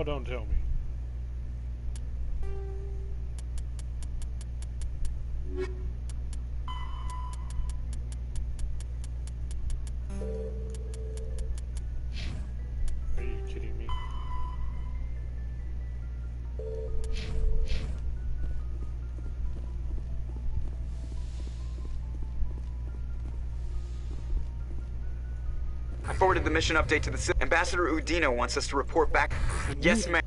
Now don't tell me. Are you kidding me? I forwarded the mission update to the Ambassador Udino wants us to report back. Yes, ma'am.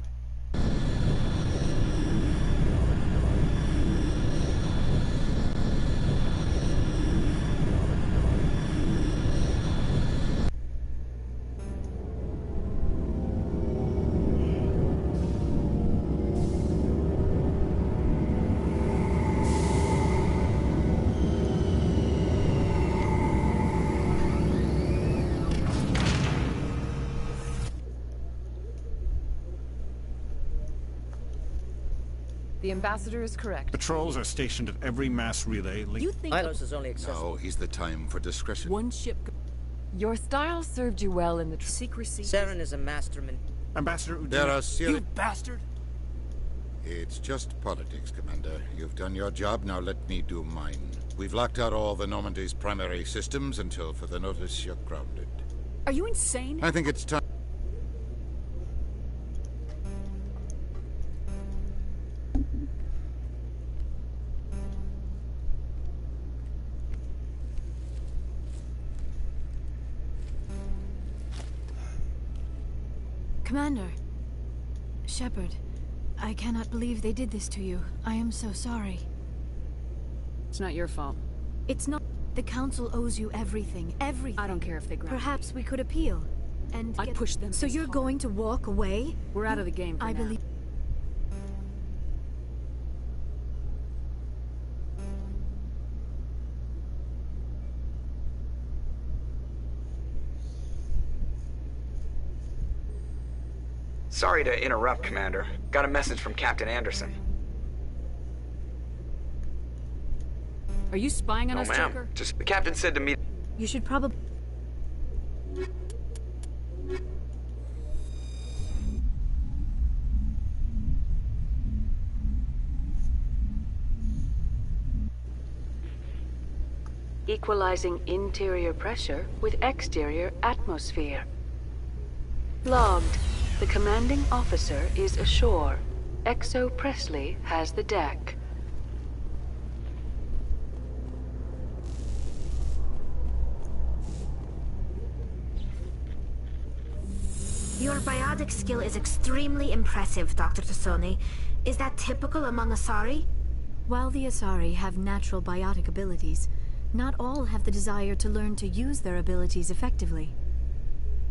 The ambassador is correct. Patrols are stationed at every mass relay. You think Milos is only accessible. Now is the time for discretion. one ship... Your style served you well in the secrecy... Saren is a masterman. Ambassador Udino. There are You bastard! It's just politics, Commander. You've done your job, now let me do mine. We've locked out all the Normandy's primary systems until further notice you're grounded. Are you insane? I think it's time. Commander. Shepard, I cannot believe they did this to you. I am so sorry. It's not your fault. It's not... The Council owes you everything. Everything. I don't care if they ground Perhaps we could appeal. And I pushed them So this you're hard. going to walk away? We're out of the game for I now. believe... Sorry to interrupt, Commander. Got a message from Captain Anderson. Are you spying on No, us, ma'am. Joker? Just the captain said to me. You should probably... Equalizing interior pressure with exterior atmosphere. Logged. The commanding officer is ashore. Exo Presley has the deck. Your biotic skill is extremely impressive, Dr. Tassoni. Is that typical among Asari? While the Asari have natural biotic abilities, not all have the desire to learn to use their abilities effectively.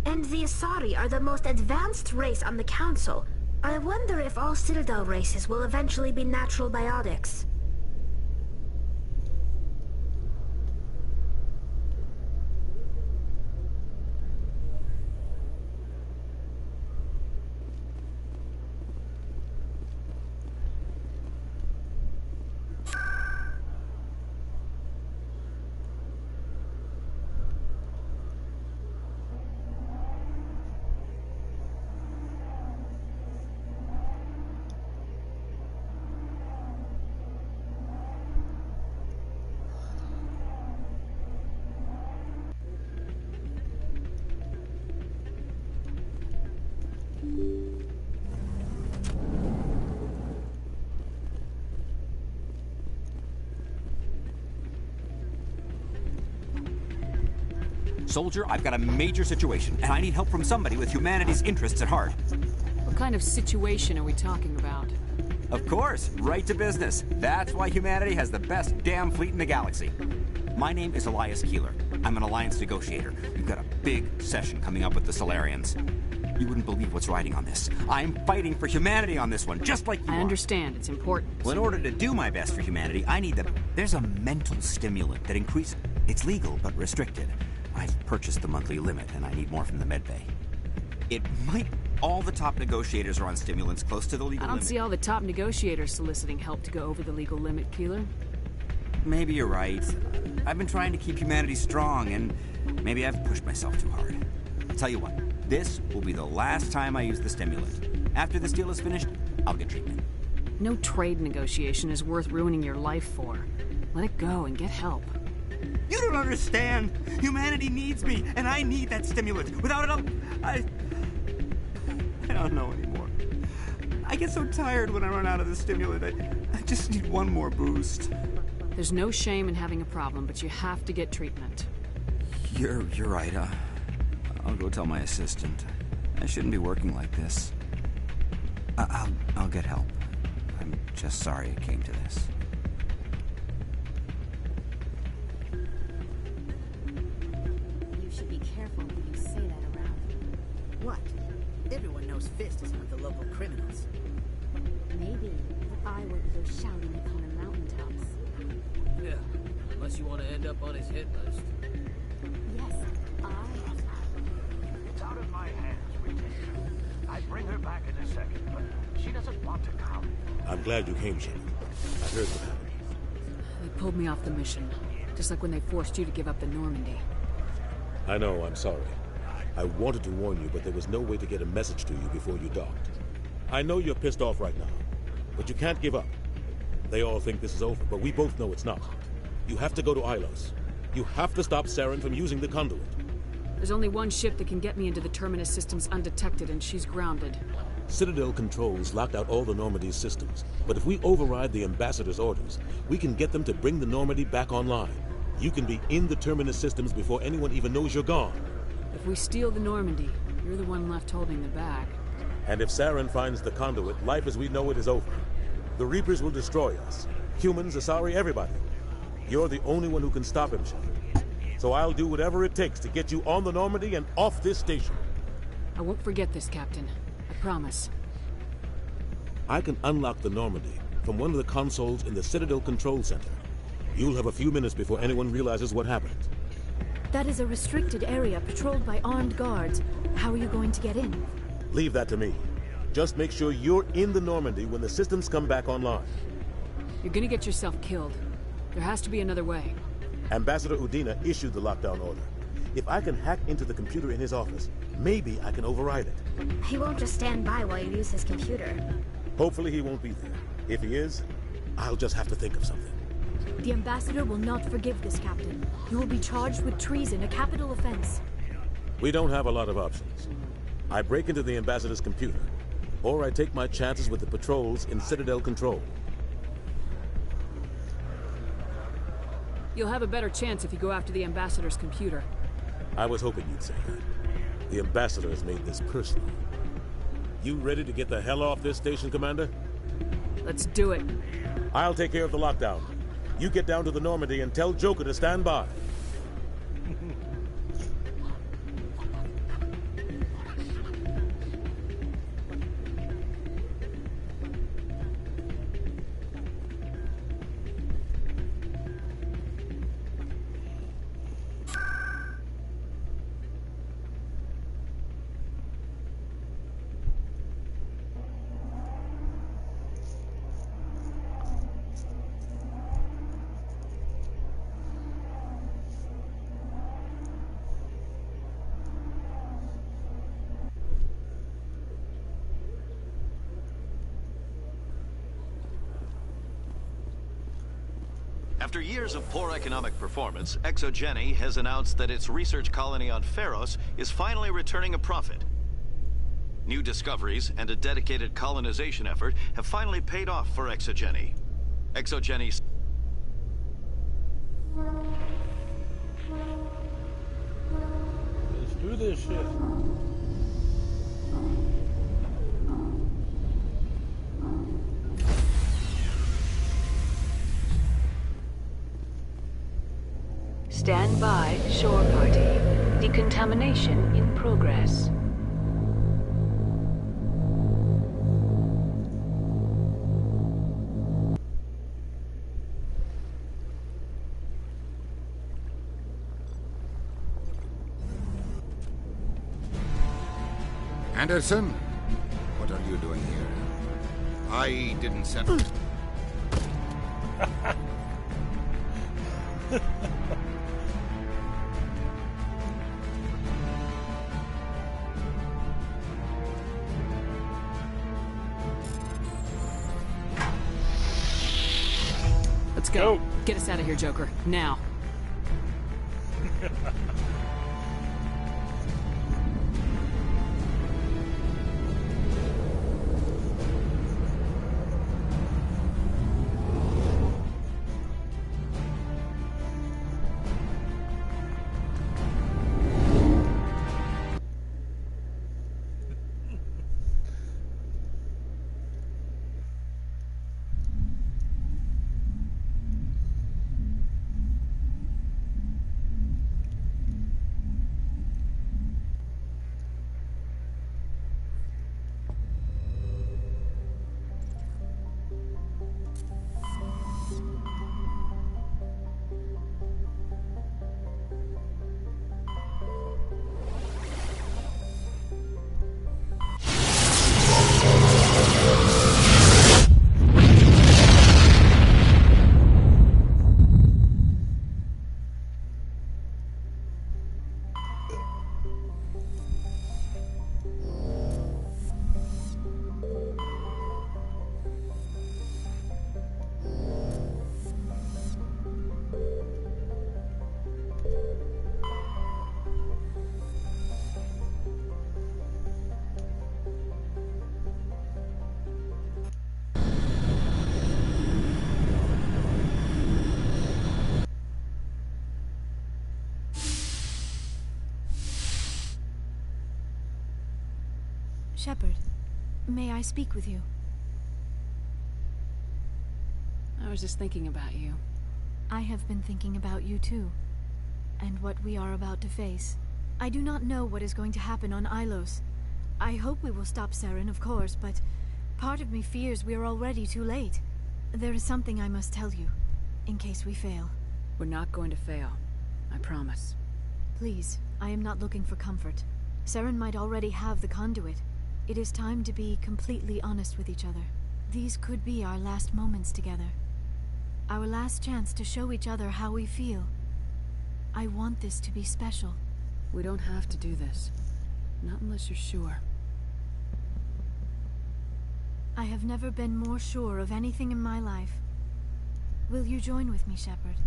And the Asari are the most advanced race on the Council. I wonder if all Citadel races will eventually be natural biotics. Soldier, I've got a major situation, and I need help from somebody with humanity's interests at heart. What kind of situation are we talking about? Of course, right to business. That's why humanity has the best damn fleet in the galaxy. My name is Elias Keeler. I'm an alliance negotiator. We've got a big session coming up with the Solarians. You wouldn't believe what's riding on this. I'm fighting for humanity on this one, just like you I are. understand. It's important. Well, in order to do my best for humanity, I need the... There's a mental stimulant that increases... It's legal, but restricted. I've purchased the monthly limit, and I need more from the medbay. It might... All the top negotiators are on stimulants close to the legal I don't limit. see all the top negotiators soliciting help to go over the legal limit, Keeler. Maybe you're right. I've been trying to keep humanity strong, and maybe I've pushed myself too hard. I'll tell you what, this will be the last time I use the stimulant. After this deal is finished, I'll get treatment. No trade negotiation is worth ruining your life for. Let it go and get help. You don't understand. Humanity needs me, and I need that stimulant. Without it, I don't know anymore. I get so tired when I run out of the stimulant. I just need one more boost. There's no shame in having a problem, but you have to get treatment. You're right. I'll go tell my assistant. I shouldn't be working like this. I'll get help. I'm just sorry it came to this. You should be careful when you say that around. What? Everyone knows Fist is one of the local criminals. Maybe, but I work those shouting corner mountaintops. Yeah, unless you want to end up on his hit list. Yes, It's out of my hands, Retainer. I'd bring her back in a second, but she doesn't want to come. I'm glad you came, Shepard. I heard what happened. They pulled me off the mission, just like when they forced you to give up the Normandy. I know, I'm sorry. I wanted to warn you, but there was no way to get a message to you before you docked. I know you're pissed off right now, but you can't give up. They all think this is over, but we both know it's not. You have to go to Ilos. You have to stop Saren from using the conduit. There's only one ship that can get me into the Terminus systems undetected, and she's grounded. Citadel controls locked out all the Normandy's systems, but if we override the Ambassador's orders, we can get them to bring the Normandy back online. You can be in the Terminus systems before anyone even knows you're gone. If we steal the Normandy, you're the one left holding the bag. And if Saren finds the conduit, life as we know it is over. The Reapers will destroy us. Humans, Asari, everybody. You're the only one who can stop him, Shepard. So I'll do whatever it takes to get you on the Normandy and off this station. I won't forget this, Captain. I promise. I can unlock the Normandy from one of the consoles in the Citadel Control Center. You'll have a few minutes before anyone realizes what happened. That is a restricted area patrolled by armed guards. How are you going to get in? Leave that to me. Just make sure you're in the Normandy when the systems come back online. You're gonna get yourself killed. There has to be another way. Ambassador Udina issued the lockdown order. If I can hack into the computer in his office, maybe I can override it. He won't just stand by while you use his computer. Hopefully he won't be there. If he is, I'll just have to think of something. The Ambassador will not forgive this, Captain. You will be charged with treason, a capital offense. We don't have a lot of options. I break into the Ambassador's computer, or I take my chances with the patrols in Citadel Control. You'll have a better chance if you go after the Ambassador's computer. I was hoping you'd say that. The Ambassador has made this personal. You ready to get the hell off this station, Commander? Let's do it. I'll take care of the lockdown. You get down to the Normandy and tell Joker to stand by. After years of poor economic performance, ExoGeni has announced that its research colony on Feros is finally returning a profit. New discoveries and a dedicated colonization effort have finally paid off for ExoGeni. ExoGeni... Let's do this shit. Stand by, shore party. Decontamination in progress. Anderson, what are you doing here? I didn't send... go. Get us out of here, Joker. Now. Shepard, may I speak with you? I was just thinking about you. I have been thinking about you too, and what we are about to face. I do not know what is going to happen on Ilos. I hope we will stop Saren, of course, but part of me fears we are already too late. There is something I must tell you, in case we fail. We're not going to fail. I promise. Please, I am not looking for comfort. Saren might already have the conduit. It is time to be completely honest with each other. These could be our last moments together. Our last chance to show each other how we feel. I want this to be special. We don't have to do this. Not unless you're sure. I have never been more sure of anything in my life. Will you join with me, Shepard?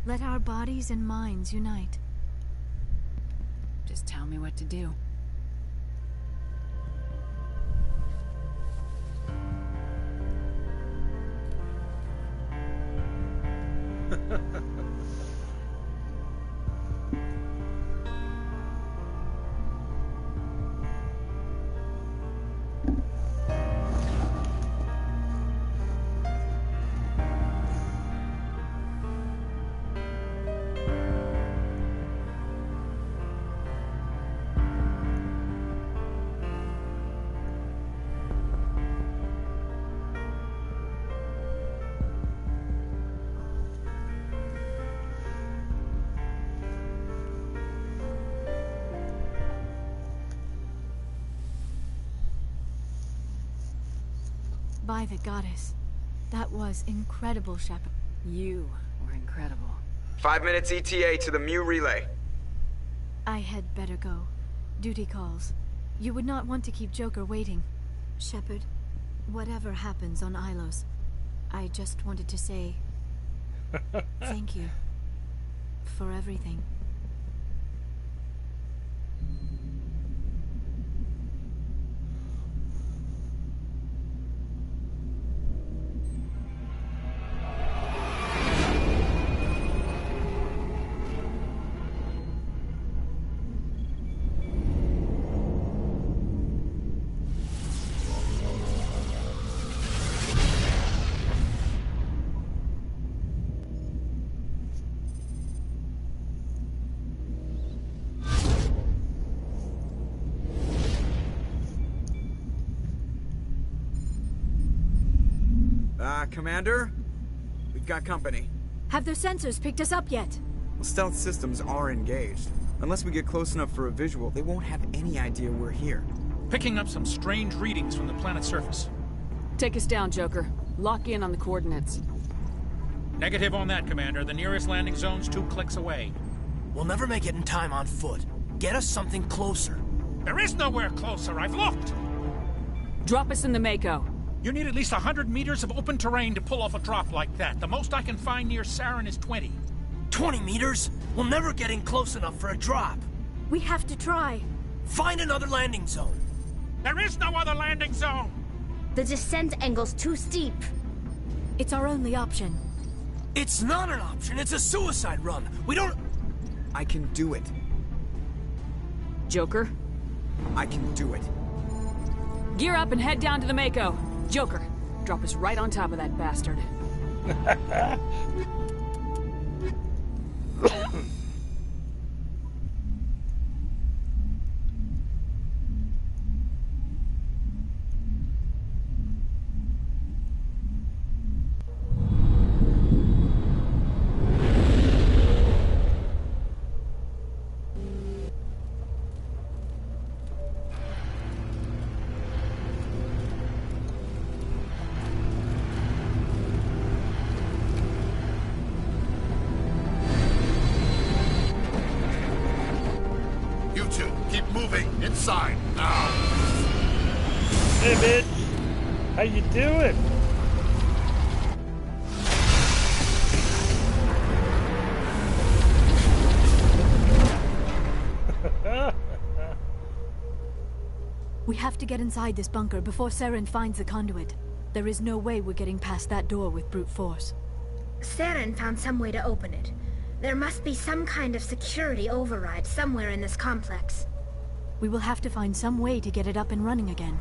Let our bodies and minds unite. Just tell me what to do. By the goddess. That was incredible, Shepard. You were incredible. 5 minutes ETA to the Mu relay. I had better go. Duty calls. You would not want to keep Joker waiting. Shepard, whatever happens on Ilos, I just wanted to say thank you for everything. Commander? We've got company. Have their sensors picked us up yet? Well, stealth systems are engaged. Unless we get close enough for a visual, they won't have any idea we're here. Picking up some strange readings from the planet's surface. Take us down, Joker. Lock in on the coordinates. Negative on that, Commander. The nearest landing zone's 2 clicks away. We'll never make it in time on foot. Get us something closer. There is nowhere closer. I've looked. Drop us in the Mako. You need at least 100 meters of open terrain to pull off a drop like that. The most I can find near Saren is 20. 20 meters? We'll never get in close enough for a drop. We have to try. Find another landing zone. There is no other landing zone! The descent angle's too steep. It's our only option. It's not an option, it's a suicide run. We don't... I can do it. Joker? I can do it. Gear up and head down to the Mako. Joker, drop us right on top of that bastard. You two, keep moving. Inside, now. Hey, bitch. How you doing? We have to get inside this bunker before Saren finds the conduit. There is no way we're getting past that door with brute force. Saren found some way to open it. There must be some kind of security override somewhere in this complex. We will have to find some way to get it up and running again.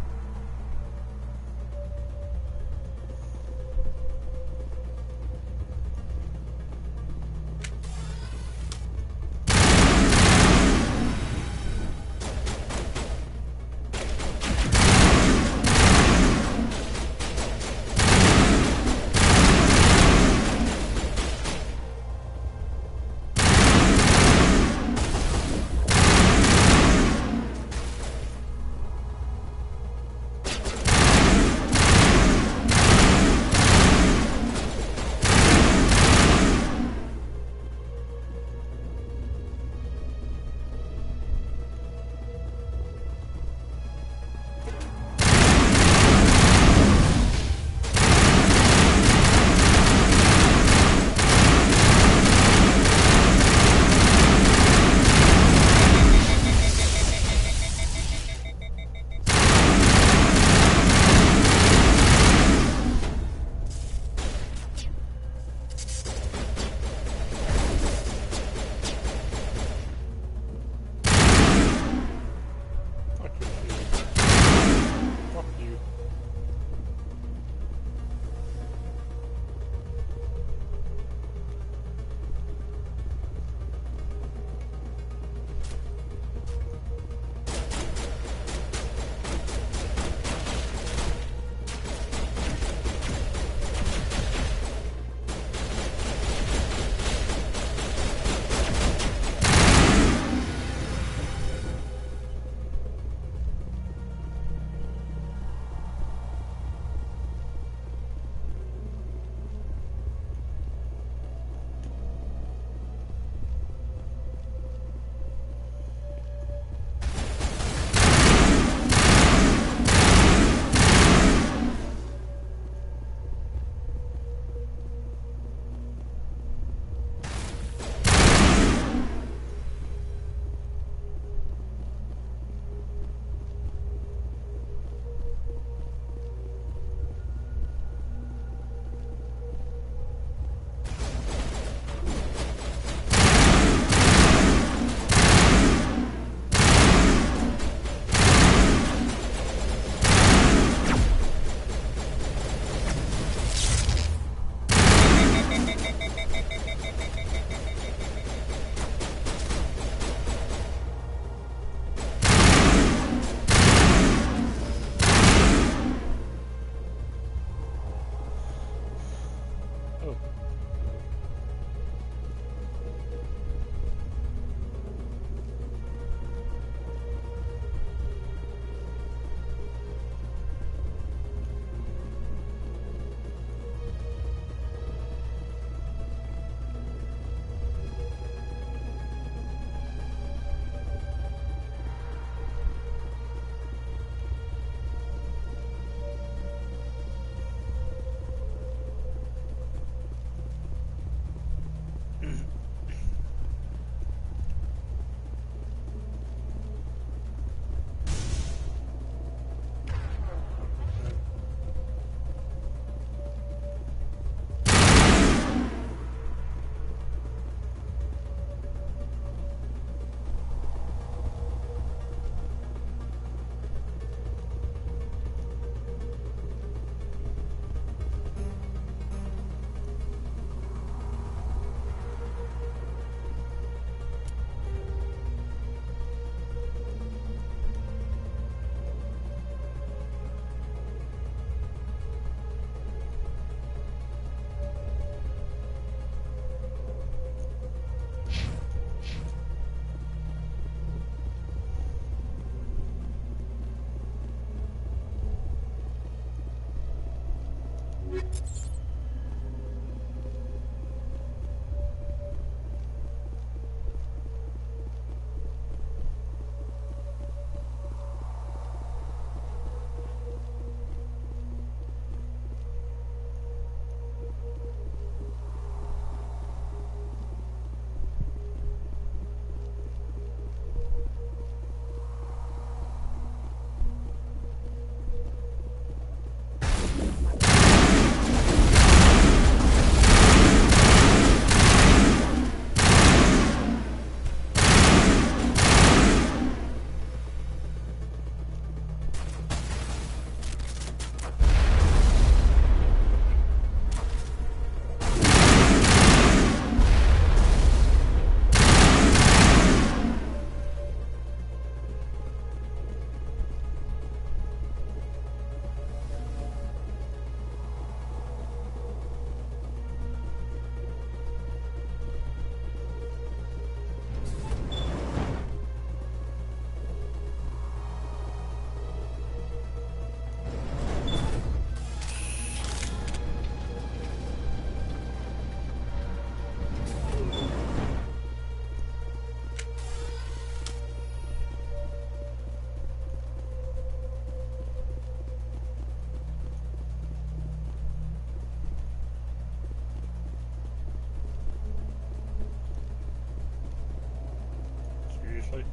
Seriously?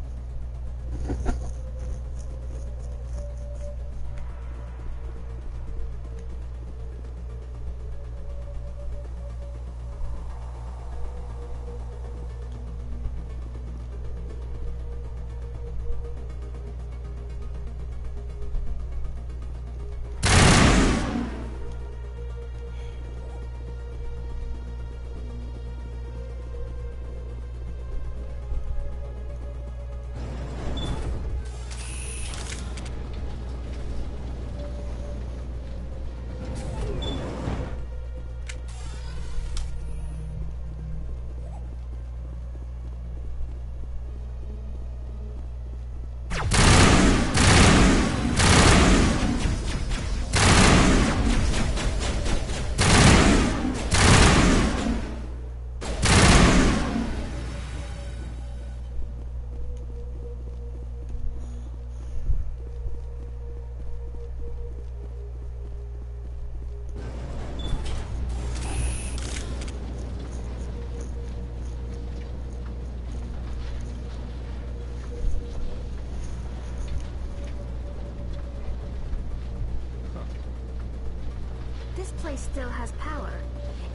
This place still has power.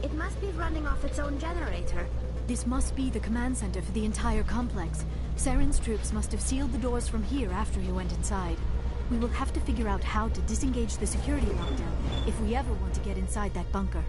It must be running off its own generator. This must be the command center for the entire complex. Saren's troops must have sealed the doors from here after he went inside. We will have to figure out how to disengage the security lockdown if we ever want to get inside that bunker.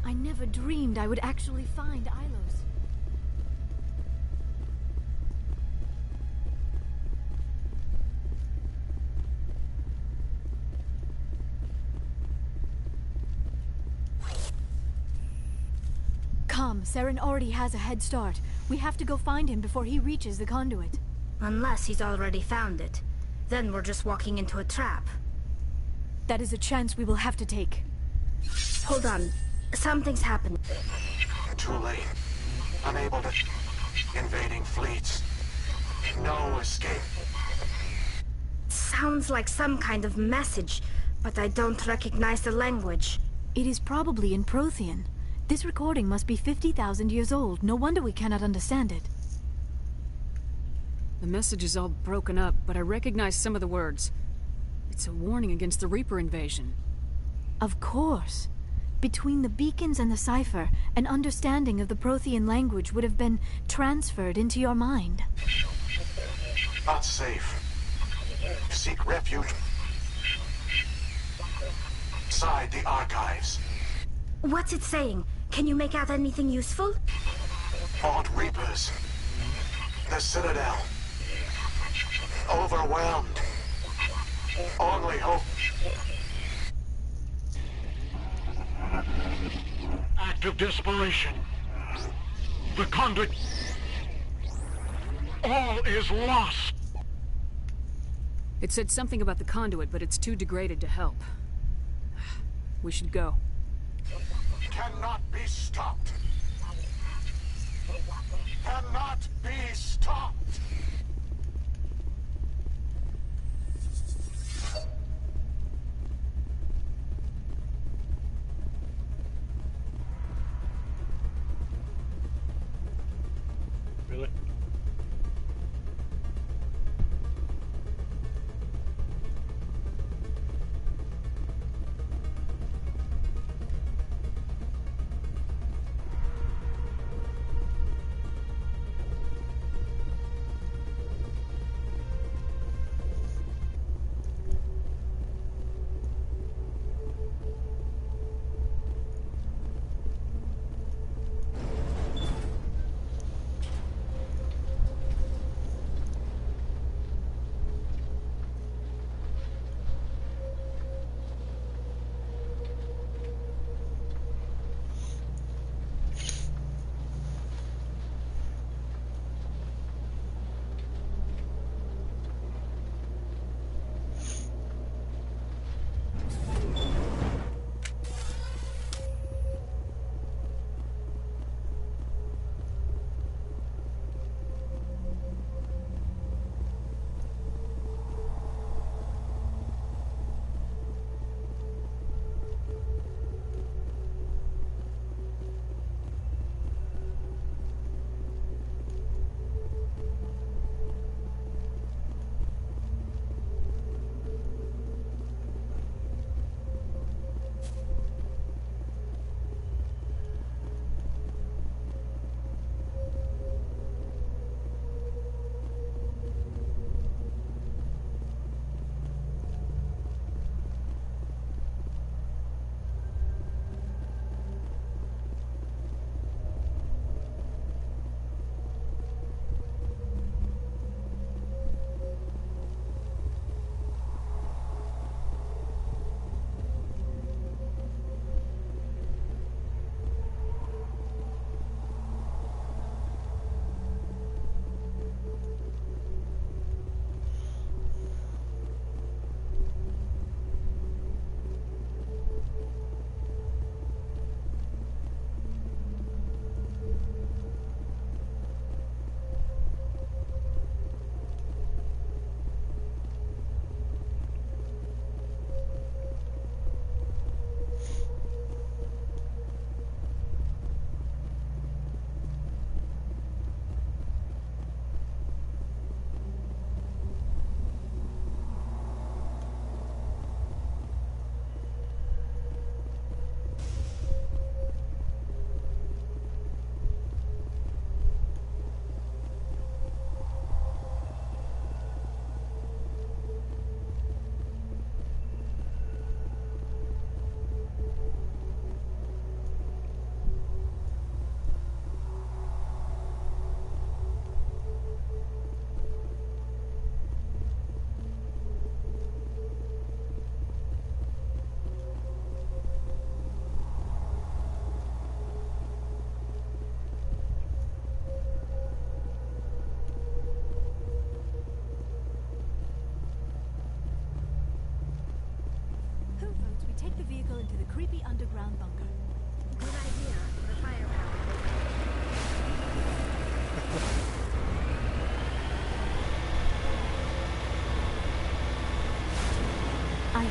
I never dreamed I would actually find Ilos. Saren already has a head start. We have to go find him before he reaches the conduit. Unless he's already found it. Then we're just walking into a trap. That is a chance we will have to take. Hold on. Something's happened. Too late. Unable to... Invading fleets. No escape. Sounds like some kind of message, but I don't recognize the language. It is probably in Prothean. This recording must be 50,000 years old. No wonder we cannot understand it. The message is all broken up, but I recognize some of the words. It's a warning against the Reaper invasion. Of course. Between the beacons and the cipher, an understanding of the Prothean language would have been transferred into your mind. Not safe. Seek refuge inside the archives. What's it saying? Can you make out anything useful? Fought Reapers. The Citadel. Overwhelmed. Only hope. Act of desperation. The conduit. All is lost. It said something about the conduit, but it's too degraded to help. We should go. Cannot be stopped. Cannot be stopped. Really?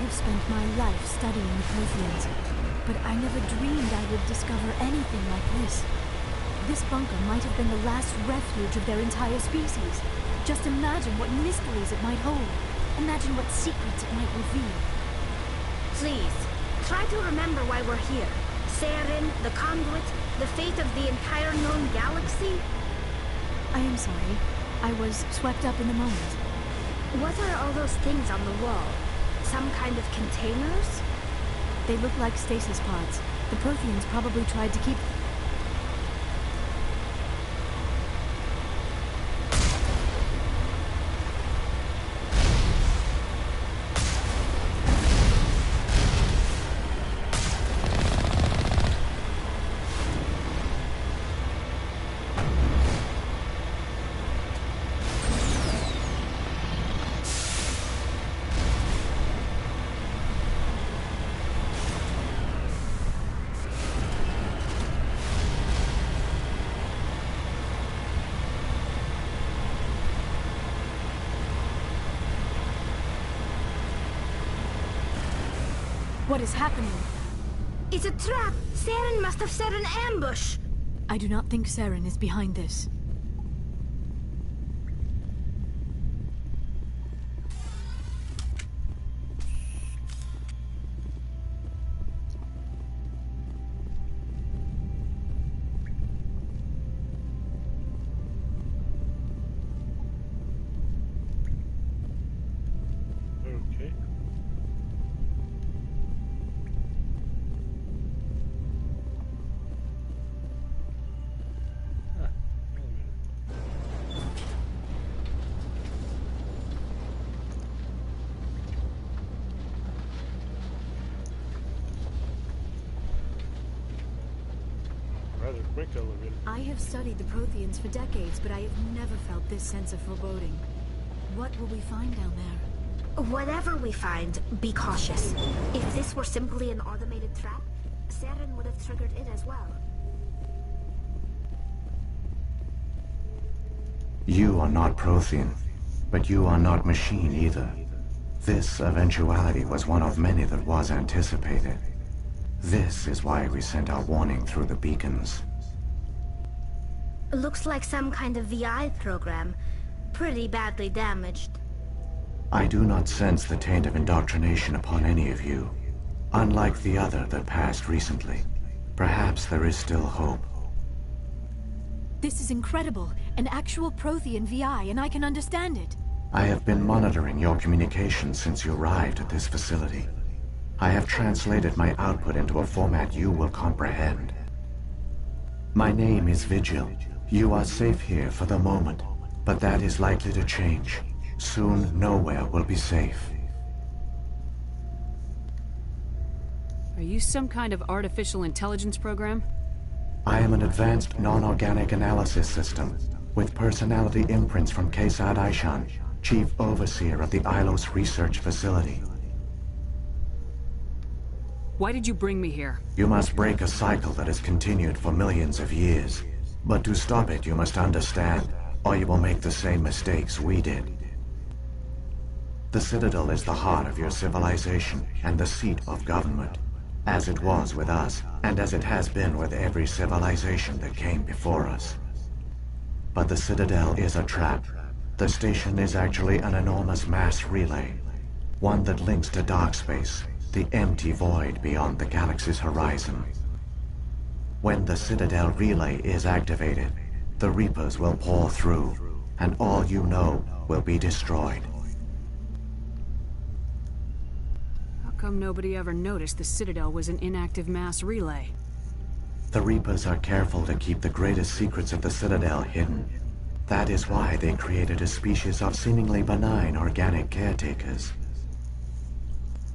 have spent my life studying the Protheans, but I never dreamed I would discover anything like this. This bunker might have been the last refuge of their entire species. Just imagine what mysteries it might hold. Imagine what secrets it might reveal. Please, try to remember why we're here. Saren, the Conduit, the fate of the entire known galaxy. I am sorry. I was swept up in the moment. What are all those things on the wall? Some kind of containers? They look like stasis pods. The Protheans probably tried to keep... What is happening? It's a trap! Saren must have set an ambush! I do not think Saren is behind this. Okay. Rather quick elevator. I have studied the Protheans for decades, but I have never felt this sense of foreboding. What will we find down there? Whatever we find, be cautious. If this were simply an automated trap, Saren would have triggered it as well. You are not Prothean, but you are not machine either. This eventuality was one of many that was anticipated. This is why we sent our warning through the beacons. Looks like some kind of VI program. Pretty badly damaged. I do not sense the taint of indoctrination upon any of you. Unlike the other that passed recently. Perhaps there is still hope. This is incredible. An actual Prothean VI, and I can understand it. I have been monitoring your communications since you arrived at this facility. I have translated my output into a format you will comprehend. My name is Vigil. You are safe here for the moment, but that is likely to change. Soon, nowhere will be safe. Are you some kind of artificial intelligence program? I am an advanced non-organic analysis system, with personality imprints from Kesad Aishan, Chief Overseer of the Ilos Research Facility. Why did you bring me here? You must break a cycle that has continued for millions of years. But to stop it, you must understand, or you will make the same mistakes we did. The Citadel is the heart of your civilization and the seat of government, as it was with us, and as it has been with every civilization that came before us. But the Citadel is a trap. The station is actually an enormous mass relay, one that links to dark space, the empty void beyond the galaxy's horizon. When the Citadel relay is activated, the Reapers will pour through, and all you know will be destroyed. How come nobody ever noticed the Citadel was an inactive mass relay? The Reapers are careful to keep the greatest secrets of the Citadel hidden. That is why they created a species of seemingly benign organic caretakers.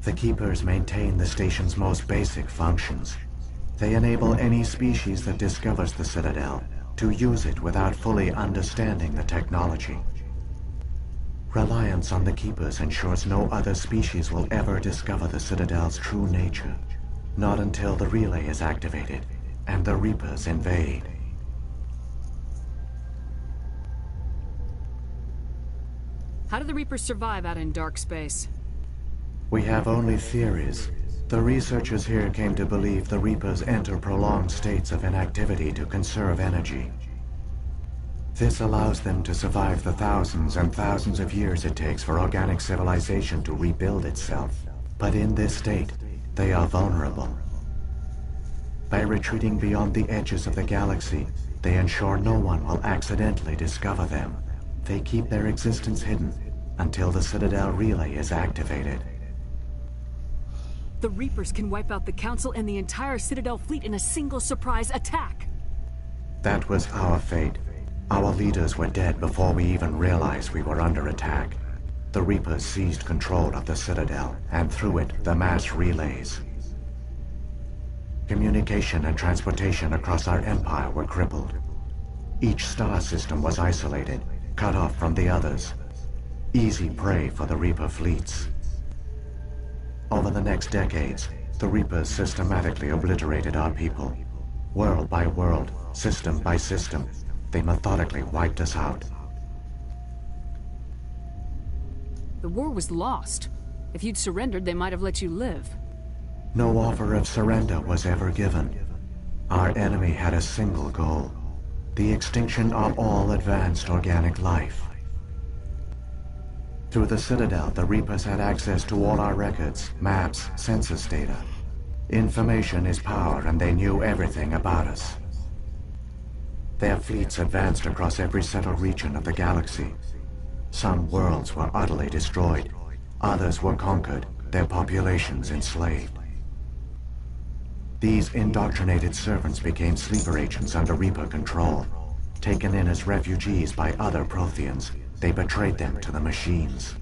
The Keepers maintain the station's most basic functions. They enable any species that discovers the Citadel to use it without fully understanding the technology. Reliance on the Keepers ensures no other species will ever discover the Citadel's true nature. Not until the relay is activated and the Reapers invade. How do the Reapers survive out in dark space? We have only theories. The researchers here came to believe the Reapers enter prolonged states of inactivity to conserve energy. This allows them to survive the thousands and thousands of years it takes for organic civilization to rebuild itself. But in this state, they are vulnerable. By retreating beyond the edges of the galaxy, they ensure no one will accidentally discover them. They keep their existence hidden until the Citadel relay is activated. The Reapers can wipe out the Council and the entire Citadel fleet in a single surprise attack. That was our fate. Our leaders were dead before we even realized we were under attack. The Reapers seized control of the Citadel, and through it, the mass relays. Communication and transportation across our empire were crippled. Each star system was isolated, cut off from the others. Easy prey for the Reaper fleets. Over the next decades, the Reapers systematically obliterated our people. World by world, system by system, they methodically wiped us out. The war was lost. If you'd surrendered, they might have let you live. No offer of surrender was ever given. Our enemy had a single goal: the extinction of all advanced organic life. Through the Citadel, the Reapers had access to all our records, maps, census data. Information is power, and they knew everything about us. Their fleets advanced across every settled region of the galaxy. Some worlds were utterly destroyed. Others were conquered, their populations enslaved. These indoctrinated servants became sleeper agents under Reaper control. Taken in as refugees by other Protheans, they betrayed them to the machines.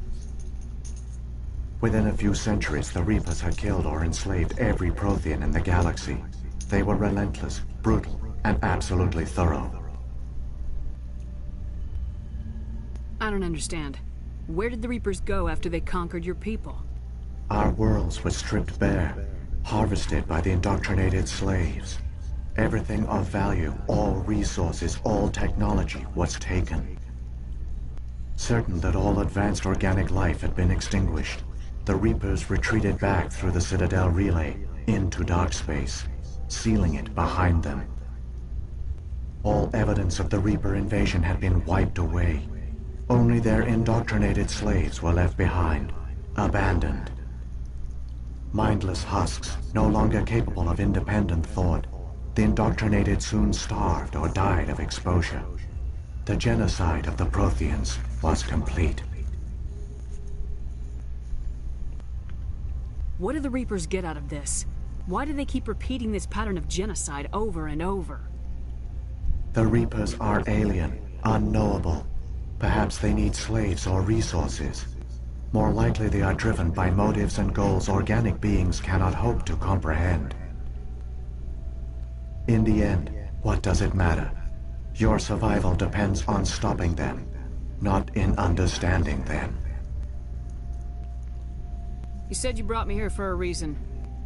Within a few centuries, the Reapers had killed or enslaved every Prothean in the galaxy. They were relentless, brutal, and absolutely thorough. I don't understand. Where did the Reapers go after they conquered your people? Our worlds were stripped bare, harvested by the indoctrinated slaves. Everything of value, all resources, all technology was taken. Certain that all advanced organic life had been extinguished, the Reapers retreated back through the Citadel relay into dark space, sealing it behind them. All evidence of the Reaper invasion had been wiped away. Only their indoctrinated slaves were left behind, abandoned. Mindless husks, no longer capable of independent thought, the indoctrinated soon starved or died of exposure. The genocide of the Protheans was complete. What do the Reapers get out of this? Why do they keep repeating this pattern of genocide over and over? The Reapers are alien, unknowable. Perhaps they need slaves or resources. More likely they are driven by motives and goals organic beings cannot hope to comprehend. In the end, what does it matter? Your survival depends on stopping them, not in understanding them. You said you brought me here for a reason.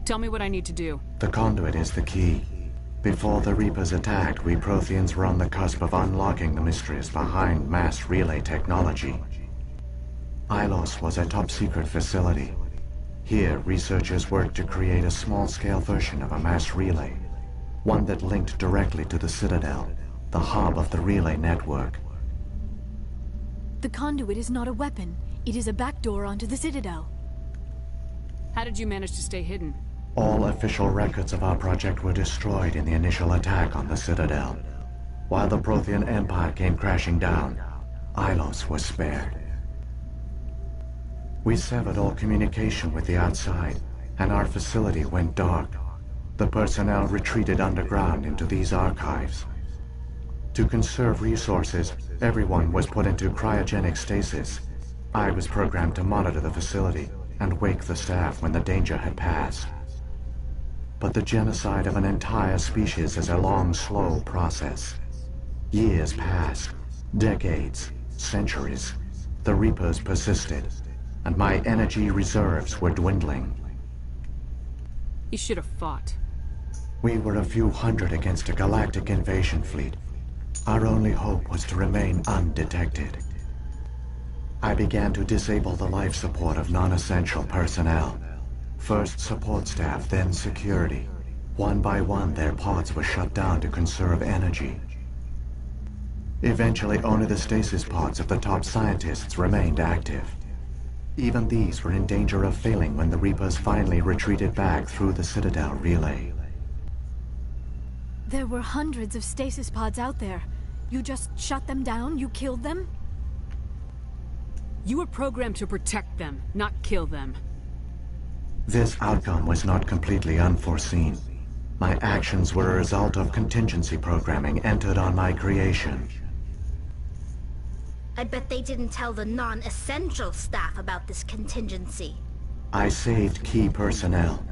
Tell me what I need to do. The conduit is the key. Before the Reapers attacked, we Protheans were on the cusp of unlocking the mysteries behind mass relay technology. Ilos was a top-secret facility. Here, researchers worked to create a small-scale version of a mass relay, one that linked directly to the Citadel, the hub of the relay network. The conduit is not a weapon. It is a backdoor onto the Citadel. How did you manage to stay hidden? All official records of our project were destroyed in the initial attack on the Citadel. While the Prothean Empire came crashing down, Ilos was spared. We severed all communication with the outside, and our facility went dark. The personnel retreated underground into these archives. To conserve resources, everyone was put into cryogenic stasis. I was programmed to monitor the facility and wake the staff when the danger had passed. But the genocide of an entire species is a long, slow process. Years passed, decades, centuries. The Reapers persisted, and my energy reserves were dwindling. You should have fought. We were a few hundred against a galactic invasion fleet. Our only hope was to remain undetected. I began to disable the life support of non-essential personnel. First support staff, then security. One by one, their pods were shut down to conserve energy. Eventually, only the stasis pods of the top scientists remained active. Even these were in danger of failing when the Reapers finally retreated back through the Citadel relay. There were hundreds of stasis pods out there. You just shut them down? You killed them? You were programmed to protect them, not kill them. This outcome was not completely unforeseen. My actions were a result of contingency programming entered on my creation. I bet they didn't tell the non-essential staff about this contingency. I saved key personnel.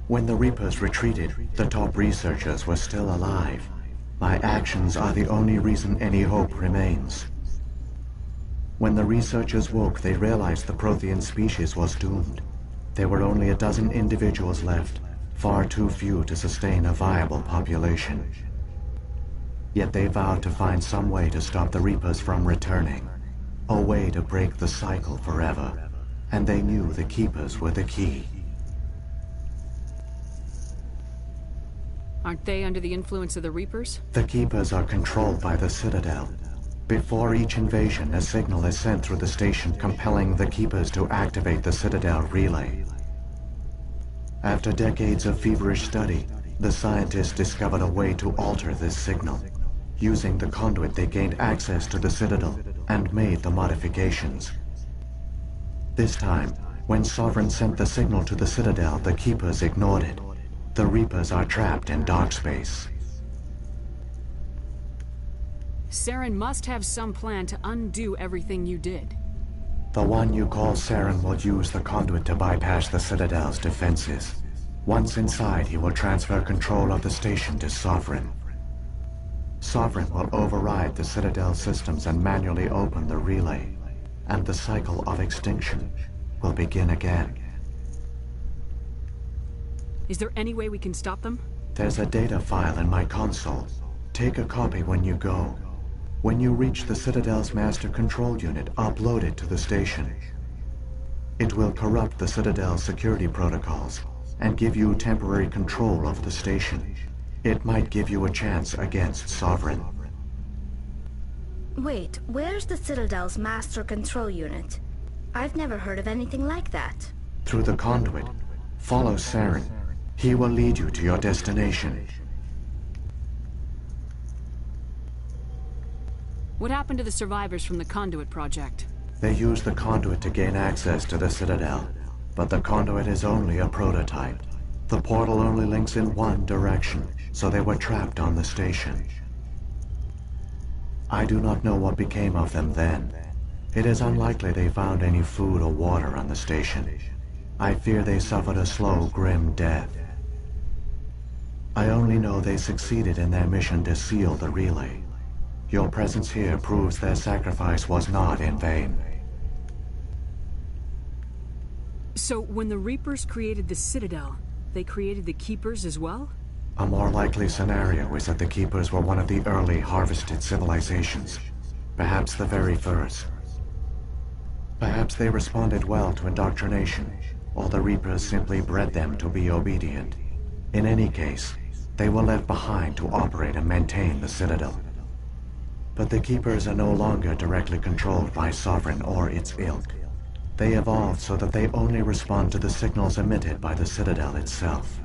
When the Reapers retreated, the top researchers were still alive. My actions are the only reason any hope remains. When the researchers woke, they realized the Prothean species was doomed. There were only a dozen individuals left, far too few to sustain a viable population. Yet they vowed to find some way to stop the Reapers from returning. A way to break the cycle forever. And they knew the Keepers were the key. Aren't they under the influence of the Reapers? The Keepers are controlled by the Citadel. Before each invasion, a signal is sent through the station compelling the Keepers to activate the Citadel relay. After decades of feverish study, the scientists discovered a way to alter this signal. Using the conduit, they gained access to the Citadel and made the modifications. This time, when Sovereign sent the signal to the Citadel, the Keepers ignored it. The Reapers are trapped in dark space. Saren must have some plan to undo everything you did. The one you call Saren will use the conduit to bypass the Citadel's defenses. Once inside, he will transfer control of the station to Sovereign. Sovereign will override the Citadel systems and manually open the relay, and the cycle of extinction will begin again. Is there any way we can stop them? There's a data file in my console. Take a copy when you go. When you reach the Citadel's master control unit, upload it to the station. It will corrupt the Citadel's security protocols and give you temporary control of the station. It might give you a chance against Sovereign. Wait, where's the Citadel's master control unit? I've never heard of anything like that. Through the conduit. Follow Saren. He will lead you to your destination. What happened to the survivors from the Conduit project? They used the conduit to gain access to the Citadel, but the conduit is only a prototype. The portal only links in one direction, so they were trapped on the station. I do not know what became of them then. It is unlikely they found any food or water on the station. I fear they suffered a slow, grim death. I only know they succeeded in their mission to seal the relay. Your presence here proves their sacrifice was not in vain. So, when the Reapers created the Citadel, they created the Keepers as well? A more likely scenario is that the Keepers were one of the early harvested civilizations. Perhaps the very first. Perhaps they responded well to indoctrination, or the Reapers simply bred them to be obedient. In any case, they were left behind to operate and maintain the Citadel. But the Keepers are no longer directly controlled by Sovereign or its ilk. They evolved so that they only respond to the signals emitted by the Citadel itself.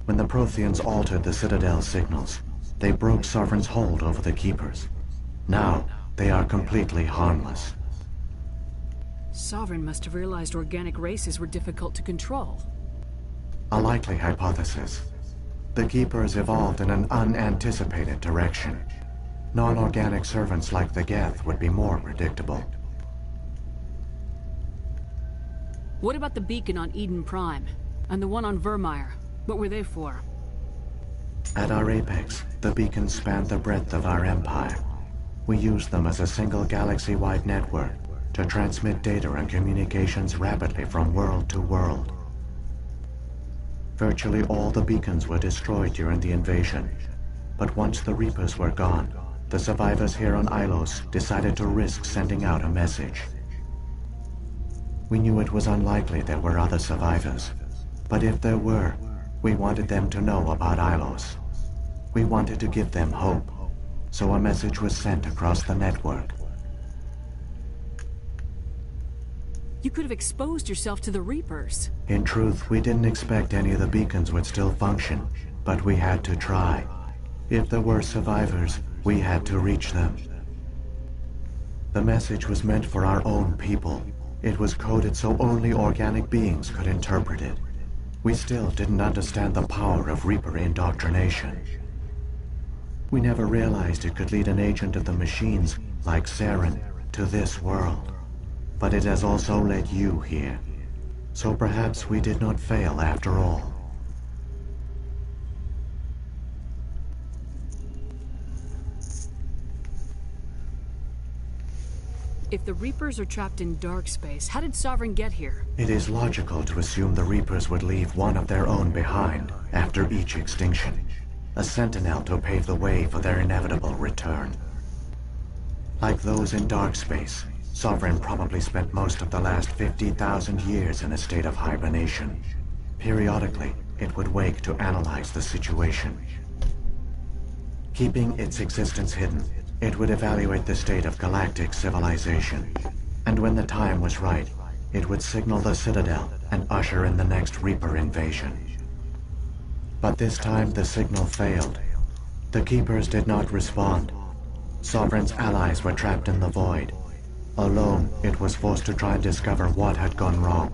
When the Protheans altered the Citadel's signals, they broke Sovereign's hold over the Keepers. Now, they are completely harmless. Sovereign must have realized organic races were difficult to control. A likely hypothesis. The Keepers evolved in an unanticipated direction. Non-organic servants like the Geth would be more predictable. What about the beacon on Eden Prime? And the one on Vermeer? What were they for? At our apex, the beacons spanned the breadth of our empire. We used them as a single galaxy-wide network to transmit data and communications rapidly from world to world. Virtually all the beacons were destroyed during the invasion, but once the Reapers were gone, the survivors here on Ilos decided to risk sending out a message. We knew it was unlikely there were other survivors. But if there were, we wanted them to know about Ilos. We wanted to give them hope, so a message was sent across the network. You could have exposed yourself to the Reapers. In truth, we didn't expect any of the beacons would still function, but we had to try. If there were survivors, we had to reach them. The message was meant for our own people. It was coded so only organic beings could interpret it. We still didn't understand the power of Reaper indoctrination. We never realized it could lead an agent of the machines, like Saren, to this world. But it has also led you here. So perhaps we did not fail after all. If the Reapers are trapped in dark space, how did Sovereign get here? It is logical to assume the Reapers would leave one of their own behind after each extinction. A sentinel to pave the way for their inevitable return. Like those in dark space, Sovereign probably spent most of the last 50,000 years in a state of hibernation. Periodically, it would wake to analyze the situation. Keeping its existence hidden, it would evaluate the state of galactic civilization. And when the time was right, it would signal the Citadel and usher in the next Reaper invasion. But this time the signal failed. The Keepers did not respond. Sovereign's allies were trapped in the void. Alone, it was forced to try and discover what had gone wrong.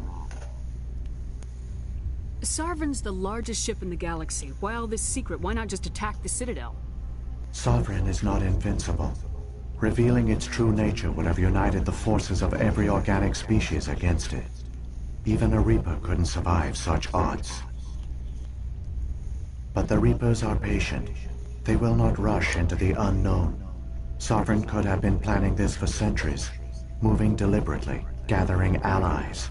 Sovereign's the largest ship in the galaxy. Why all this secret? Why not just attack the Citadel? Sovereign is not invincible. Revealing its true nature would have united the forces of every organic species against it. Even a Reaper couldn't survive such odds. But the Reapers are patient. They will not rush into the unknown. Sovereign could have been planning this for centuries, moving deliberately, gathering allies.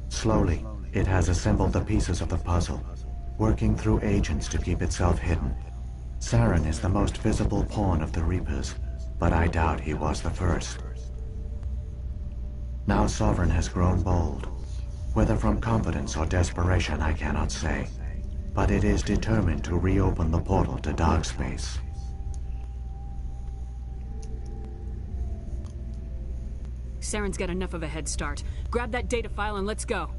Slowly, it has assembled the pieces of the puzzle, working through agents to keep itself hidden. Saren is the most visible pawn of the Reapers, but I doubt he was the first. Now Sovereign has grown bold. Whether from confidence or desperation, I cannot say. But it is determined to reopen the portal to dark space. Saren's got enough of a head start. Grab that data file and let's go.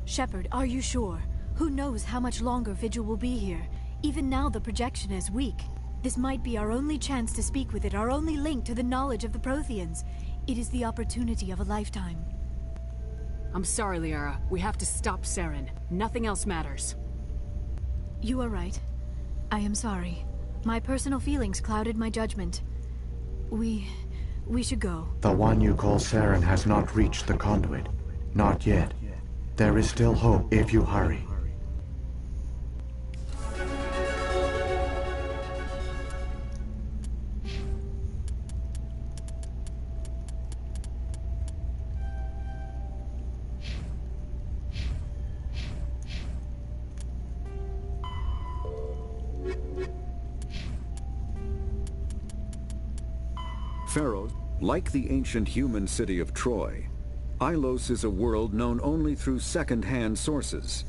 Shepard, are you sure? Who knows how much longer Vigil will be here? Even now the projection is weak. This might be our only chance to speak with it, our only link to the knowledge of the Protheans. It is the opportunity of a lifetime. I'm sorry, Liara. We have to stop Saren. Nothing else matters. You are right. I am sorry. My personal feelings clouded my judgment. We should go. The one you call Saren has not reached the conduit. Not yet. There is still hope if you hurry. Pharaoh, like the ancient human city of Troy, Ilos is a world known only through second-hand sources.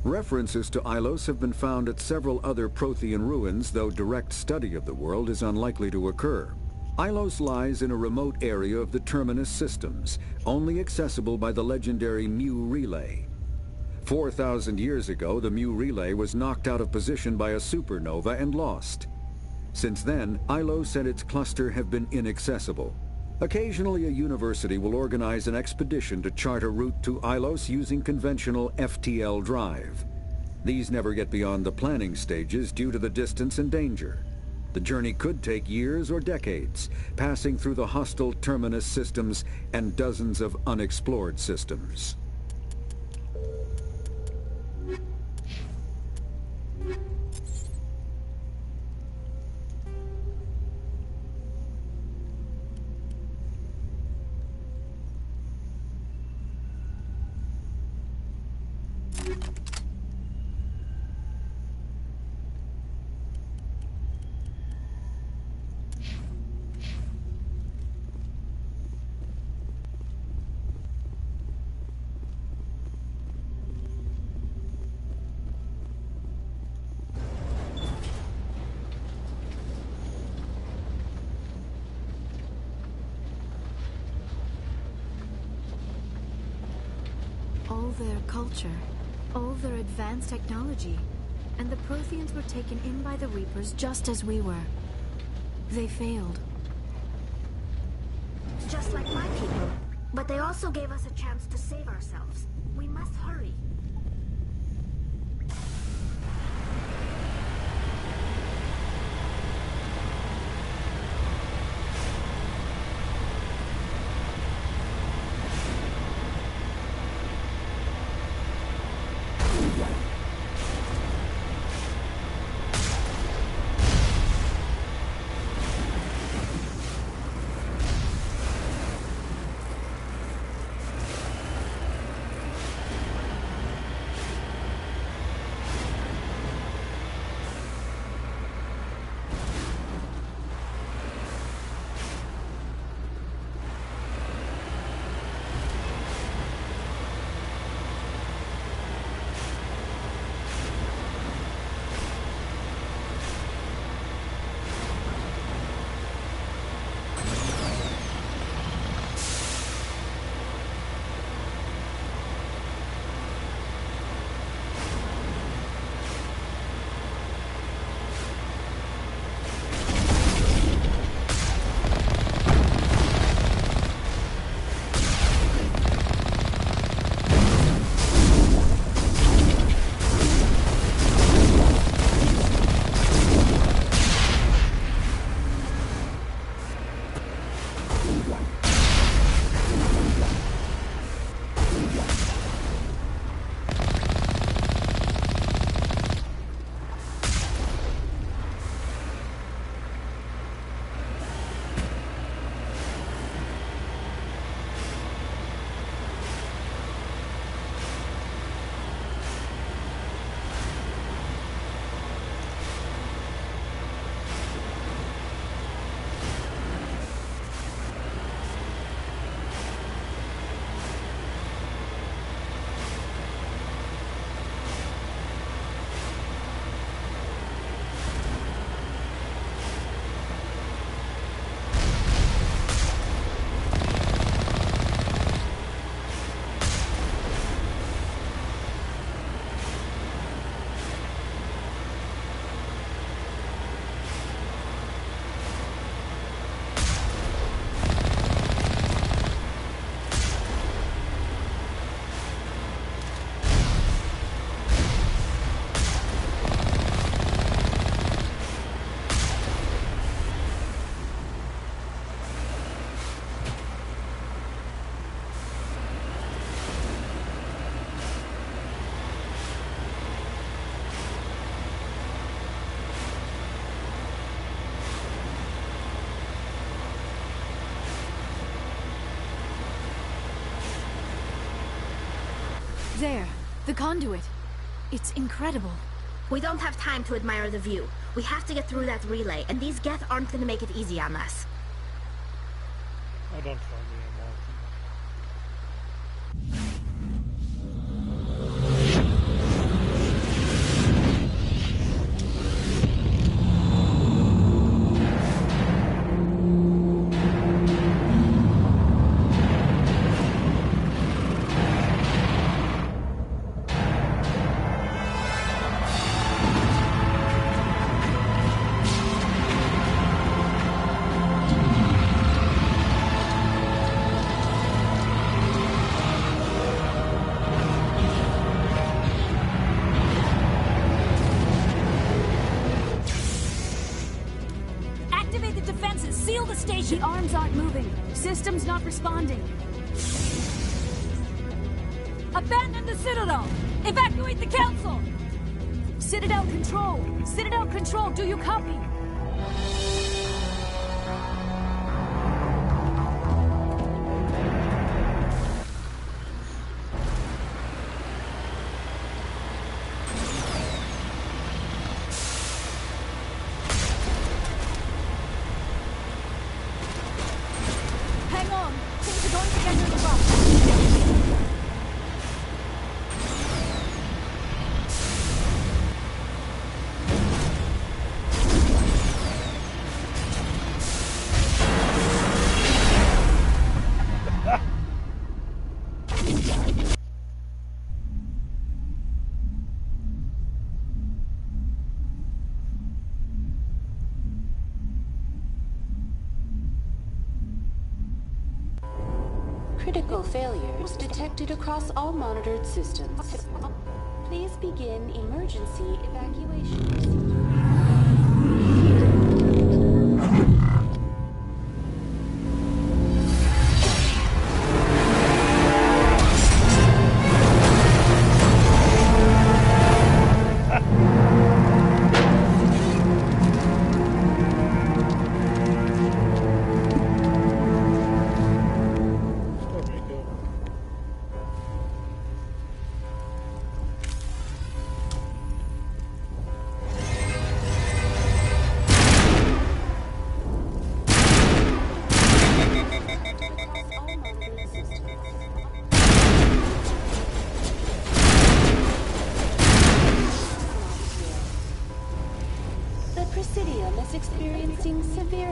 References to Ilos have been found at several other Prothean ruins, though direct study of the world is unlikely to occur. Ilos lies in a remote area of the Terminus systems, only accessible by the legendary Mu Relay. 4,000 years ago, the Mu Relay was knocked out of position by a supernova and lost. Since then, Ilos and its cluster have been inaccessible. Occasionally, a university will organize an expedition to chart a route to Ilos using conventional FTL drive. These never get beyond the planning stages due to the distance and danger. The journey could take years or decades, passing through the hostile Terminus systems and dozens of unexplored systems. their culture, all their advanced technology, and the Protheans were taken in by the Reapers just as we were. They failed. Just like my people. But they also gave us a chance to save ourselves. We must hurry. There, the conduit. It's incredible. We don't have time to admire the view. We have to get through that relay, and these Geth aren't gonna make it easy on us. Oh, don't try me, I'm walking. The arms aren't moving. Systems not responding. Abandon the Citadel! Evacuate the Council! Citadel Control! Citadel Control, do you copy? critical failures detected across all monitored systems. Please begin emergency evacuation procedure.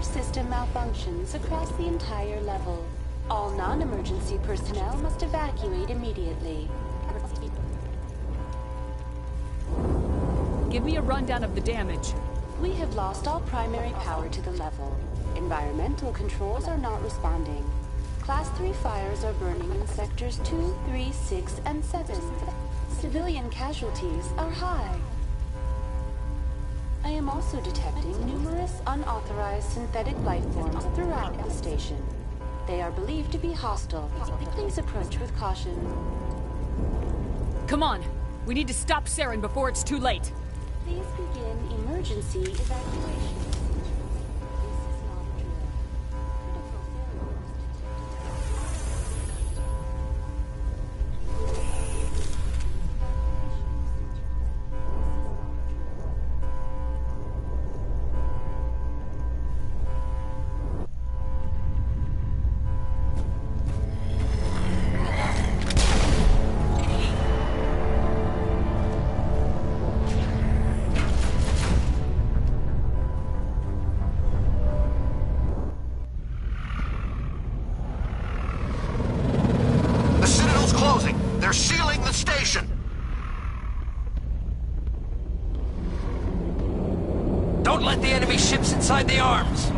System malfunctions across the entire level. All non-emergency personnel must evacuate immediately. Give me a rundown of the damage. We have lost all primary power to the level. Environmental controls are not responding. Class 3 fires are burning in sectors 2, 3, 6, and 7. Civilian casualties are high. I am also detecting numerous unauthorized synthetic life forms throughout the station. They are believed to be hostile. Please approach with caution. Come on! We need to stop Saren before it's too late! Please begin emergency evacuation. Don't let the enemy ships inside the arms!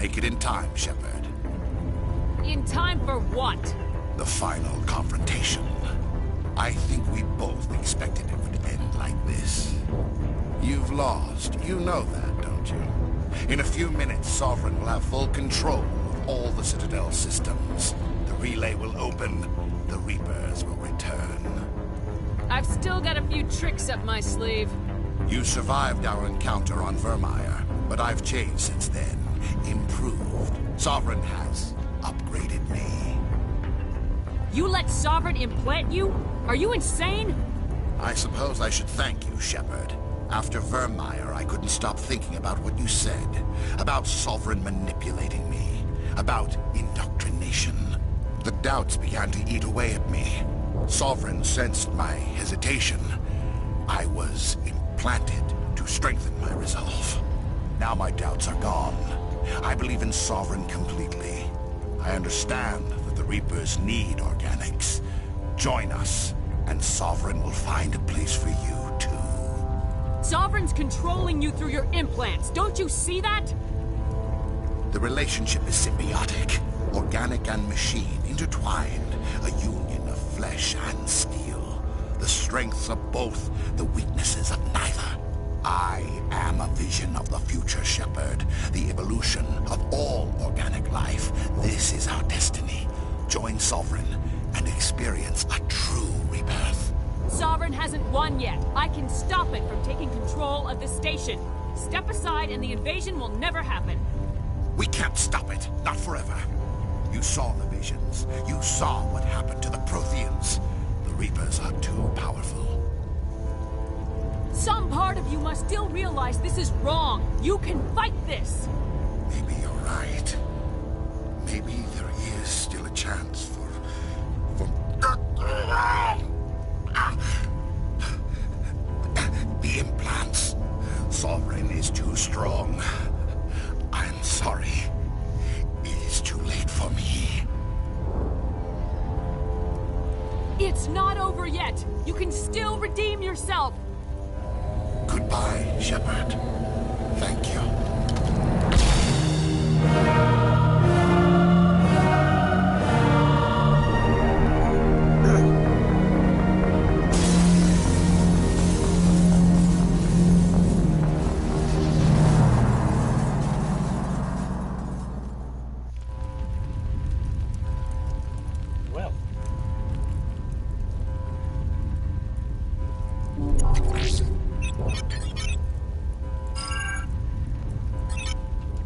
make it in time, Shepard. In time for what? The final confrontation. I think we both expected it would end like this. You've lost. You know that, don't you? In a few minutes, Sovereign will have full control of all the Citadel systems. The relay will open. The Reapers will return. I've still got a few tricks up my sleeve. You survived our encounter on Vermeer, but I've changed since then. Improved. Sovereign has upgraded me. You let Sovereign implant you? Are you insane? I suppose I should thank you, Shepard. After Vermeer, I couldn't stop thinking about what you said. About Sovereign manipulating me. About indoctrination. The doubts began to eat away at me. Sovereign sensed my hesitation. I was implanted to strengthen my resolve. Now my doubts are gone. I believe in Sovereign completely. I understand that the Reapers need organics. Join us, and Sovereign will find a place for you, too. Sovereign's controlling you through your implants. Don't you see that? The relationship is symbiotic. Organic and machine intertwined. A union of flesh and steel. The strengths of both, the weaknesses of neither. I am a vision of the future, Shepard. The evolution of all organic life. This is our destiny. Join Sovereign and experience a true rebirth. Sovereign hasn't won yet. I can stop it from taking control of the station. Step aside and the invasion will never happen. We can't stop it. Not forever. You saw the visions. You saw what happened to the Protheans. The Reapers are too powerful. Some part of you must still realize this is wrong. You can fight this. Maybe you're right. Maybe there is still a chance for... The implants. Sovereign is too strong. I'm sorry. It is too late for me. It's not over yet. You can still redeem yourself. Goodbye, Shepard. Thank you. Well.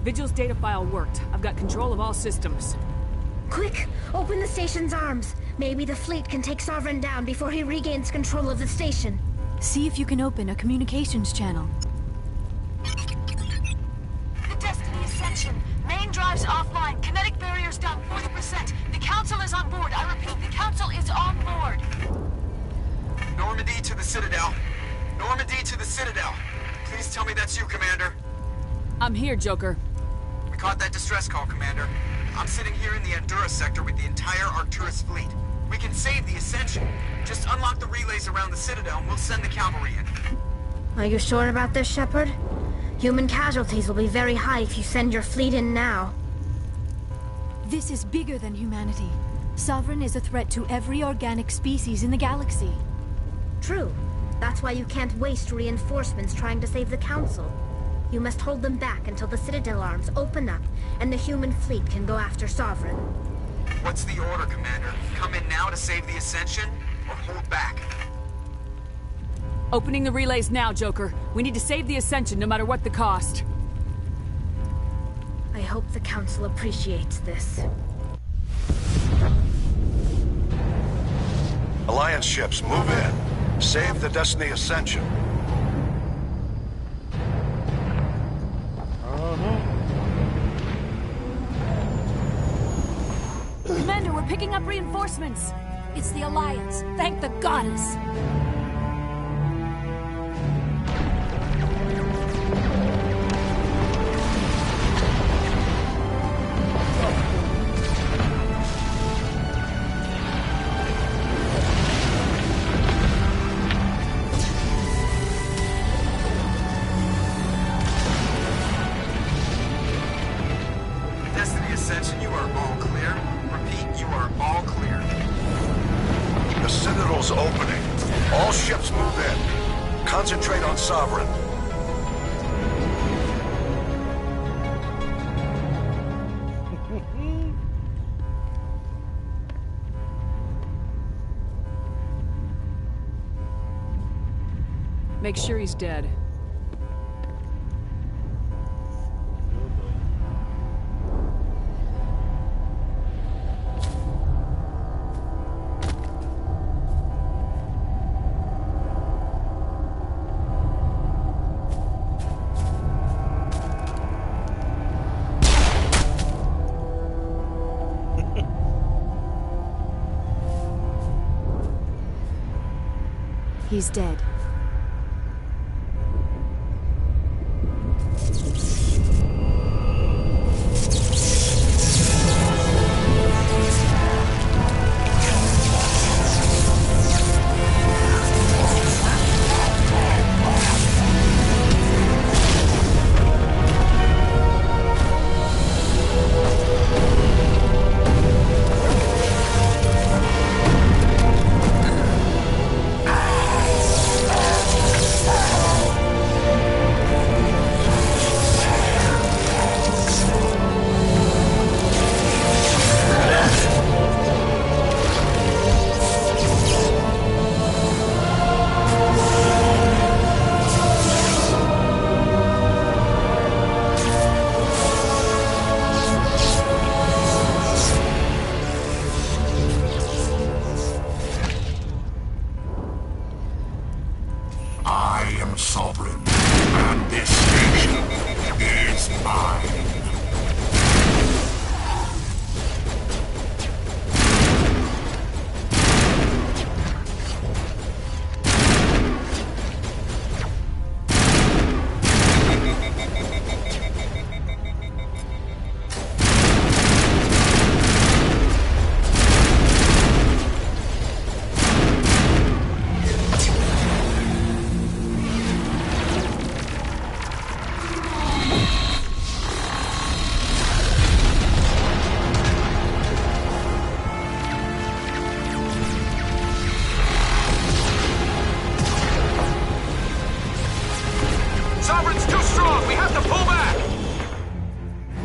Vigil's data file worked. I've got control of all systems. Quick! Open the station's arms. Maybe the fleet can take Sovereign down before he regains control of the station. See if you can open a communications channel. The Destiny Ascension. Main drives offline. Kinetic barriers down 40%. The Council is on board. I repeat, the Council is on board. Normandy to the Citadel. Normandy to the Citadel. Please tell me that's you, Commander. I'm here, Joker. We caught that distress call, Commander. I'm sitting here in the Endura sector with the entire Arcturus fleet. We can save the Ascension. Just unlock the relays around the Citadel and we'll send the cavalry in. Are you sure about this, Shepard? Human casualties will be very high if you send your fleet in now. This is bigger than humanity. Sovereign is a threat to every organic species in the galaxy. True. That's why you can't waste reinforcements trying to save the Council. You must hold them back until the Citadel arms open up and the human fleet can go after Sovereign. What's the order, Commander? Come in now to save the Ascension, or hold back? Opening the relays now, Joker. We need to save the Ascension no matter what the cost. I hope the Council appreciates this. Alliance ships, move in. Save the Destiny Ascension. Commander, we're picking up reinforcements. It's the Alliance. Thank the goddess. Concentrate on Sovereign. Make sure he's dead. He's dead. Sovereign, and this station is mine. Sovereign's too strong! We have to pull back!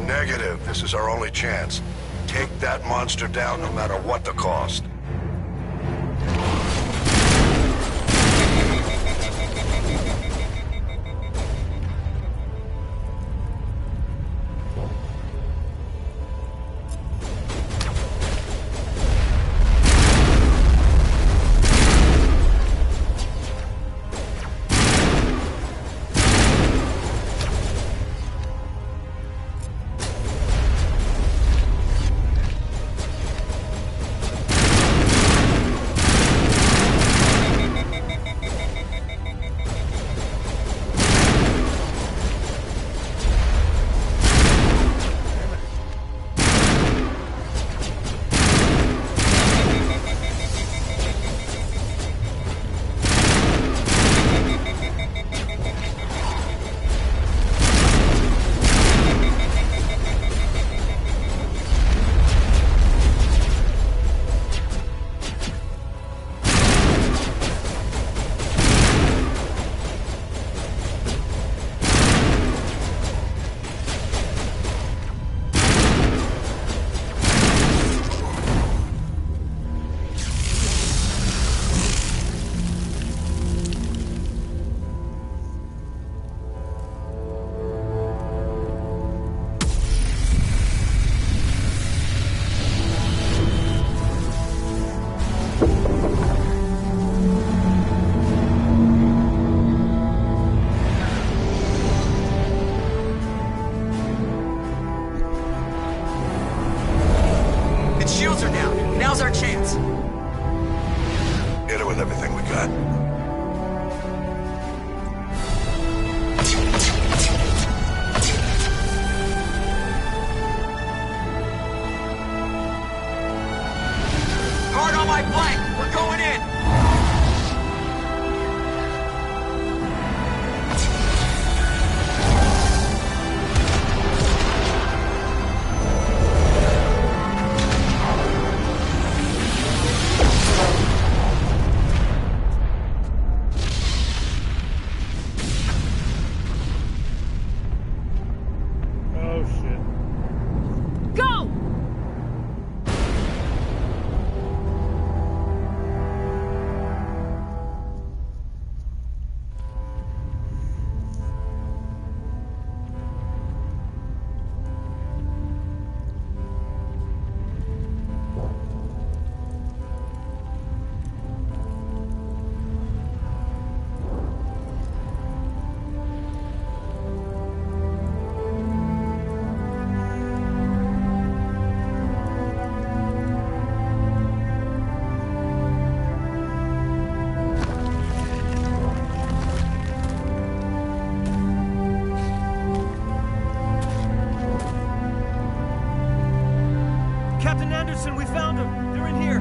Negative. This is our only chance. Take that monster down no matter what the cost. found them! They're in here!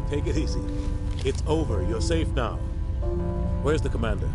Take it easy. It's over. You're safe now. Where's the commander?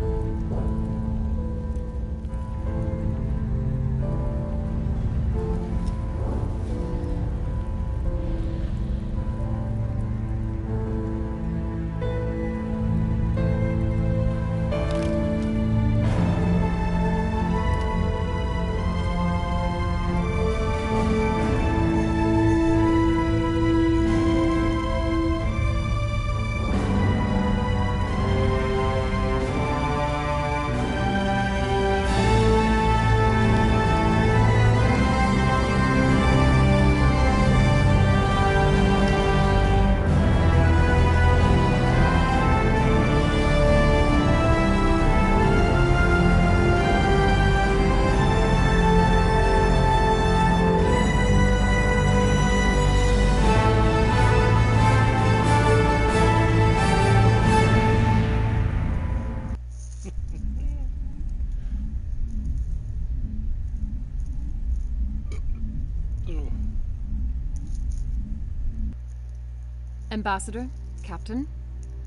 Ambassador, Captain,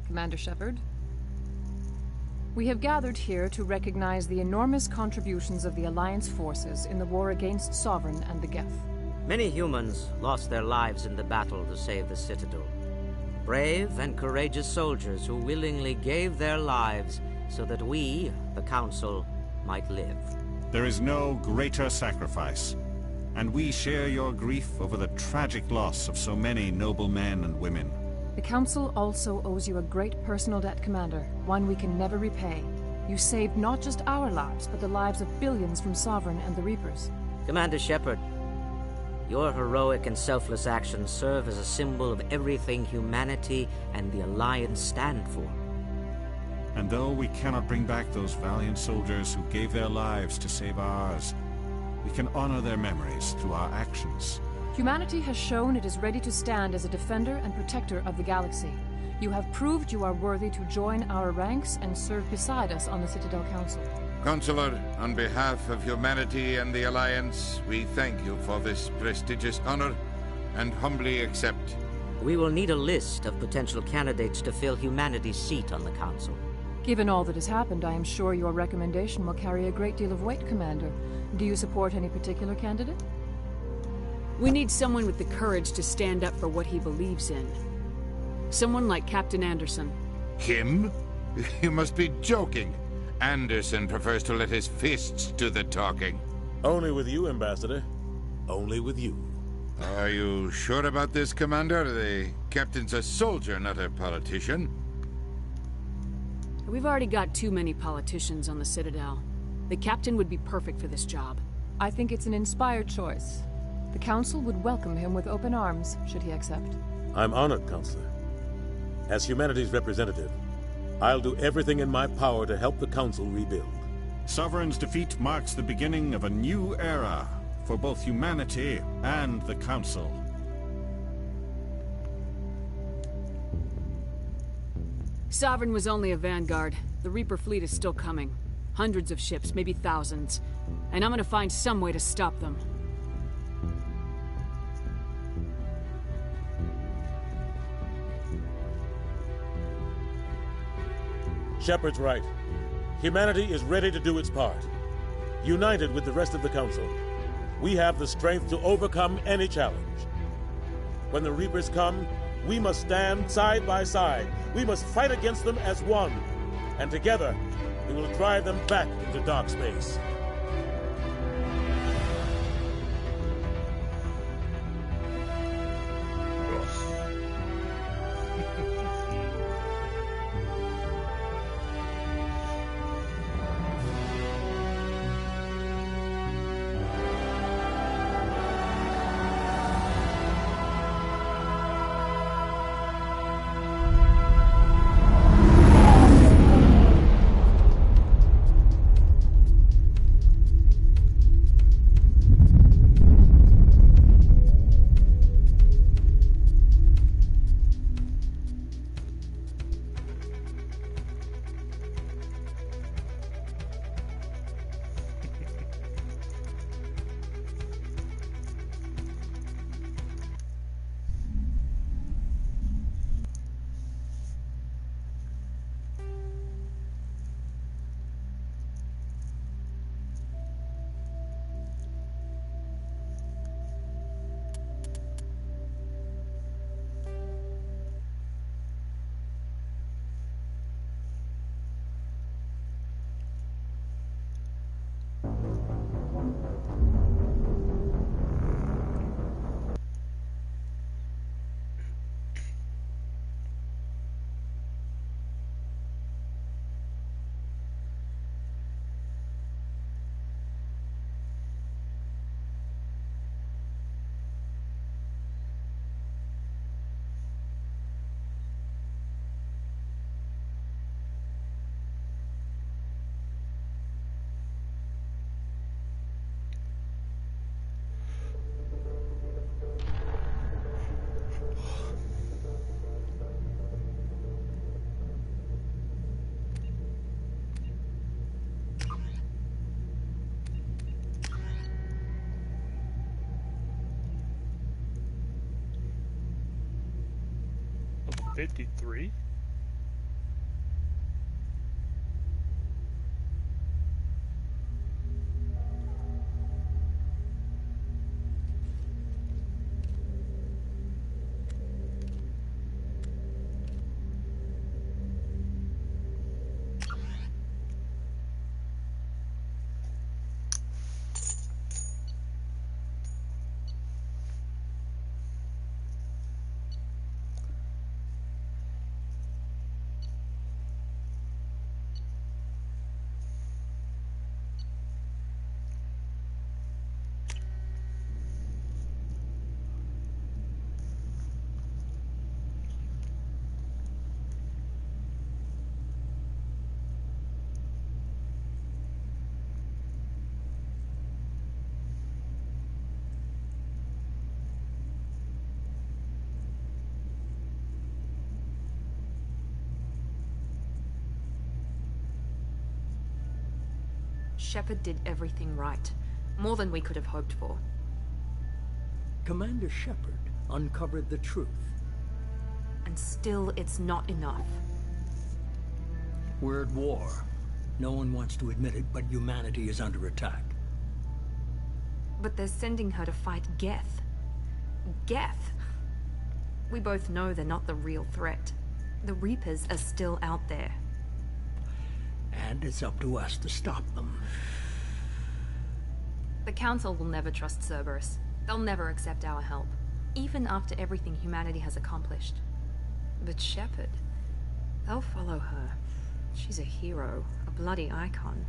Commander Shepard. We have gathered here to recognize the enormous contributions of the Alliance forces in the war against Sovereign and the Geth. Many humans lost their lives in the battle to save the Citadel. Brave and courageous soldiers who willingly gave their lives so that we, the Council, might live. There is no greater sacrifice, and we share your grief over the tragic loss of so many noble men and women. The Council also owes you a great personal debt, Commander, one we can never repay. You saved not just our lives, but the lives of billions from Sovereign and the Reapers. Commander Shepard, your heroic and selfless actions serve as a symbol of everything humanity and the Alliance stand for. And though we cannot bring back those valiant soldiers who gave their lives to save ours, we can honor their memories through our actions. Humanity has shown it is ready to stand as a defender and protector of the galaxy. You have proved you are worthy to join our ranks and serve beside us on the Citadel Council. Counselor, on behalf of humanity and the Alliance, we thank you for this prestigious honor and humbly accept. We will need a list of potential candidates to fill humanity's seat on the Council. Given all that has happened, I am sure your recommendation will carry a great deal of weight, Commander. Do you support any particular candidate? We need someone with the courage to stand up for what he believes in. Someone like Captain Anderson. Him? You must be joking. Anderson prefers to let his fists do the talking. Only with you, Ambassador. Only with you. Are you sure about this, Commander? The captain's a soldier, not a politician. We've already got too many politicians on the Citadel. The captain would be perfect for this job. I think it's an inspired choice. The Council would welcome him with open arms, should he accept. I'm honored, Counselor. As humanity's representative, I'll do everything in my power to help the Council rebuild. Sovereign's defeat marks the beginning of a new era for both humanity and the Council. Sovereign was only a vanguard. The Reaper fleet is still coming. Hundreds of ships, maybe thousands. And I'm gonna find some way to stop them. Shepard's right. Humanity is ready to do its part. United with the rest of the Council, we have the strength to overcome any challenge. When the Reapers come, we must stand side by side. We must fight against them as one. And together, we will drive them back into dark space. Level 53? Shepard did everything right. More than we could have hoped for. Commander Shepard uncovered the truth. And still, it's not enough. We're at war. No one wants to admit it, but humanity is under attack. But they're sending her to fight Geth. Geth! We both know they're not the real threat. The Reapers are still out there. And it's up to us to stop them. The Council will never trust Cerberus. They'll never accept our help, even after everything humanity has accomplished. But Shepard, they'll follow her. She's a hero, a bloody icon.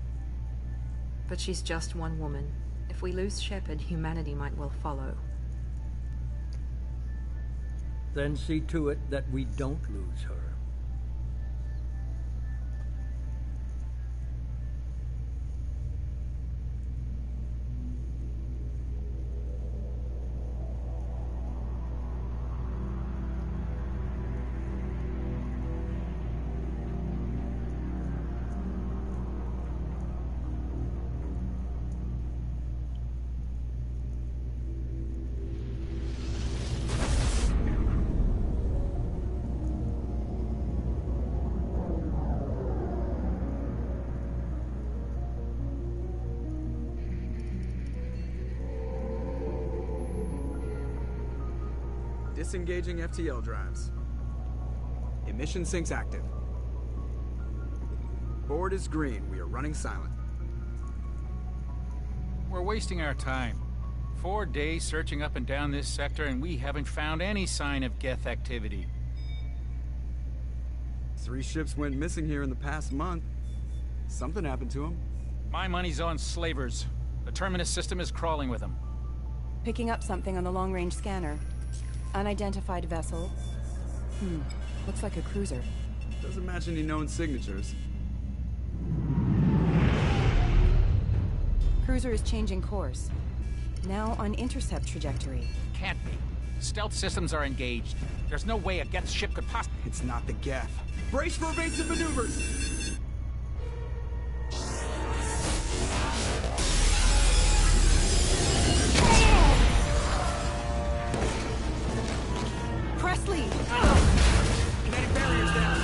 But she's just one woman. If we lose Shepard, humanity might well follow. Then see to it that we don't lose her. Disengaging FTL drives. Emission sinks active. Board is green. We are running silent. We're wasting our time. 4 days searching up and down this sector, and we haven't found any sign of Geth activity. 3 ships went missing here in the past month. Something happened to them. My money's on slavers. The Terminus system is crawling with them. Picking up something on the long-range scanner. Unidentified vessel. Looks like a cruiser. Doesn't match any known signatures. Cruiser is changing course. Now on intercept trajectory. Can't be. Stealth systems are engaged. There's no way a Geth ship could possibly... It's not the Geth. Brace for evasive maneuvers! Presley! Kinetic barriers down.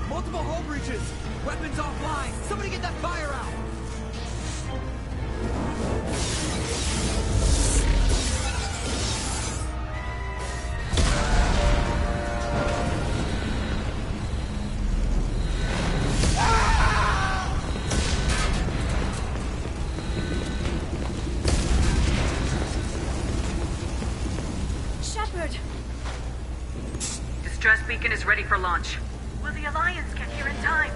Multiple hull breaches. Weapons offline. Somebody get that fire out. Stress beacon is ready for launch. Will the Alliance get here in time?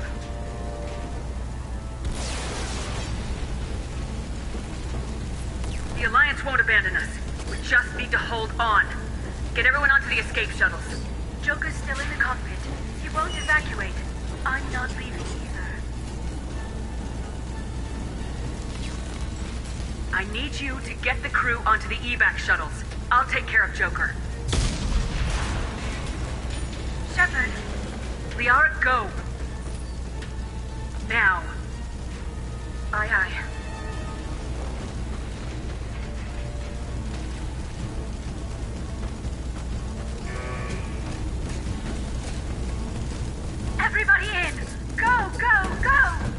The Alliance won't abandon us. We just need to hold on. Get everyone onto the escape shuttles. Joker's still in the cockpit. He won't evacuate. I'm not leaving either. I need you to get the crew onto the evac shuttles. I'll take care of Joker. Shepard. Liara, go. Now. Aye, aye. Everybody in! Go, go, go!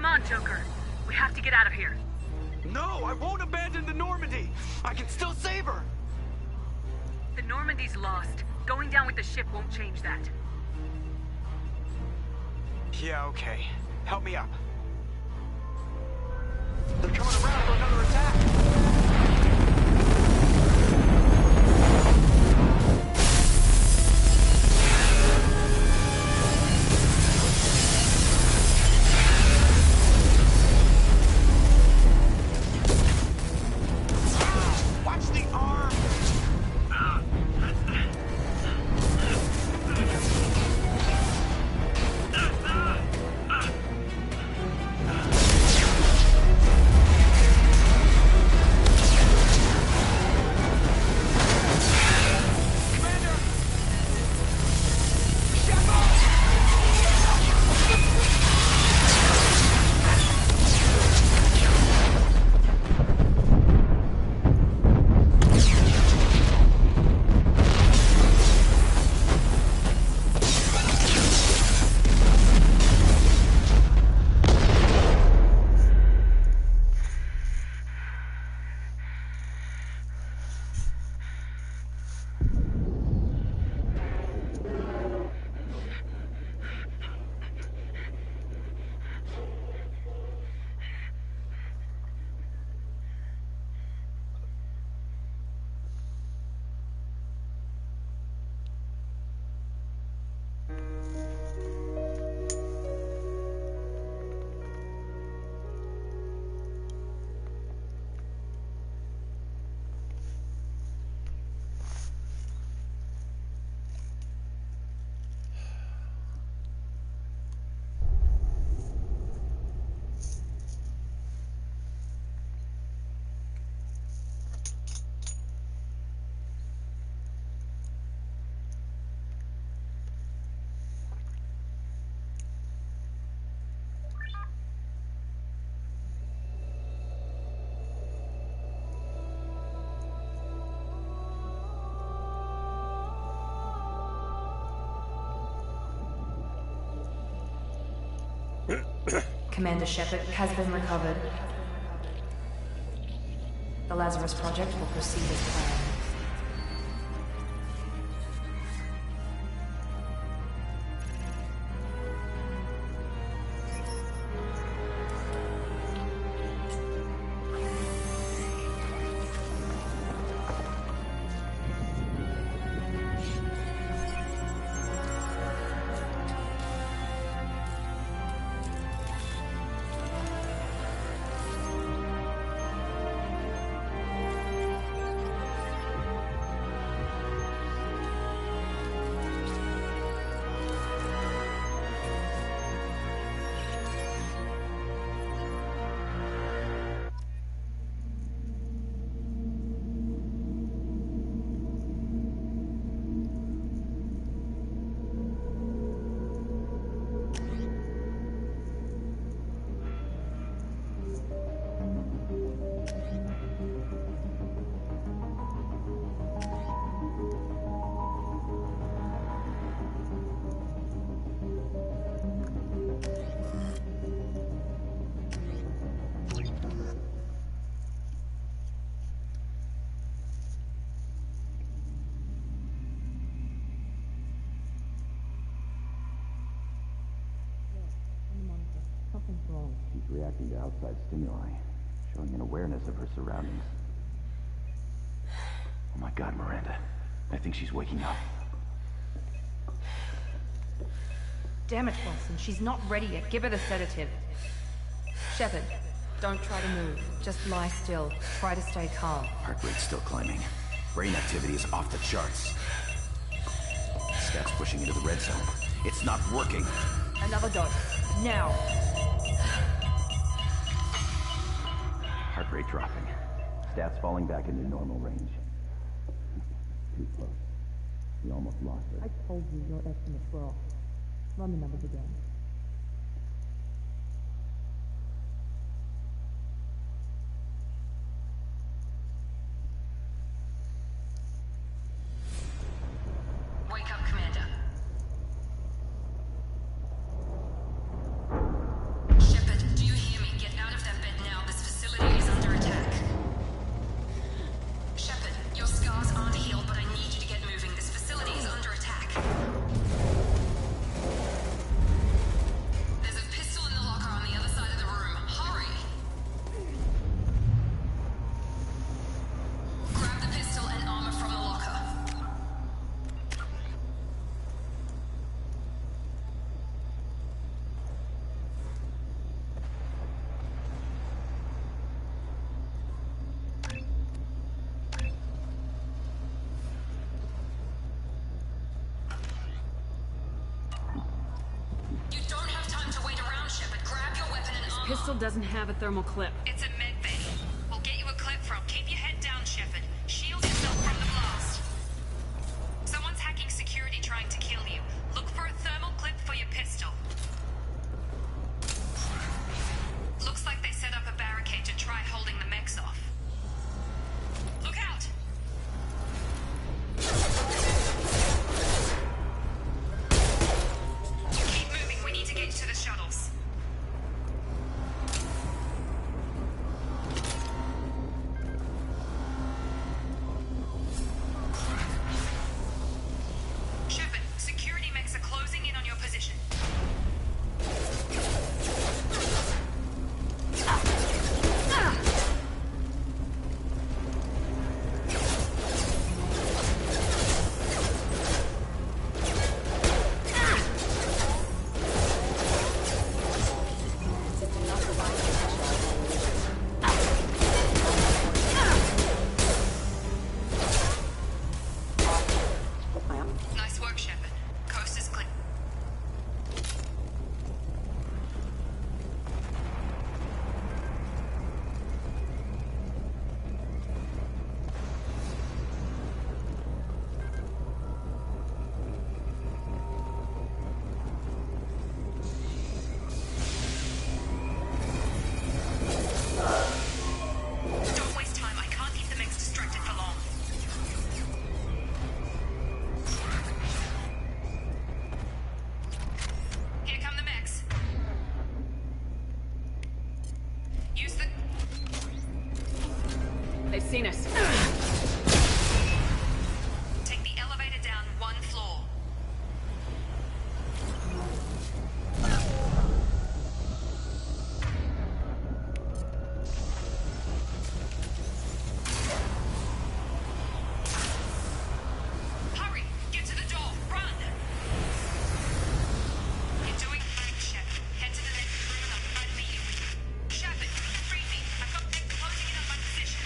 Come on, Joker. We have to get out of here. No, I won't abandon the Normandy. I can still save her. The Normandy's lost. Going down with the ship won't change that. Yeah, okay. Help me up. They're coming around for another attack. Commander Shepard has been recovered. The Lazarus Project will proceed as planned. Something's wrong. She's reacting to outside stimuli, showing an awareness of her surroundings. Oh my God, Miranda. I think she's waking up. Damn it, Wilson. She's not ready yet. Give her the sedative. Shepard, don't try to move. Just lie still. Try to stay calm. Heart rate's still climbing. Brain activity is off the charts. Stats pushing into the red zone. It's not working. Another dose. Now. Heart rate dropping. Stats falling back into normal range. Too close. We almost lost her. I told you your estimates were off. Run the numbers again. Wake up, Commander. Shepard, do you hear me? Get out of that bed now. This facility is under attack. Shepard, your scars aren't healed, but I need you to get moving. This facility is under attack. There's a pistol in the locker on the other side of the room. Hurry! Grab the pistol and armor from the locker. You don't have time to wait around, Shepard. Grab your weapon and armor. Pistol doesn't have a thermal clip. It's a med bay. We'll get you a clip from. Keep your head down, Shepard. Shield yourself from the blast. Someone's hacking security trying to kill you. Look for a thermal clip for your pistol. Looks like they set up a barricade to try holding the mechs off. Look out! Keep moving. We need to get to the shuttles. Shepard, security mechs are closing in on your position. Nice work, Shepard. Coast is clear. Don't waste time. I can't keep the mechs distracted for long. Here come the mechs. Use the... They've seen us. Take the elevator down one floor. Hurry! Get to the door! Run! You're doing fine, Shepard. Head to the next room and I'll try to meet you. Shepard, free me. I've got mechs closing in on my position.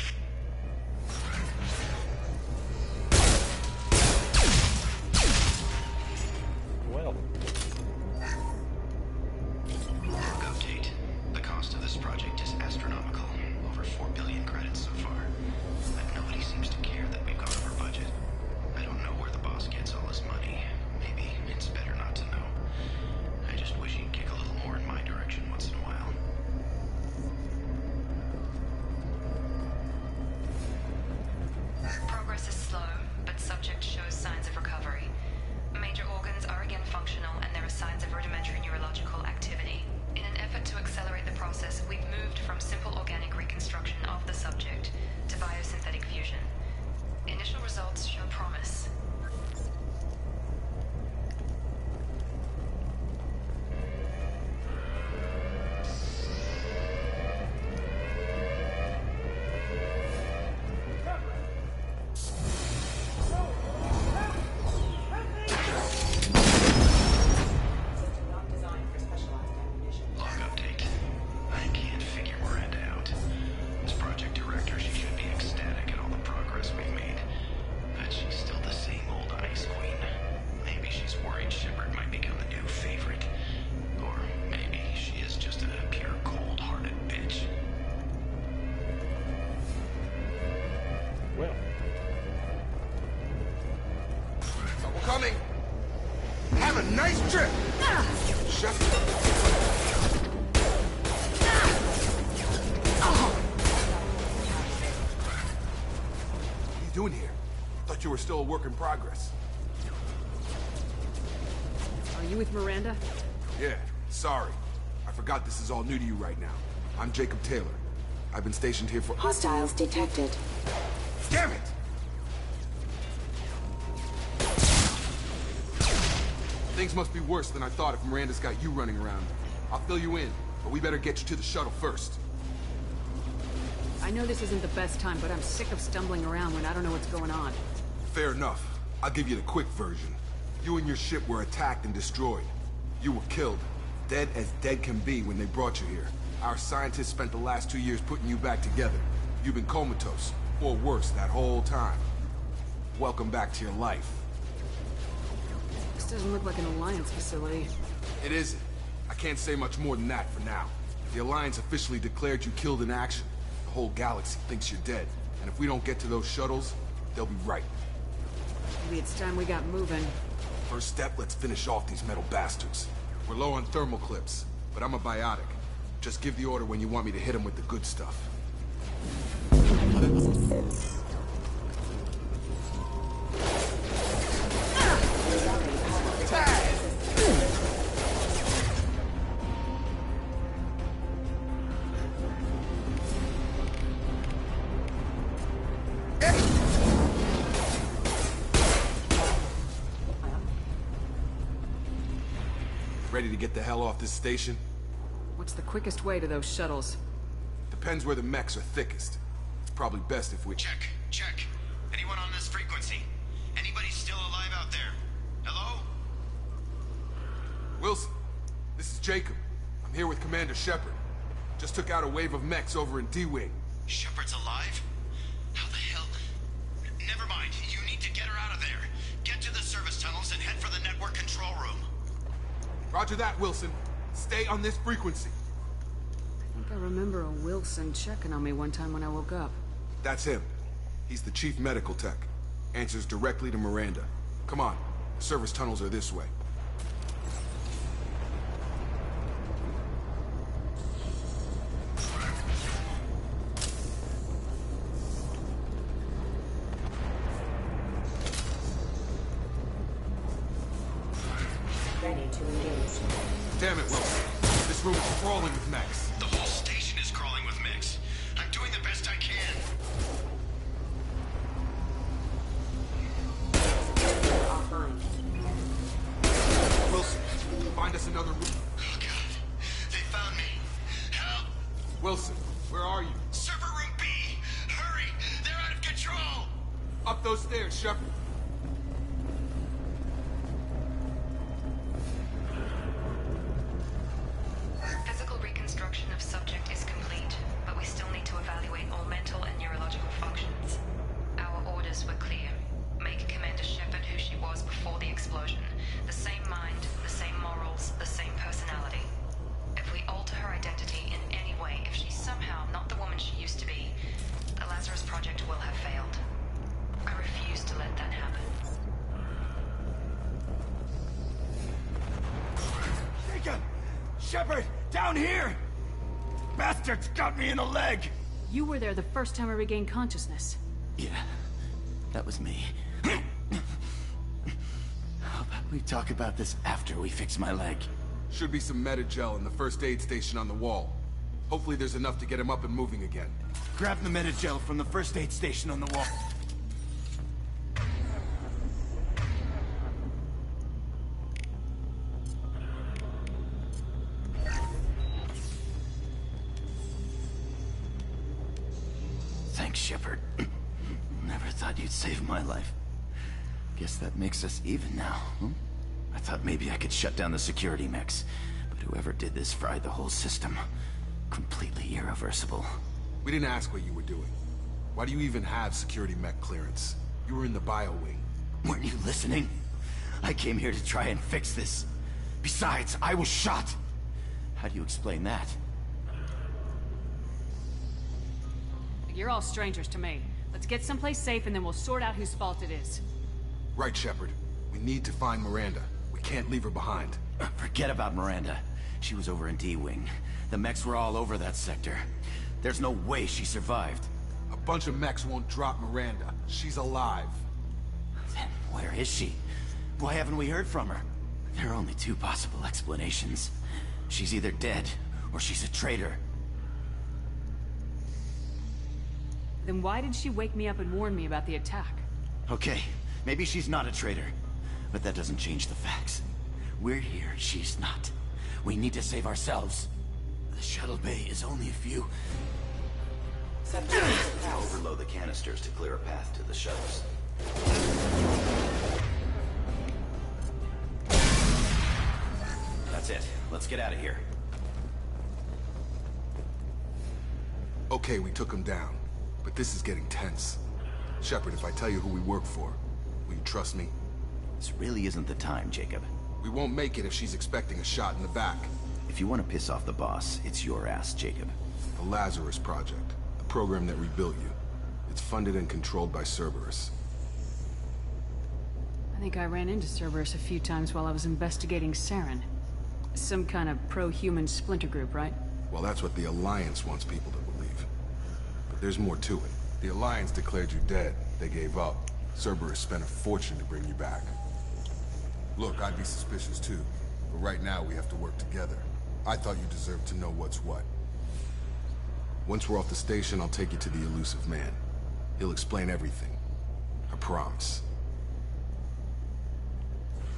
coming! Have a nice trip! What are you doing here? Thought you were still a work in progress. Are you with Miranda? Yeah, sorry. I forgot this is all new to you right now. I'm Jacob Taylor. I've been stationed here for— Hostiles detected. Damn it! Things must be worse than I thought if Miranda's got you running around. I'll fill you in, but we better get you to the shuttle first. I know this isn't the best time, but I'm sick of stumbling around when I don't know what's going on. Fair enough. I'll give you the quick version. You and your ship were attacked and destroyed. You were killed. Dead as dead can be when they brought you here. Our scientists spent the last 2 years putting you back together. You've been comatose, or worse, that whole time. Welcome back to your life. This doesn't look like an Alliance facility. It isn't. I can't say much more than that for now. If the Alliance officially declared you killed in action, the whole galaxy thinks you're dead. And if we don't get to those shuttles, they'll be right. Maybe it's time we got moving. First step, let's finish off these metal bastards. We're low on thermal clips, but I'm a biotic. Just give the order when you want me to hit them with the good stuff. Ready to get the hell off this station? What's the quickest way to those shuttles? Depends where the mechs are thickest. It's probably best if we— Check. Anyone on this frequency? Anybody still alive out there? Hello? Wilson, this is Jacob. I'm here with Commander Shepard. Just took out a wave of mechs over in D-Wing. Shepard's alive? How the hell? Never mind. You need to get her out of there. Get to the service tunnels and head for the network control room. Roger that, Wilson. Stay on this frequency. I think I remember a Wilson checking on me one time when I woke up. That's him. He's the chief medical tech. Answers directly to Miranda. Come on. The service tunnels are this way. Ready to engage. Damn it, Wilson. This room is crawling with mechs. The whole station is crawling with mechs. I'm doing the best I can. Offline. Wilson, find us another room. Oh, God. They found me. Help! Wilson, where are you? Server room B! Hurry! They're out of control! Up those stairs, Shepard. Physical reconstruction of subject is complete, but we still need to evaluate all mental and neurological functions. Our orders were clear. Make Commander Shepard who she was before the explosion. The same mind, the same morals, the same personality. If we alter her identity in any way, if she's somehow not the woman she used to be, the Lazarus Project will have failed. I refuse to let that happen. Jacob! Shepard! Down here! Bastards got me in the leg! You were there the first time I regained consciousness. Yeah, that was me. How about we talk about this after we fix my leg? Should be some Metagel in the first aid station on the wall. Hopefully there's enough to get him up and moving again. Grab the Metagel from the first aid station on the wall. Thanks, Shepard. Never thought you'd save my life. Guess that makes us even now, huh? I thought maybe I could shut down the security mechs, but whoever did this fried the whole system. Completely irreversible. We didn't ask what you were doing. Why do you even have security mech clearance? You were in the bio wing. Weren't you listening? I came here to try and fix this. Besides, I was shot. How do you explain that? You're all strangers to me. Let's get someplace safe and then we'll sort out whose fault it is. Right, Shepard. We need to find Miranda. We can't leave her behind. Forget about Miranda. She was over in D-Wing. The mechs were all over that sector. There's no way she survived. A bunch of mechs won't drop Miranda. She's alive. Then where is she? Why haven't we heard from her? There are only two possible explanations. She's either dead, or she's a traitor. Then why did she wake me up and warn me about the attack? Okay, maybe she's not a traitor. But that doesn't change the facts. We're here, she's not. We need to save ourselves. The shuttle bay is only a few... Overload the canisters to clear a path to the shuttles. That's it. Let's get out of here. Okay, we took him down. But this is getting tense. Shepard, if I tell you who we work for, will you trust me? This really isn't the time, Jacob. We won't make it if she's expecting a shot in the back. If you want to piss off the boss, it's your ass, Jacob. The Lazarus Project. The program that rebuilt you. It's funded and controlled by Cerberus. I think I ran into Cerberus a few times while I was investigating Saren. Some kind of pro-human splinter group, right? Well, that's what the Alliance wants people to believe. But there's more to it. The Alliance declared you dead. They gave up. Cerberus spent a fortune to bring you back. Look, I'd be suspicious too. But right now, we have to work together. I thought you deserved to know what's what. Once we're off the station, I'll take you to the Elusive Man. He'll explain everything. I promise.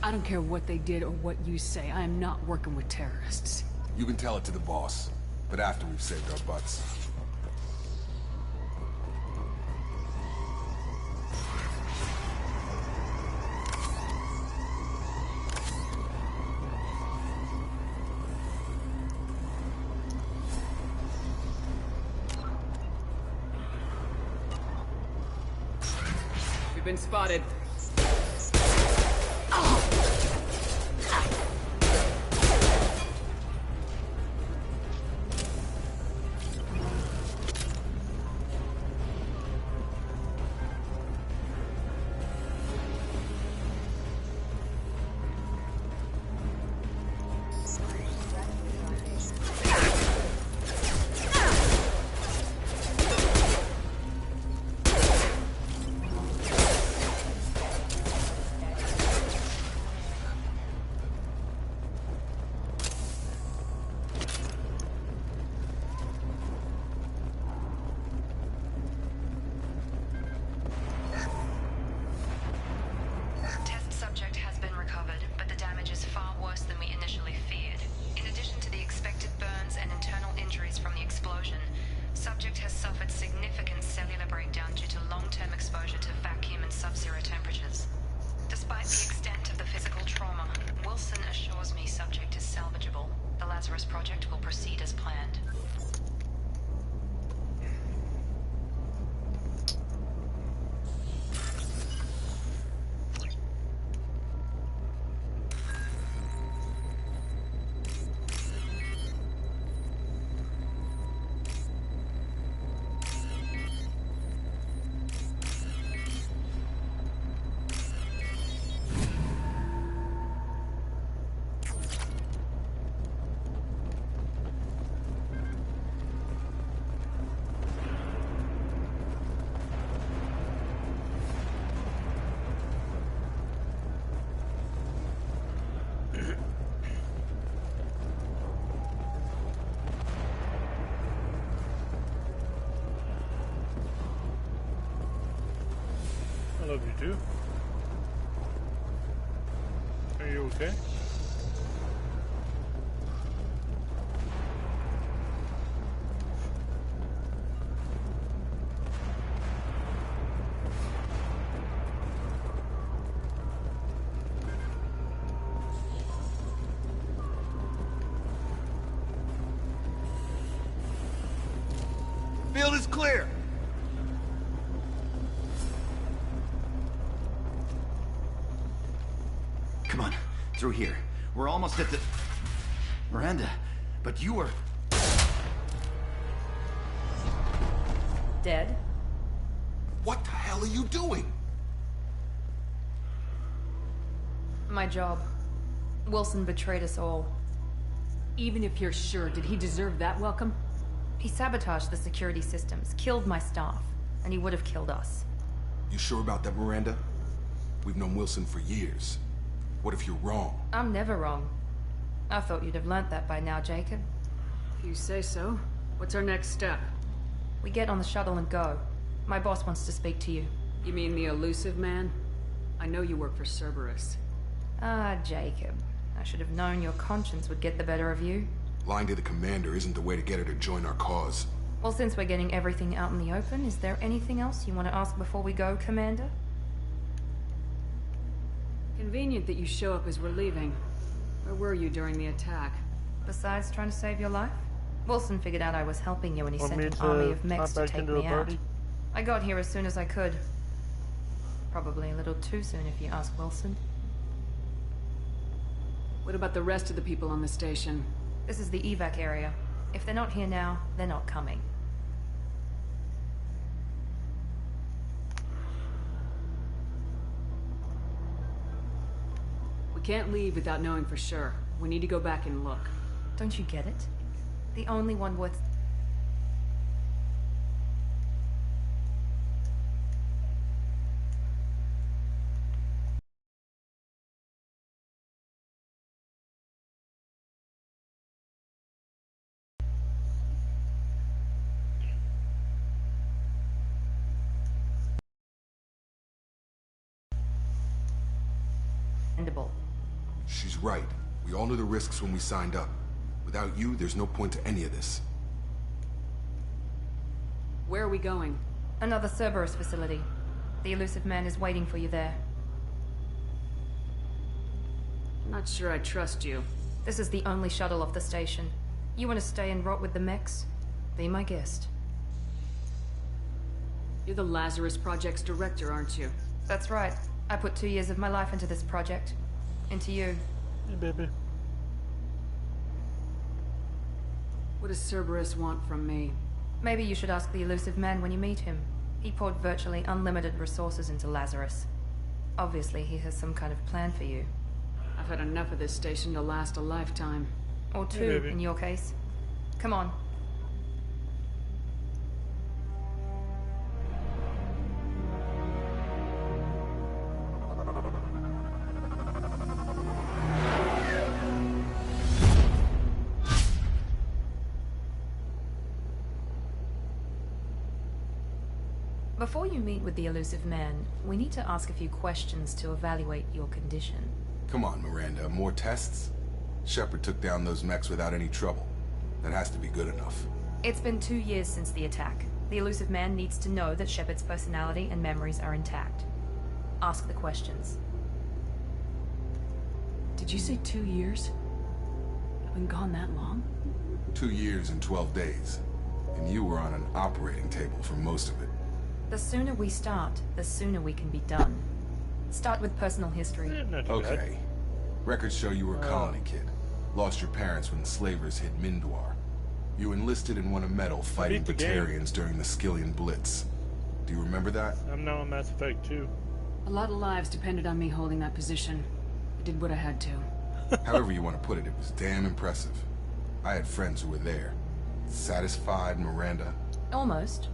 I don't care what they did or what you say. I am not working with terrorists. You can tell it to the boss, but after we've saved our butts. We've been spotted. Project will proceed as planned. I love you too. Are you okay? Field is clear. Come on, through here. We're almost at the... Miranda, but you were... Dead? What the hell are you doing? My job. Wilson betrayed us all. Even if you're sure, did he deserve that welcome? He sabotaged the security systems, killed my staff, and he would have killed us. You sure about that, Miranda? We've known Wilson for years. What if you're wrong? I'm never wrong. I thought you'd have learnt that by now, Jacob. If you say so. What's our next step? We get on the shuttle and go. My boss wants to speak to you. You mean the elusive man? I know you work for Cerberus. Ah, Jacob. I should have known your conscience would get the better of you. Lying to the commander isn't the way to get her to join our cause. Well, since we're getting everything out in the open, is there anything else you want to ask before we go, Commander? Convenient that you show up as we're leaving. Where were you during the attack? Besides trying to save your life? Wilson figured out I was helping you and he sent an army of mechs to take me out. I got here as soon as I could. Probably a little too soon if you ask Wilson. What about the rest of the people on the station? This is the evac area. If they're not here now, they're not coming. We can't leave without knowing for sure. We need to go back and look. Don't you get it? The only one worth... She's right. We all knew the risks when we signed up. Without you, there's no point to any of this. Where are we going? Another Cerberus facility. The elusive man is waiting for you there. I'm not sure I trust you. This is the only shuttle off the station. You want to stay and rot with the mechs? Be my guest. You're the Lazarus Project's director, aren't you? That's right. I put 2 years of my life into this project. Into you. Hey, baby. What does Cerberus want from me? Maybe you should ask the elusive man when you meet him. He poured virtually unlimited resources into Lazarus. Obviously, he has some kind of plan for you. I've had enough of this station to last a lifetime. Or two, in your case. Come on. Before you meet with the elusive man, we need to ask a few questions to evaluate your condition. Come on, Miranda. More tests? Shepard took down those mechs without any trouble. That has to be good enough. It's been 2 years since the attack. The elusive man needs to know that Shepard's personality and memories are intact. Ask the questions. Did you say 2 years? I've been gone that long? 2 years and 12 days. And you were on an operating table for most of it. The sooner we start, the sooner we can be done. Start with personal history. Okay. Records show you were a colony kid. Lost your parents when slavers hit Mindwar. You enlisted and won a medal fighting Batarians during the Skillian Blitz. Do you remember that? I'm now on Mass Effect 2. A lot of lives depended on me holding that position. I did what I had to. However you want to put it, it was damn impressive. I had friends who were there. Satisfied, Miranda? Almost.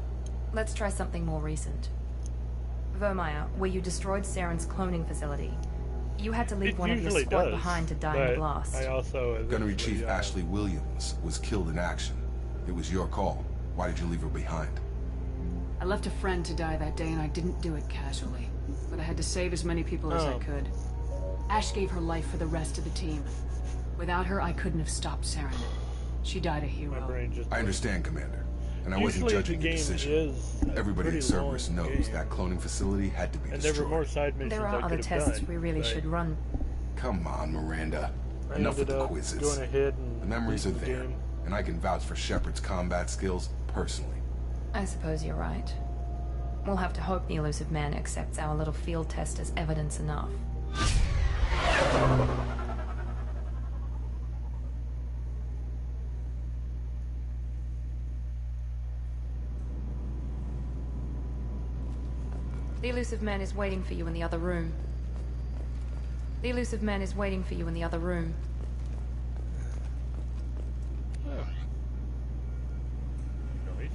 Let's try something more recent. Vermeer, where you destroyed Saren's cloning facility. You had to leave one of your squad behind to die in the blast. Gunnery Chief Ashley Williams was killed in action. It was your call. Why did you leave her behind? I left a friend to die that day and I didn't do it casually. But I had to save as many people as I could. Ash gave her life for the rest of the team. Without her, I couldn't have stopped Saren. She died a hero. I understand, Commander. And I wasn't judging your decision. Everybody at Cerberus knows that cloning facility had to be destroyed. There were more side missions there are other tests we really should run. Come on, Miranda. Enough with the quizzes. The memories are there, and I can vouch for Shepard's combat skills personally. I suppose you're right. We'll have to hope the elusive man accepts our little field test as evidence enough. The elusive man is waiting for you in the other room. The Illusive Man is waiting for you in the other room. Oh. Nice.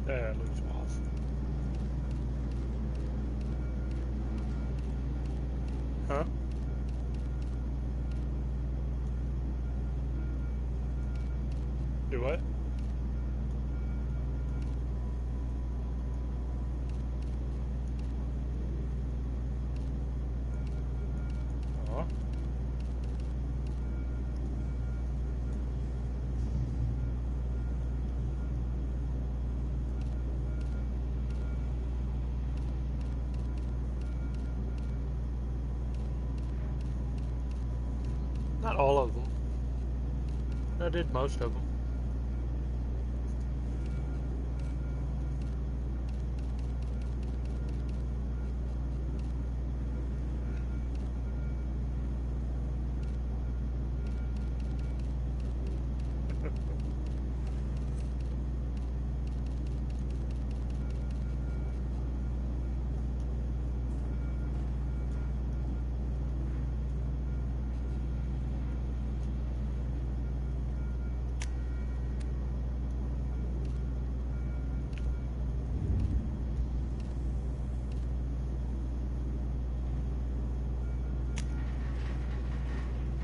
That looks awesome. Huh? Do what? Aw. Not all of them. I did most of them.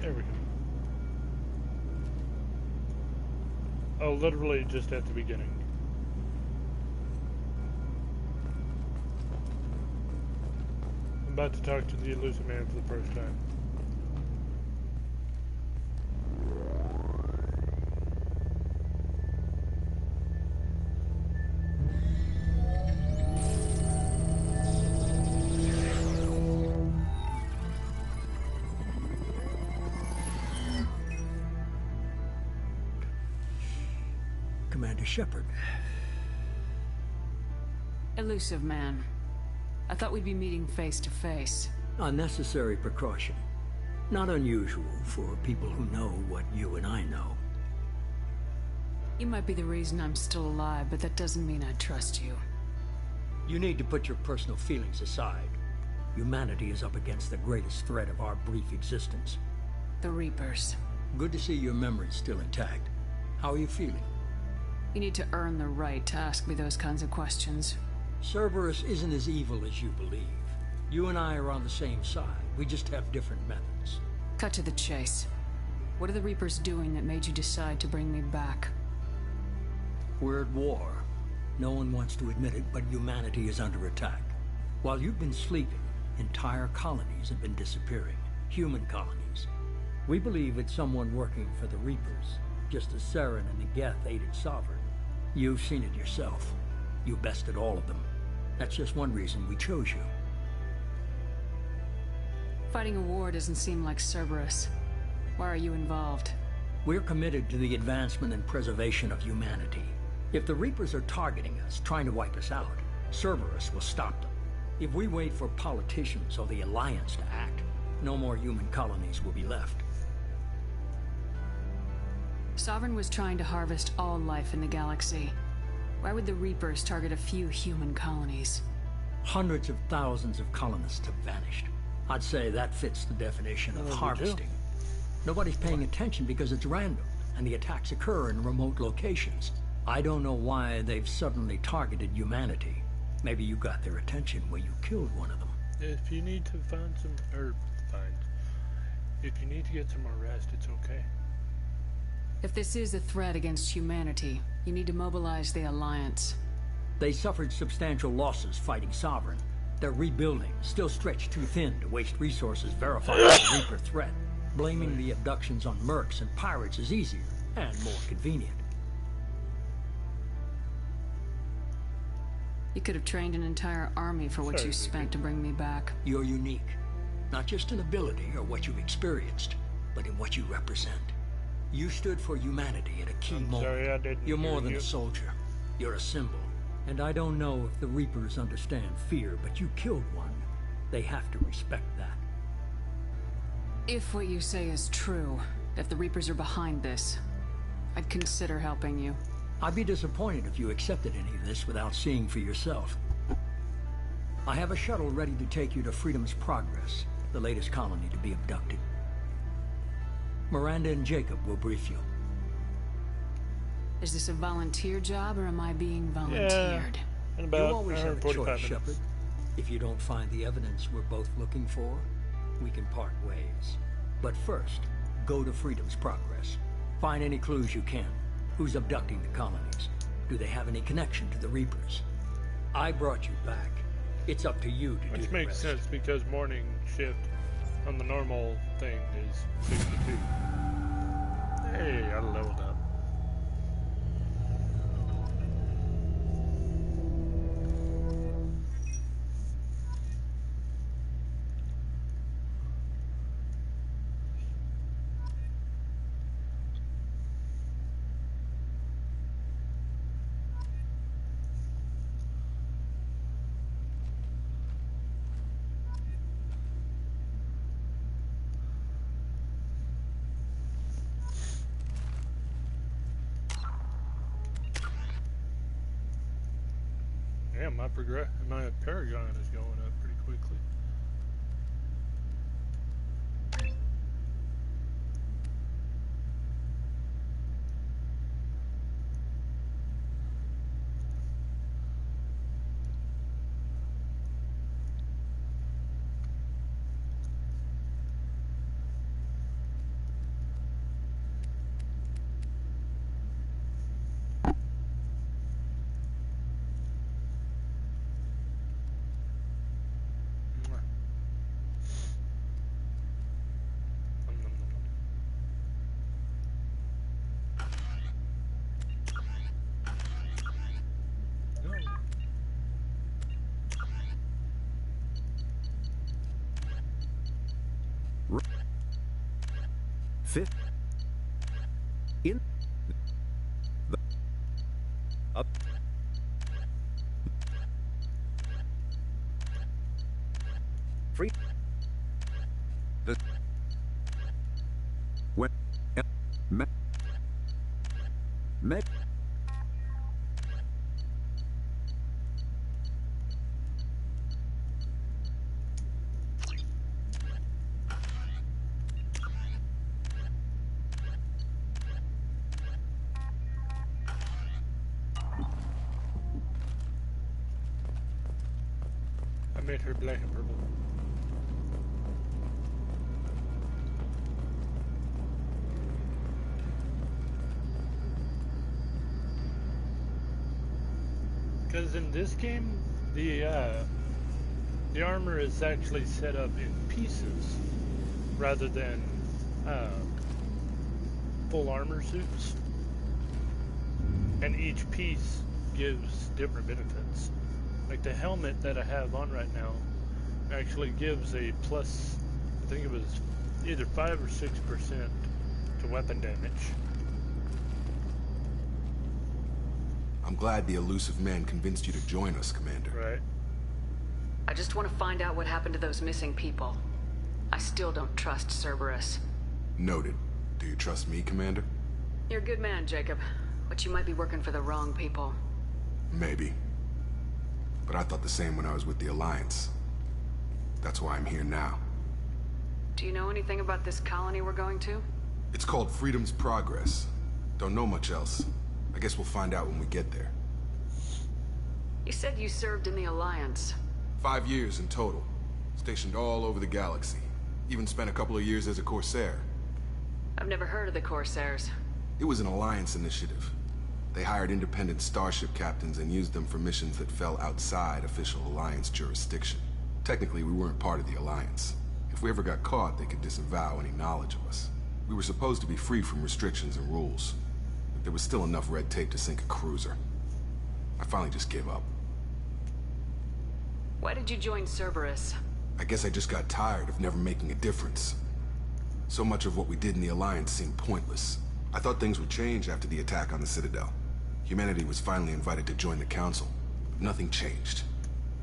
There we go. Oh, literally just at the beginning. I'm about to talk to the Illusive Man for the first time. Commander Shepard. Illusive Man. I thought we'd be meeting face to face. Unnecessary precaution. Not unusual for people who know what you and I know. You might be the reason I'm still alive, but that doesn't mean I trust you. You need to put your personal feelings aside. Humanity is up against the greatest threat of our brief existence. The Reapers. Good to see your memory's still intact. How are you feeling? You need to earn the right to ask me those kinds of questions. Cerberus isn't as evil as you believe. You and I are on the same side. We just have different methods. Cut to the chase. What are the Reapers doing that made you decide to bring me back? We're at war. No one wants to admit it, but humanity is under attack. While you've been sleeping, entire colonies have been disappearing. Human colonies. We believe it's someone working for the Reapers, just as Saren and the Geth aided Sovereign. You've seen it yourself. You bested all of them. That's just one reason we chose you. Fighting a war doesn't seem like Cerberus. Why are you involved? We're committed to the advancement and preservation of humanity. If the Reapers are targeting us, trying to wipe us out, Cerberus will stop them. If we wait for politicians or the Alliance to act, no more human colonies will be left. Sovereign was trying to harvest all life in the galaxy. Why would the Reapers target a few human colonies? Hundreds of thousands of colonists have vanished. I'd say that fits the definition of harvesting. Nobody's paying attention because it's random, and the attacks occur in remote locations. I don't know why they've suddenly targeted humanity. Maybe you got their attention when you killed one of them. If you need to if you need to get some more rest, it's okay. If this is a threat against humanity, you need to mobilize the Alliance. They suffered substantial losses fighting Sovereign. They're rebuilding, still stretched too thin to waste resources verifying the Reaper threat. Blaming the abductions on mercs and pirates is easier and more convenient. You could have trained an entire army for what you spent to bring me back. You're unique. Not just in ability or what you've experienced. but in what you represent. You stood for humanity at a key moment. You're more than a soldier. You're a symbol. And I don't know if the Reapers understand fear, but you killed one. They have to respect that. If what you say is true, if the Reapers are behind this, I'd consider helping you. I'd be disappointed if you accepted any of this without seeing for yourself. I have a shuttle ready to take you to Freedom's Progress, the latest colony to be abducted. Miranda and Jacob will brief you. Is this a volunteer job, or am I being volunteered? In You about always have a 145 choice, minutes. Shepard. If you don't find the evidence we're both looking for, we can part ways. But first, go to Freedom's Progress. Find any clues you can. Who's abducting the colonies? Do they have any connection to the Reapers? I brought you back. It's up to you to do Which the makes rest. sense because morning shift on the normal thing is 62. Hey, I leveled up. Damn, my Paragon is going up pretty quickly. Fifth in the up free the when met I made her black and purple. Because in this game, the armor is actually set up in pieces rather than full armor suits, and each piece gives different benefits. Like the helmet that I have on right now actually gives a plus, I think it was either 5 or 6% to weapon damage. I'm glad the elusive man convinced you to join us, Commander. Right. I just want to find out what happened to those missing people. I still don't trust Cerberus. Noted. Do you trust me, Commander? You're a good man, Jacob, but you might be working for the wrong people. Maybe. But I thought the same when I was with the Alliance. That's why I'm here now. Do you know anything about this colony we're going to? It's called Freedom's Progress. Don't know much else. I guess we'll find out when we get there. You said you served in the Alliance. 5 years in total. Stationed all over the galaxy. Even spent a couple of years as a Corsair. I've never heard of the Corsairs. It was an Alliance initiative. They hired independent starship captains and used them for missions that fell outside official Alliance jurisdiction. Technically, we weren't part of the Alliance. If we ever got caught, they could disavow any knowledge of us. We were supposed to be free from restrictions and rules. But there was still enough red tape to sink a cruiser. I finally just gave up. Why did you join Cerberus? I guess I just got tired of never making a difference. So much of what we did in the Alliance seemed pointless. I thought things would change after the attack on the Citadel. Humanity was finally invited to join the Council, but nothing changed.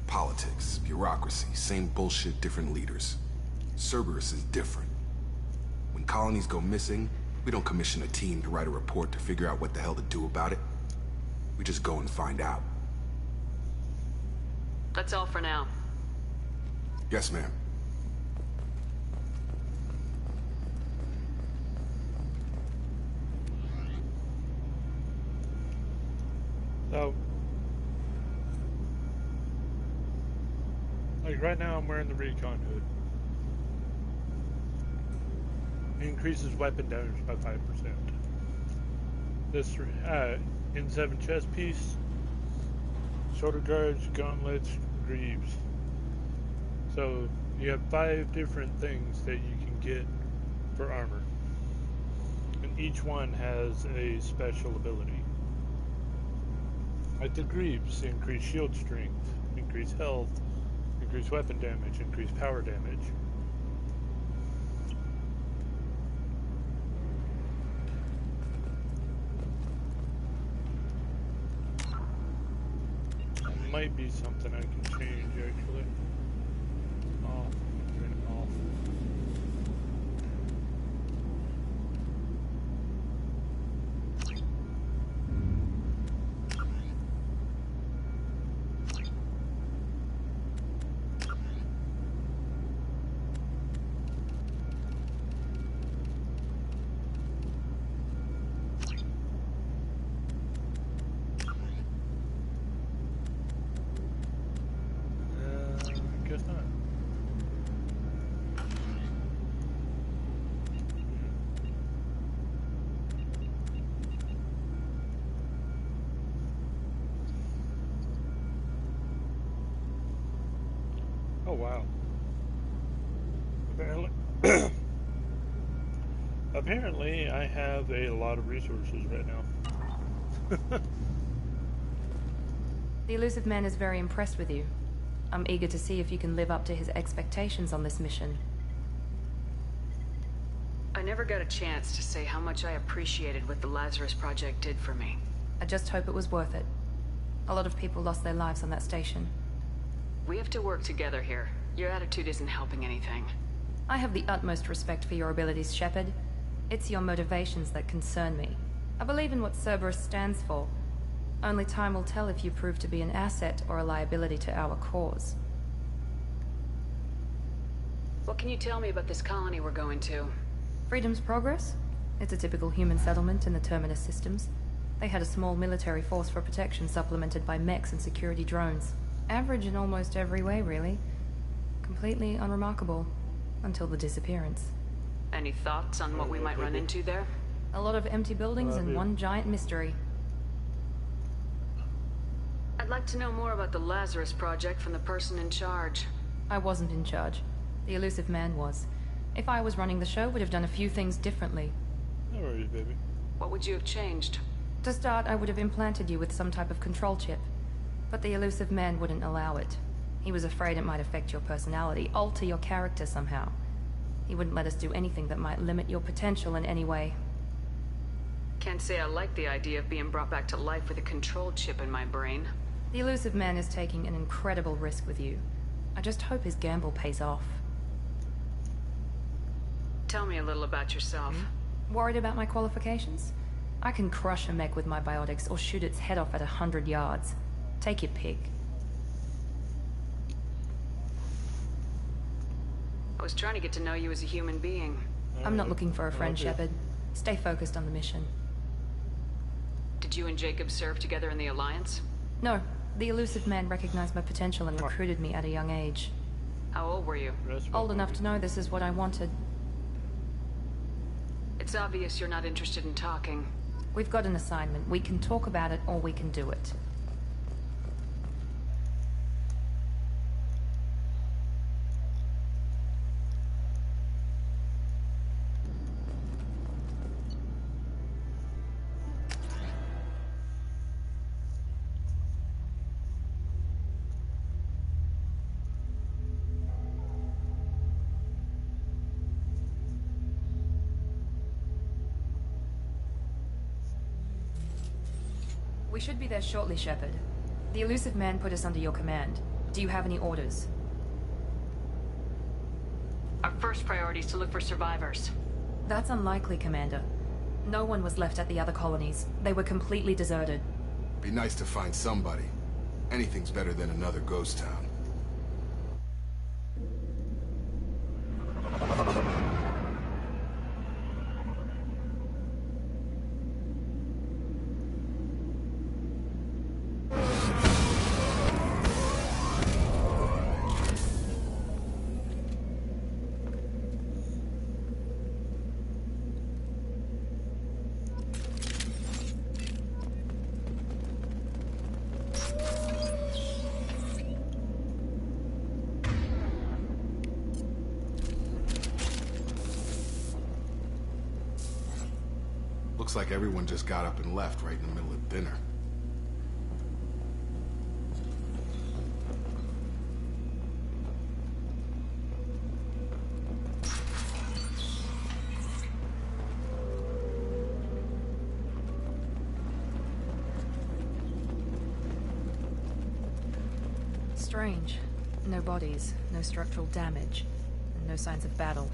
Politics, bureaucracy, same bullshit, different leaders. Cerberus is different. When colonies go missing, we don't commission a team to write a report to figure out what the hell to do about it. We just go and find out. That's all for now. Yes, ma'am. So, like right now I'm wearing the recon hood. It increases weapon damage by 5%. This N7 chest piece, shoulder guards, gauntlets, greaves. So you have 5 different things that you can get for armor. And each one has a special ability. Like the greaves, increase shield strength, increase health, increase weapon damage, increase power damage. That might be something I can change actually. Off, turn it off. Guess not. Oh wow. Apparently I have a lot of resources right now. The Illusive Man is very impressed with you. I'm eager to see if you can live up to his expectations on this mission. I never got a chance to say how much I appreciated what the Lazarus Project did for me. I just hope it was worth it. A lot of people lost their lives on that station. We have to work together here. Your attitude isn't helping anything. I have the utmost respect for your abilities, Shepard. It's your motivations that concern me. I believe in what Cerberus stands for. Only time will tell if you prove to be an asset or a liability to our cause. What can you tell me about this colony we're going to? Freedom's Progress? It's a typical human settlement in the Terminus systems. They had a small military force for protection supplemented by mechs and security drones. Average in almost every way, really. Completely unremarkable. Until the disappearance. Any thoughts on what we might run into there? A lot of empty buildings and one giant mystery. I'd like to know more about the Lazarus Project from the person in charge. I wasn't in charge. The Illusive Man was. If I was running the show, would have done a few things differently. No worries, baby. What would you have changed? To start, I would have implanted you with some type of control chip. But the Illusive Man wouldn't allow it. He was afraid it might affect your personality, alter your character somehow. He wouldn't let us do anything that might limit your potential in any way. Can't say I like the idea of being brought back to life with a control chip in my brain. The Illusive Man is taking an incredible risk with you. I just hope his gamble pays off. Tell me a little about yourself. Worried about my qualifications? I can crush a mech with my biotics or shoot its head off at 100 yards. Take your pick. I was trying to get to know you as a human being. I'm not looking for a friend, Shepard. Stay focused on the mission. Did you and Jacob serve together in the Alliance? No. The Illusive Man recognized my potential and recruited me at a young age. How old were you? Old enough to know this is what I wanted. It's obvious you're not interested in talking. We've got an assignment. We can talk about it or we can do it. We should be there shortly, Shepard. The Illusive Man put us under your command. Do you have any orders? Our first priority is to look for survivors. That's unlikely, Commander. No one was left at the other colonies. They were completely deserted. Be nice to find somebody. Anything's better than another ghost town. Looks like everyone just got up and left right in the middle of dinner. Strange. No bodies, no structural damage, and no signs of battle.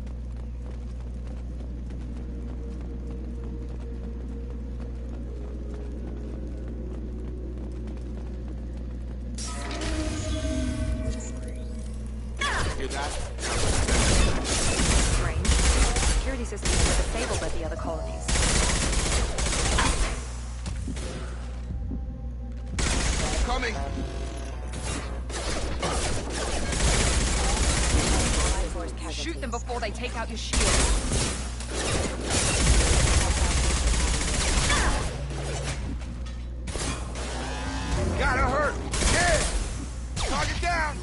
Shoot them before they take out your shield. Gotta hurt! Yeah! Target down!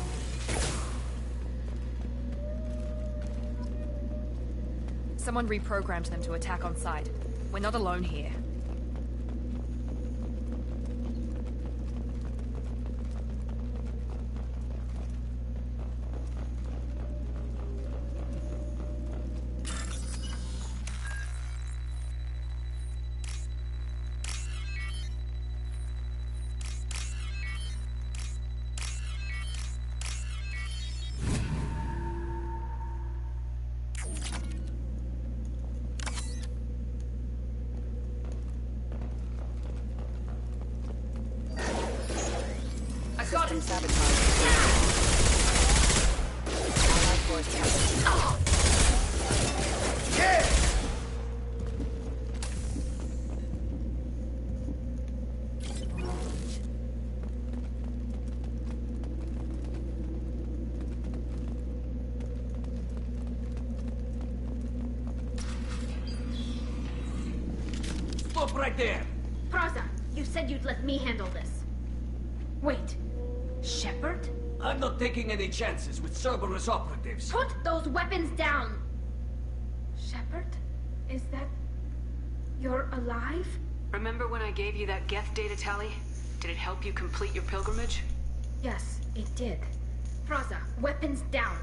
Someone reprogrammed them to attack on sight. We're not alone here. Got him. Yeah! Stop right there! Praza, you said you'd let me handle this. Wait. Shepard? I'm not taking any chances with Cerberus operatives. Put those weapons down! Shepard? Is that... you're alive? Remember when I gave you that Geth data tally? Did it help you complete your pilgrimage? Yes, it did. Praza, weapons down.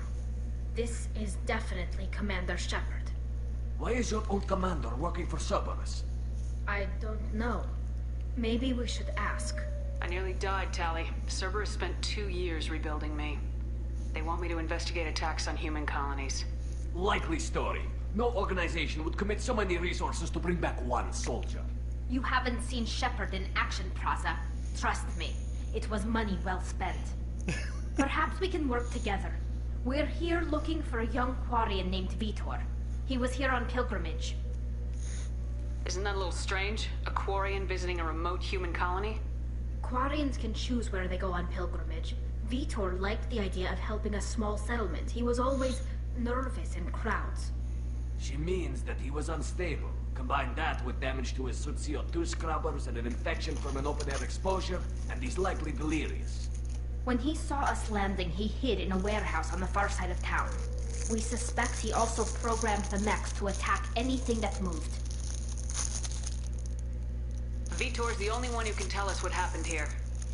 This is definitely Commander Shepard. Why is your old commander working for Cerberus? I don't know. Maybe we should ask. I nearly died, Tali. Cerberus spent 2 years rebuilding me. They want me to investigate attacks on human colonies. Likely story. No organization would commit so many resources to bring back one soldier. You haven't seen Shepard in action, Praza. Trust me, it was money well spent. Perhaps we can work together. We're here looking for a young Quarian named Vitor. He was here on pilgrimage. Isn't that a little strange? A Quarian visiting a remote human colony? Quarians can choose where they go on pilgrimage. Vitor liked the idea of helping a small settlement. He was always nervous in crowds. She means that he was unstable. Combine that with damage to his suit CO2 scrubbers and an infection from an open-air exposure, and he's likely delirious. When he saw us landing, he hid in a warehouse on the far side of town. We suspect he also programmed the mechs to attack anything that moved. Vitor's the only one who can tell us what happened here.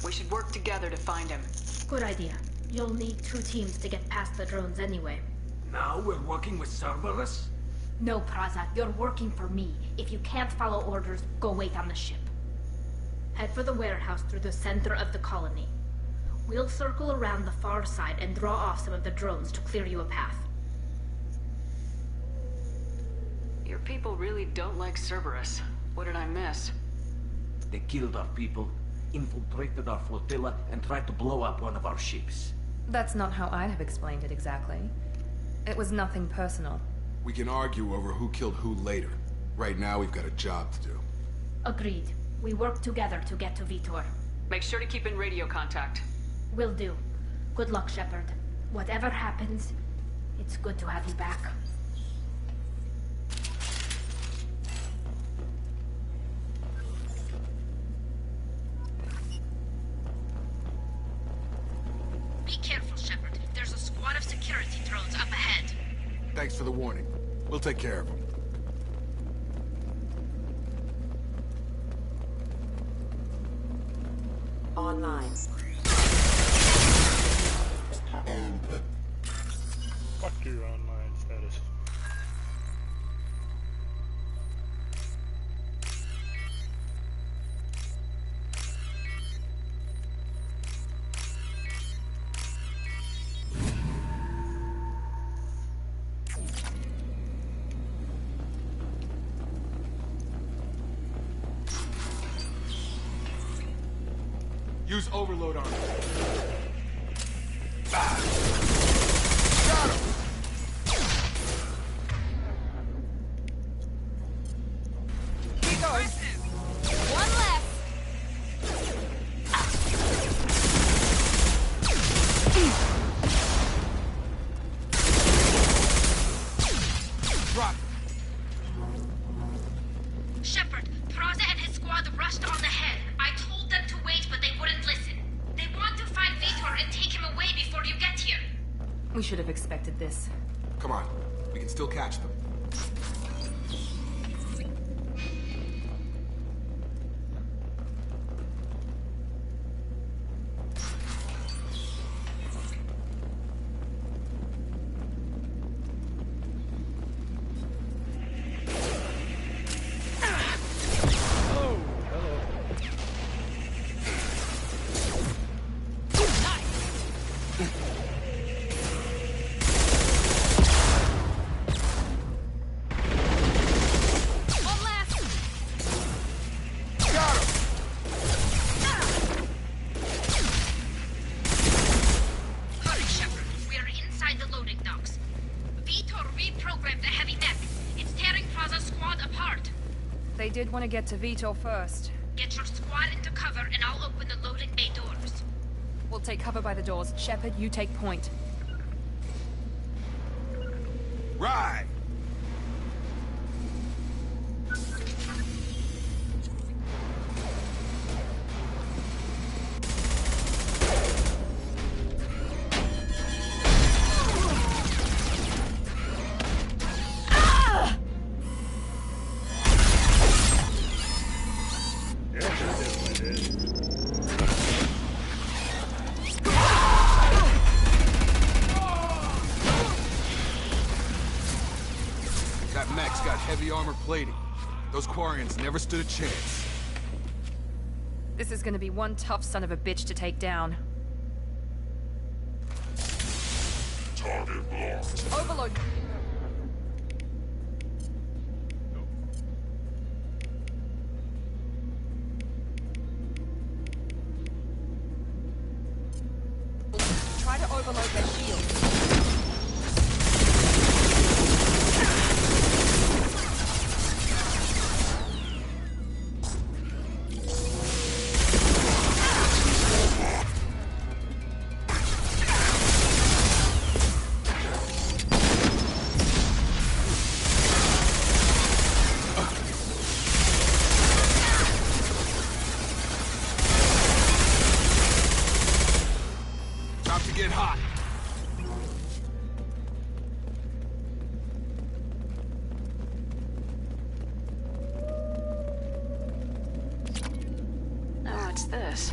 We should work together to find him. Good idea. You'll need 2 teams to get past the drones anyway. Now we're working with Cerberus? No, Praza, you're working for me. If you can't follow orders, go wait on the ship. Head for the warehouse through the center of the colony. We'll circle around the far side and draw off some of the drones to clear you a path. Your people really don't like Cerberus. What did I miss? They killed our people, infiltrated our flotilla, and tried to blow up one of our ships. That's not how I'd have explained it exactly. It was nothing personal. We can argue over who killed who later. Right now, we've got a job to do. Agreed. We work together to get to Vitor. Make sure to keep in radio contact. Will do. Good luck, Shepard. Whatever happens, it's good to have you back. Be careful, Shepard. There's a squad of security drones up ahead. Thanks for the warning. We'll take care of them. Online. Fuck your online status. Use overload on him. Keep going. One left. Drop. Shepard, Praza and his squad rushed on ahead. I told them to wait, but they wouldn't listen. They want to find Vitor and take him away before you get here. We should have expected this. Come on. We can still catch them. Hurry, Shepard. We are inside the loading docks. Vitor reprogrammed the heavy mech. It's tearing Praza's squad apart. They did want to get to Vitor first. Get your squad into cover and I'll open the loading bay doors. We'll take cover by the doors. Shepard, you take point. Right. That mech's got heavy armor plating. Those Quarians never stood a chance. This is gonna be one tough son of a bitch to take down. Target blocked. Overload. Try to overload their shield. About to get hot. Oh, it's this.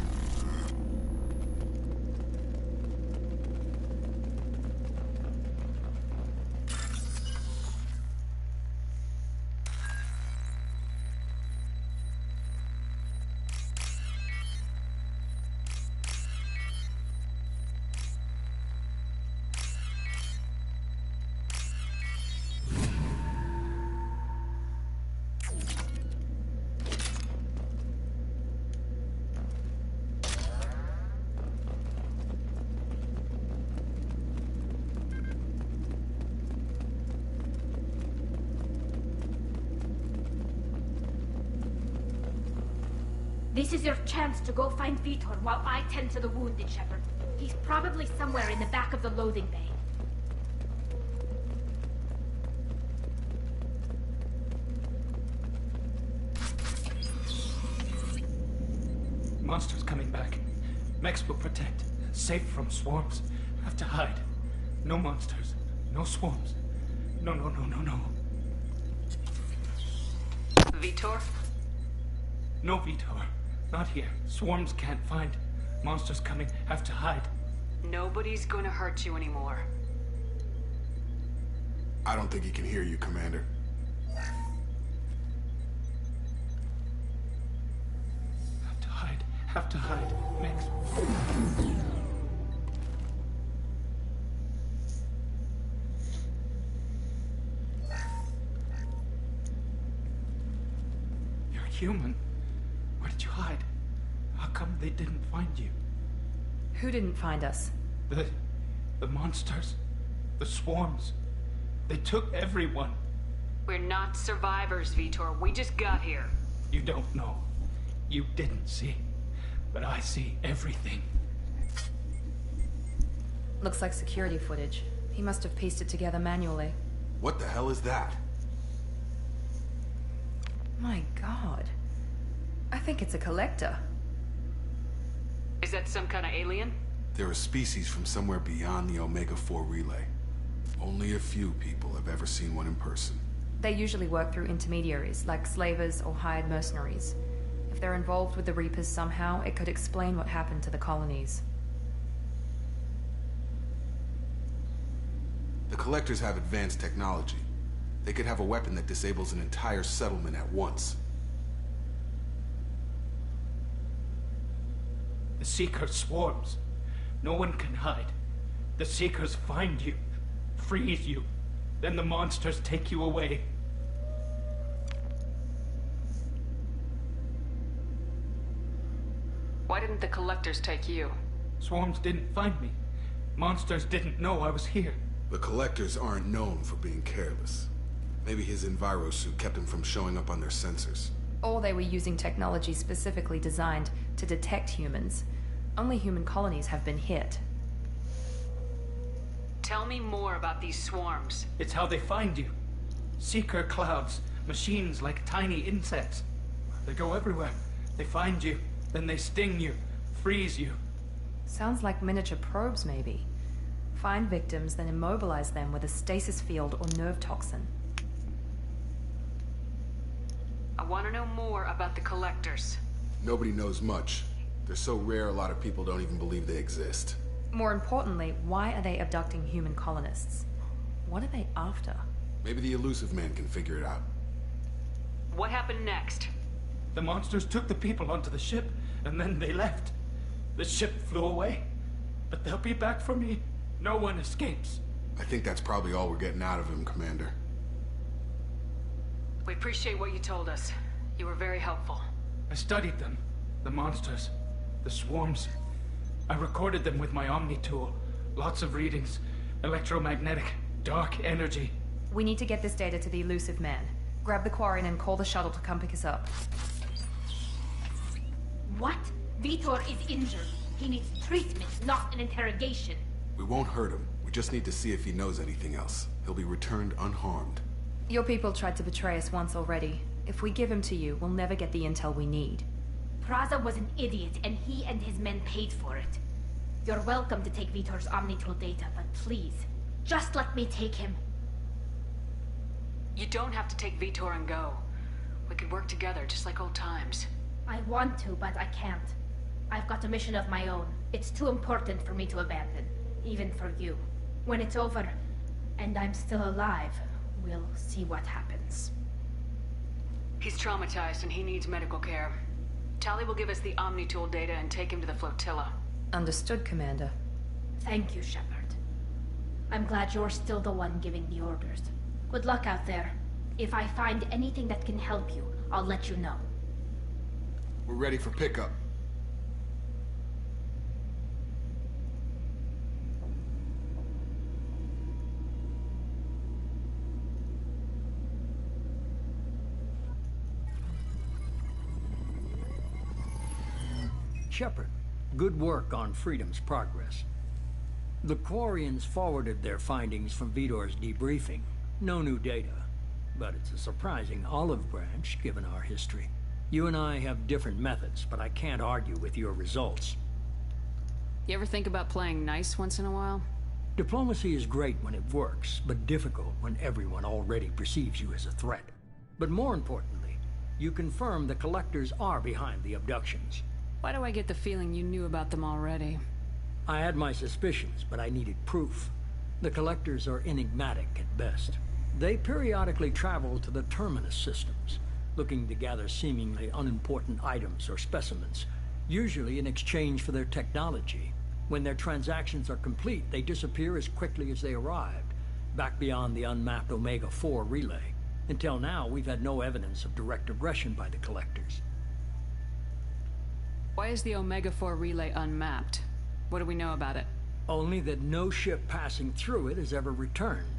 This is your chance to go find Vitor while I tend to the wounded, Shepard. He's probably somewhere in the back of the loading bay. Monsters coming back. Mechs will protect. Safe from swarms. Have to hide. No monsters. No swarms. No. Vitor? No Vitor. Not here. Swarms can't find. Monsters coming. Have to hide. Nobody's gonna hurt you anymore. I don't think he can hear you, Commander. Have to hide. Mechs. You're human. Where did you hide? How come they didn't find you? Who didn't find us? The monsters. The swarms. They took everyone. We're not survivors, Vitor. We just got here. You don't know. You didn't see. But I see everything. Looks like security footage. He must have pieced it together manually. What the hell is that? My god. I think it's a collector. Is that some kind of alien? They're a species from somewhere beyond the Omega-4 relay. Only a few people have ever seen one in person. They usually work through intermediaries, like slavers or hired mercenaries. If they're involved with the Reapers somehow, it could explain what happened to the colonies. The Collectors have advanced technology. They could have a weapon that disables an entire settlement at once. The Seekers swarms. No one can hide. The Seekers find you, freeze you, then the monsters take you away. Why didn't the Collectors take you? Swarms didn't find me. Monsters didn't know I was here. The Collectors aren't known for being careless. Maybe his Enviro suit kept him from showing up on their sensors. Or they were using technology specifically designed to detect humans. Only human colonies have been hit. Tell me more about these swarms. It's how they find you. Seeker clouds, machines like tiny insects. They go everywhere. They find you, then they sting you, freeze you. Sounds like miniature probes, maybe. Find victims, then immobilize them with a stasis field or nerve toxin. I want to know more about the Collectors. Nobody knows much. They're so rare, a lot of people don't even believe they exist. More importantly, why are they abducting human colonists? What are they after? Maybe the Illusive Man can figure it out. What happened next? The monsters took the people onto the ship, and then they left. The ship flew away. But they'll be back for me. No one escapes. I think that's probably all we're getting out of him, Commander. We appreciate what you told us. You were very helpful. I studied them. The monsters. The swarms. I recorded them with my Omni tool. Lots of readings. Electromagnetic. Dark energy. We need to get this data to the Illusive Man. Grab the Quarian and call the shuttle to come pick us up. What? Vitor is injured. He needs treatment, not an interrogation. We won't hurt him. We just need to see if he knows anything else. He'll be returned unharmed. Your people tried to betray us once already. If we give him to you, we'll never get the intel we need. Praza was an idiot, and he and his men paid for it. You're welcome to take Vitor's Omnitool data, but please, just let me take him. You don't have to take Vitor and go. We could work together, just like old times. I want to, but I can't. I've got a mission of my own. It's too important for me to abandon, even for you. When it's over, and I'm still alive, we'll see what happens. He's traumatized and he needs medical care. Tali will give us the Omnitool data and take him to the flotilla. Understood, Commander. Thank you, Shepard. I'm glad you're still the one giving the orders. Good luck out there. If I find anything that can help you, I'll let you know. We're ready for pickup. Shepard, good work on Freedom's progress. The Quarians forwarded their findings from Vitor's debriefing. No new data, but it's a surprising olive branch given our history. You and I have different methods, but I can't argue with your results. You ever think about playing nice once in a while? Diplomacy is great when it works, but difficult when everyone already perceives you as a threat. But more importantly, you confirm the Collectors are behind the abductions. Why do I get the feeling you knew about them already? I had my suspicions, but I needed proof. The Collectors are enigmatic at best. They periodically travel to the Terminus systems, looking to gather seemingly unimportant items or specimens, usually in exchange for their technology. When their transactions are complete, they disappear as quickly as they arrived, back beyond the unmapped Omega-4 relay. Until now, we've had no evidence of direct aggression by the Collectors. Why is the Omega-4 relay unmapped? What do we know about it? Only that no ship passing through it has ever returned.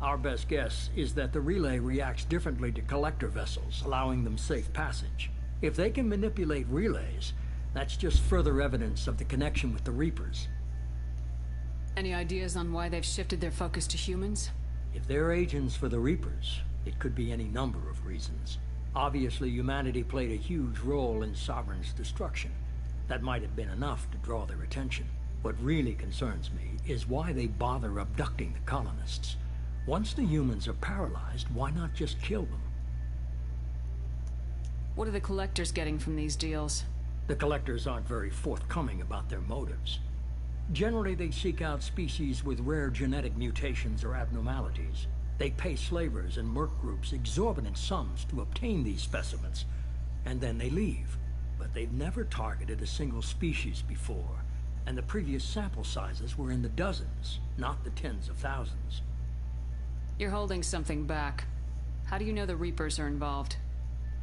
Our best guess is that the relay reacts differently to Collector vessels, allowing them safe passage. If they can manipulate relays, that's just further evidence of the connection with the Reapers. Any ideas on why they've shifted their focus to humans? If they're agents for the Reapers, it could be any number of reasons. Obviously, humanity played a huge role in Sovereign's destruction. That might have been enough to draw their attention. What really concerns me is why they bother abducting the colonists. Once the humans are paralyzed, why not just kill them? What are the Collectors getting from these deals? The Collectors aren't very forthcoming about their motives. Generally, they seek out species with rare genetic mutations or abnormalities. They pay slavers and merc groups exorbitant sums to obtain these specimens, and then they leave. But they've never targeted a single species before, and the previous sample sizes were in the dozens, not the tens of thousands. You're holding something back. How do you know the Reapers are involved?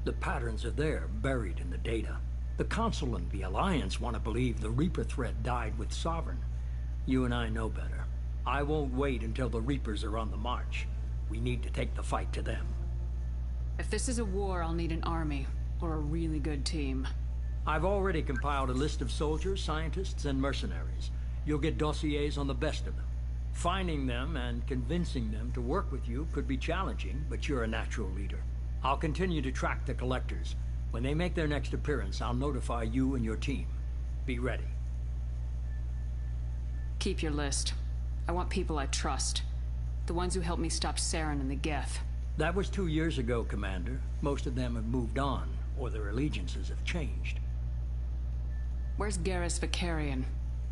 The patterns are there, buried in the data. The Council and the Alliance want to believe the Reaper threat died with Sovereign. You and I know better. I won't wait until the Reapers are on the march. We need to take the fight to them. If this is a war, I'll need an army, or a really good team. I've already compiled a list of soldiers, scientists, and mercenaries. You'll get dossiers on the best of them. Finding them and convincing them to work with you could be challenging, but you're a natural leader. I'll continue to track the Collectors. When they make their next appearance, I'll notify you and your team. Be ready. Keep your list. I want people I trust. The ones who helped me stop Saren and the Geth. That was 2 years ago, Commander. Most of them have moved on, or their allegiances have changed. Where's Garrus Vakarian?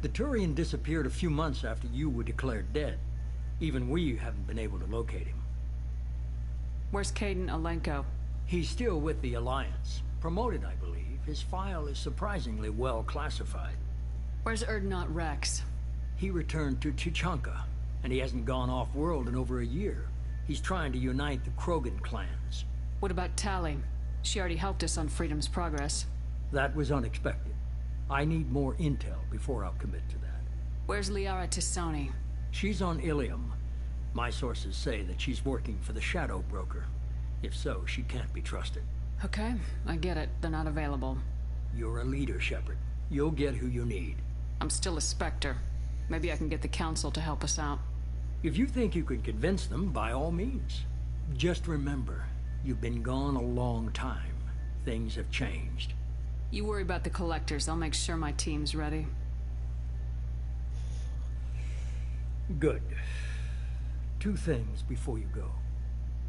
The Turian disappeared a few months after you were declared dead. Even we haven't been able to locate him. Where's Kaidan Alenko? He's still with the Alliance. Promoted, I believe. His file is surprisingly well classified. Where's Urdnot Rex? He returned to Tuchanka, and he hasn't gone off-world in over a year. He's trying to unite the Krogan clans. What about Tali? She already helped us on Freedom's progress. That was unexpected. I need more intel before I'll commit to that. Where's Liara T'Soni? She's on Ilium. My sources say that she's working for the Shadow Broker. If so, she can't be trusted. Okay, I get it. They're not available. You're a leader, Shepard. You'll get who you need. I'm still a Spectre. Maybe I can get the Council to help us out. If you think you could convince them, by all means. Just remember, you've been gone a long time. Things have changed. You worry about the Collectors. I'll make sure my team's ready. Good. 2 things before you go.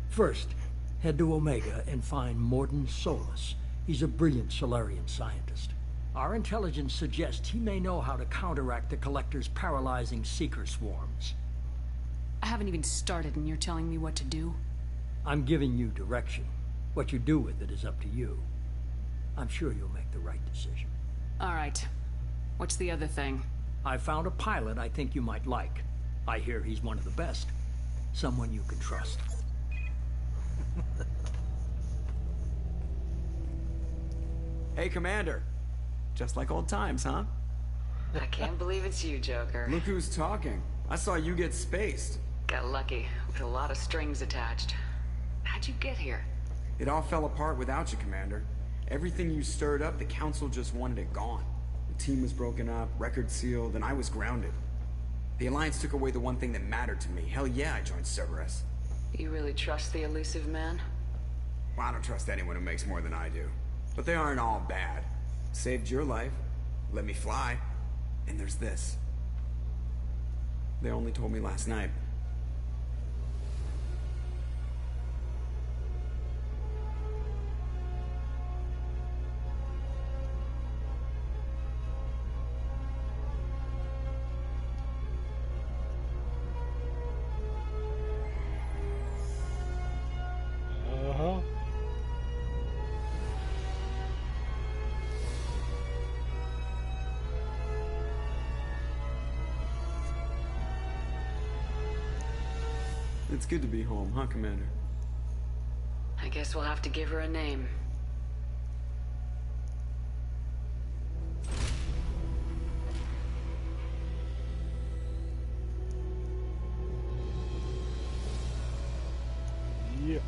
First, head to Omega and find Mordin Solus. He's a brilliant Solarian scientist. Our intelligence suggests he may know how to counteract the Collector's paralyzing Seeker swarms. I haven't even started and you're telling me what to do? I'm giving you direction. What you do with it is up to you. I'm sure you'll make the right decision. All right. What's the other thing? I found a pilot I think you might like. I hear he's one of the best. Someone you can trust. Hey, Commander. Just like old times, huh? I can't believe it's you, Joker. Look who's talking. I saw you get spaced. Got lucky, with a lot of strings attached. How'd you get here? It all fell apart without you, Commander. Everything you stirred up, the Council just wanted it gone. Team was broken up, record sealed, and I was grounded. The Alliance took away the one thing that mattered to me. Hell yeah, I joined Cerberus. You really trust the elusive man? Well, I don't trust anyone who makes more than I do. But they aren't all bad. Saved your life, let me fly, and there's this. They only told me last night. It's good to be home, huh, Commander? I guess we'll have to give her a name. Yeah.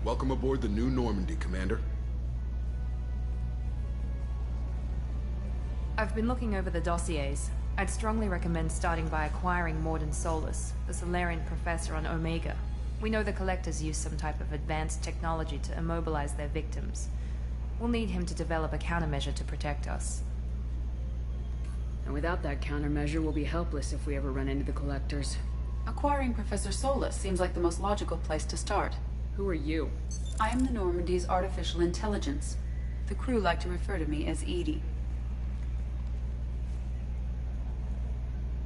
Welcome aboard the new Normandy, Commander. I've been looking over the dossiers. I'd strongly recommend starting by acquiring Mordin Solus, the Solarian professor on Omega. We know the Collectors use some type of advanced technology to immobilize their victims. We'll need him to develop a countermeasure to protect us. And without that countermeasure, we'll be helpless if we ever run into the Collectors. Acquiring Professor Solus seems like the most logical place to start. Who are you? I am the Normandy's artificial intelligence. The crew like to refer to me as EDI.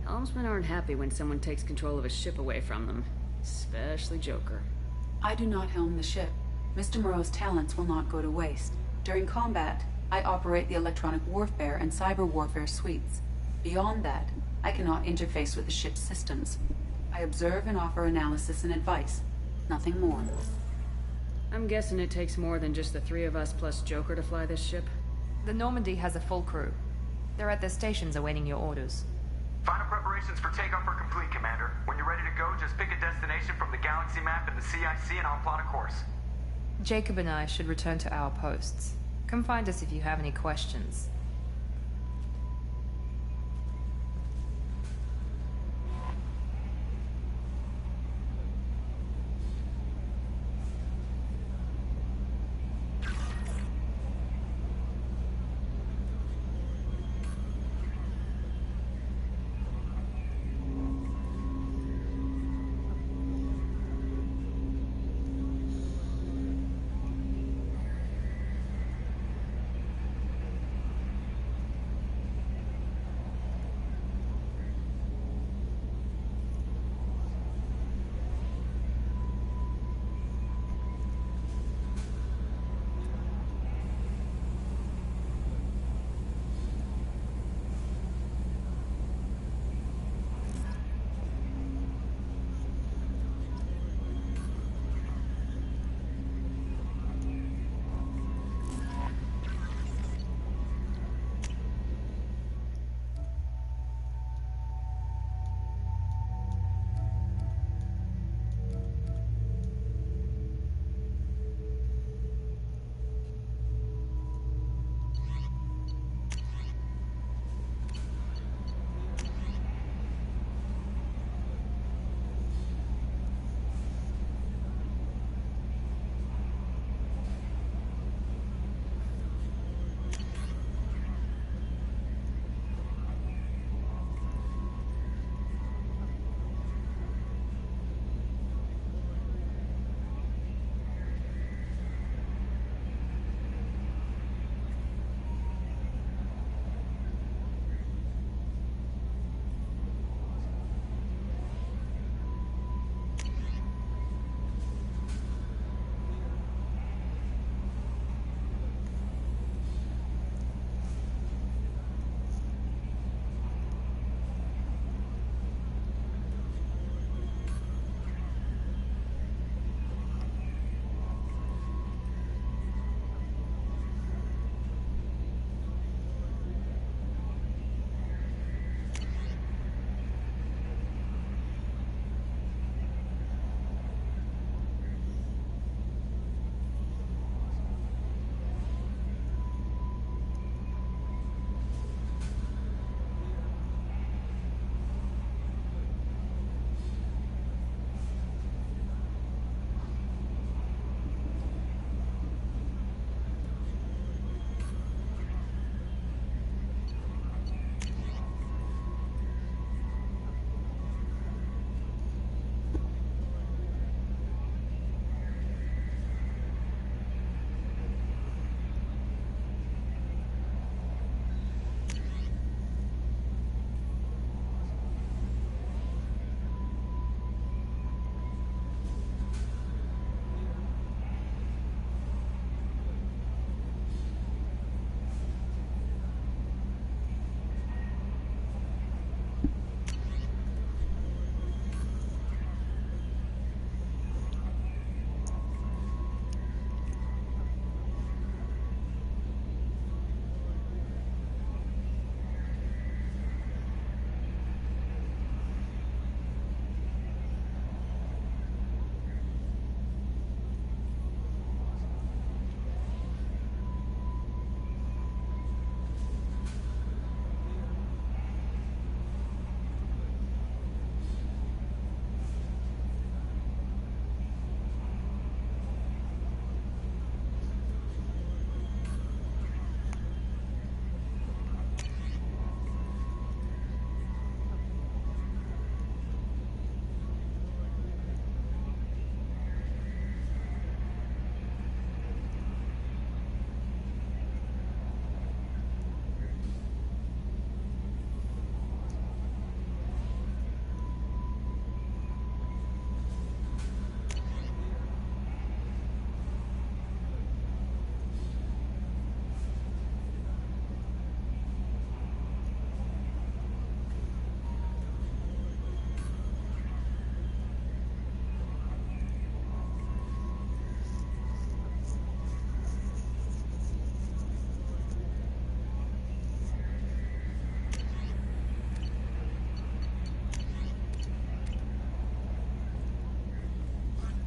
Helmsmen aren't happy when someone takes control of a ship away from them. Especially Joker. I do not helm the ship. Mr. Moreau's talents will not go to waste. During combat, I operate the electronic warfare and cyber warfare suites. Beyond that, I cannot interface with the ship's systems. I observe and offer analysis and advice. Nothing more. I'm guessing it takes more than just the three of us plus Joker to fly this ship? The Normandy has a full crew. They're at their stations awaiting your orders. Final preparations for takeoff are complete, Commander. When you're ready to go, just pick a destination from the galaxy map in the CIC and I'll plot a course. Jacob and I should return to our posts. Come find us if you have any questions.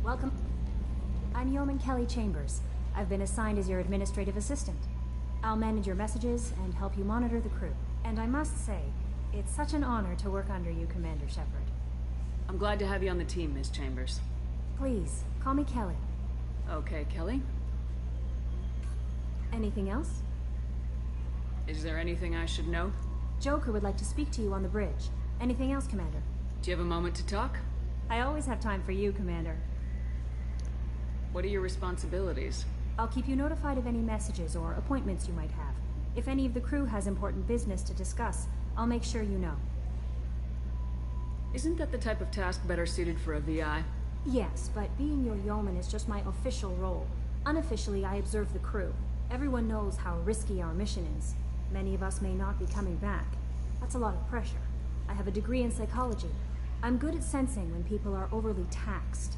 Welcome. I'm Yeoman Kelly Chambers. I've been assigned as your administrative assistant. I'll manage your messages and help you monitor the crew. And I must say, it's such an honor to work under you, Commander Shepard. I'm glad to have you on the team, Miss Chambers. Please, call me Kelly. Okay, Kelly. Anything else? Is there anything I should know? Joker would like to speak to you on the bridge. Anything else, Commander? Do you have a moment to talk? I always have time for you, Commander. What are your responsibilities? I'll keep you notified of any messages or appointments you might have. If any of the crew has important business to discuss, I'll make sure you know. Isn't that the type of task better suited for a VI? Yes, but being your yeoman is just my official role. Unofficially, I observe the crew. Everyone knows how risky our mission is. Many of us may not be coming back. That's a lot of pressure. I have a degree in psychology. I'm good at sensing when people are overly taxed.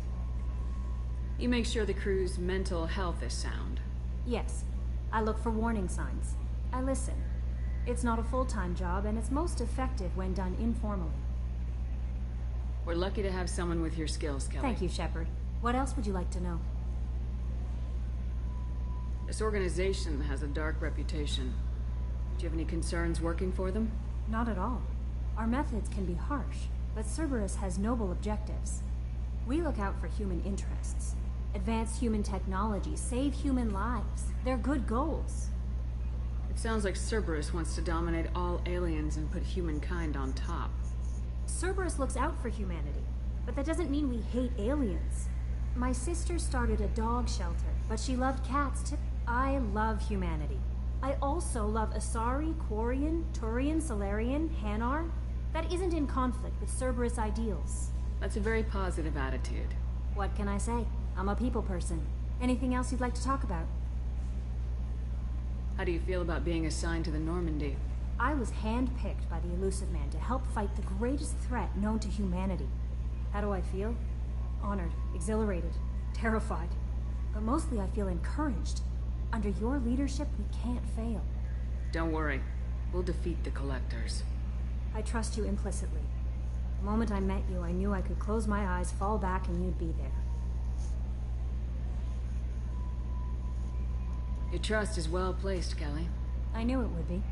You make sure the crew's mental health is sound. Yes. I look for warning signs. I listen. It's not a full-time job, and it's most effective when done informally. We're lucky to have someone with your skills, Kelly. Thank you, Shepard. What else would you like to know? This organization has a dark reputation. Do you have any concerns working for them? Not at all. Our methods can be harsh, but Cerberus has noble objectives. We look out for human interests. Advance human technology, save human lives. They're good goals. It sounds like Cerberus wants to dominate all aliens and put humankind on top. Cerberus looks out for humanity, but that doesn't mean we hate aliens. My sister started a dog shelter, but she loved cats too. I love humanity. I also love Asari, Quarian, Turian, Salarian, Hanar. That isn't in conflict with Cerberus ideals. That's a very positive attitude. What can I say? I'm a people person. Anything else you'd like to talk about? How do you feel about being assigned to the Normandy? I was handpicked by the Illusive Man to help fight the greatest threat known to humanity. How do I feel? Honored, exhilarated, terrified. But mostly I feel encouraged. Under your leadership, we can't fail. Don't worry. We'll defeat the Collectors. I trust you implicitly. The moment I met you, I knew I could close my eyes, fall back, and you'd be there. Your trust is well placed, Kelly. I knew it would be.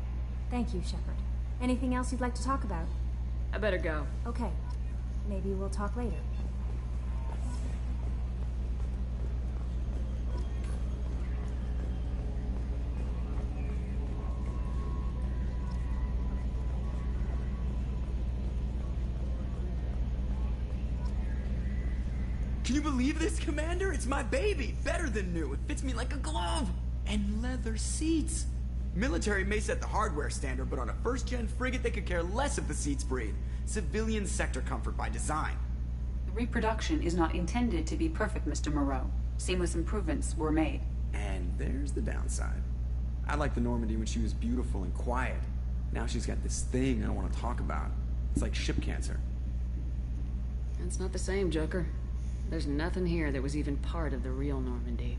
Thank you, Shepard. Anything else you'd like to talk about? I better go. Okay. Maybe we'll talk later. Can you believe this, Commander? It's my baby! Better than new. It fits me like a glove! And leather seats! Military may set the hardware standard, but on a first-gen frigate, they could care less if the seats breathe. Civilian sector comfort by design. The reproduction is not intended to be perfect, Mr. Moreau. Seamless improvements were made. And there's the downside. I liked the Normandy when she was beautiful and quiet. Now she's got this thing I don't want to talk about. It's like ship cancer. It's not the same, Joker. There's nothing here that was even part of the real Normandy.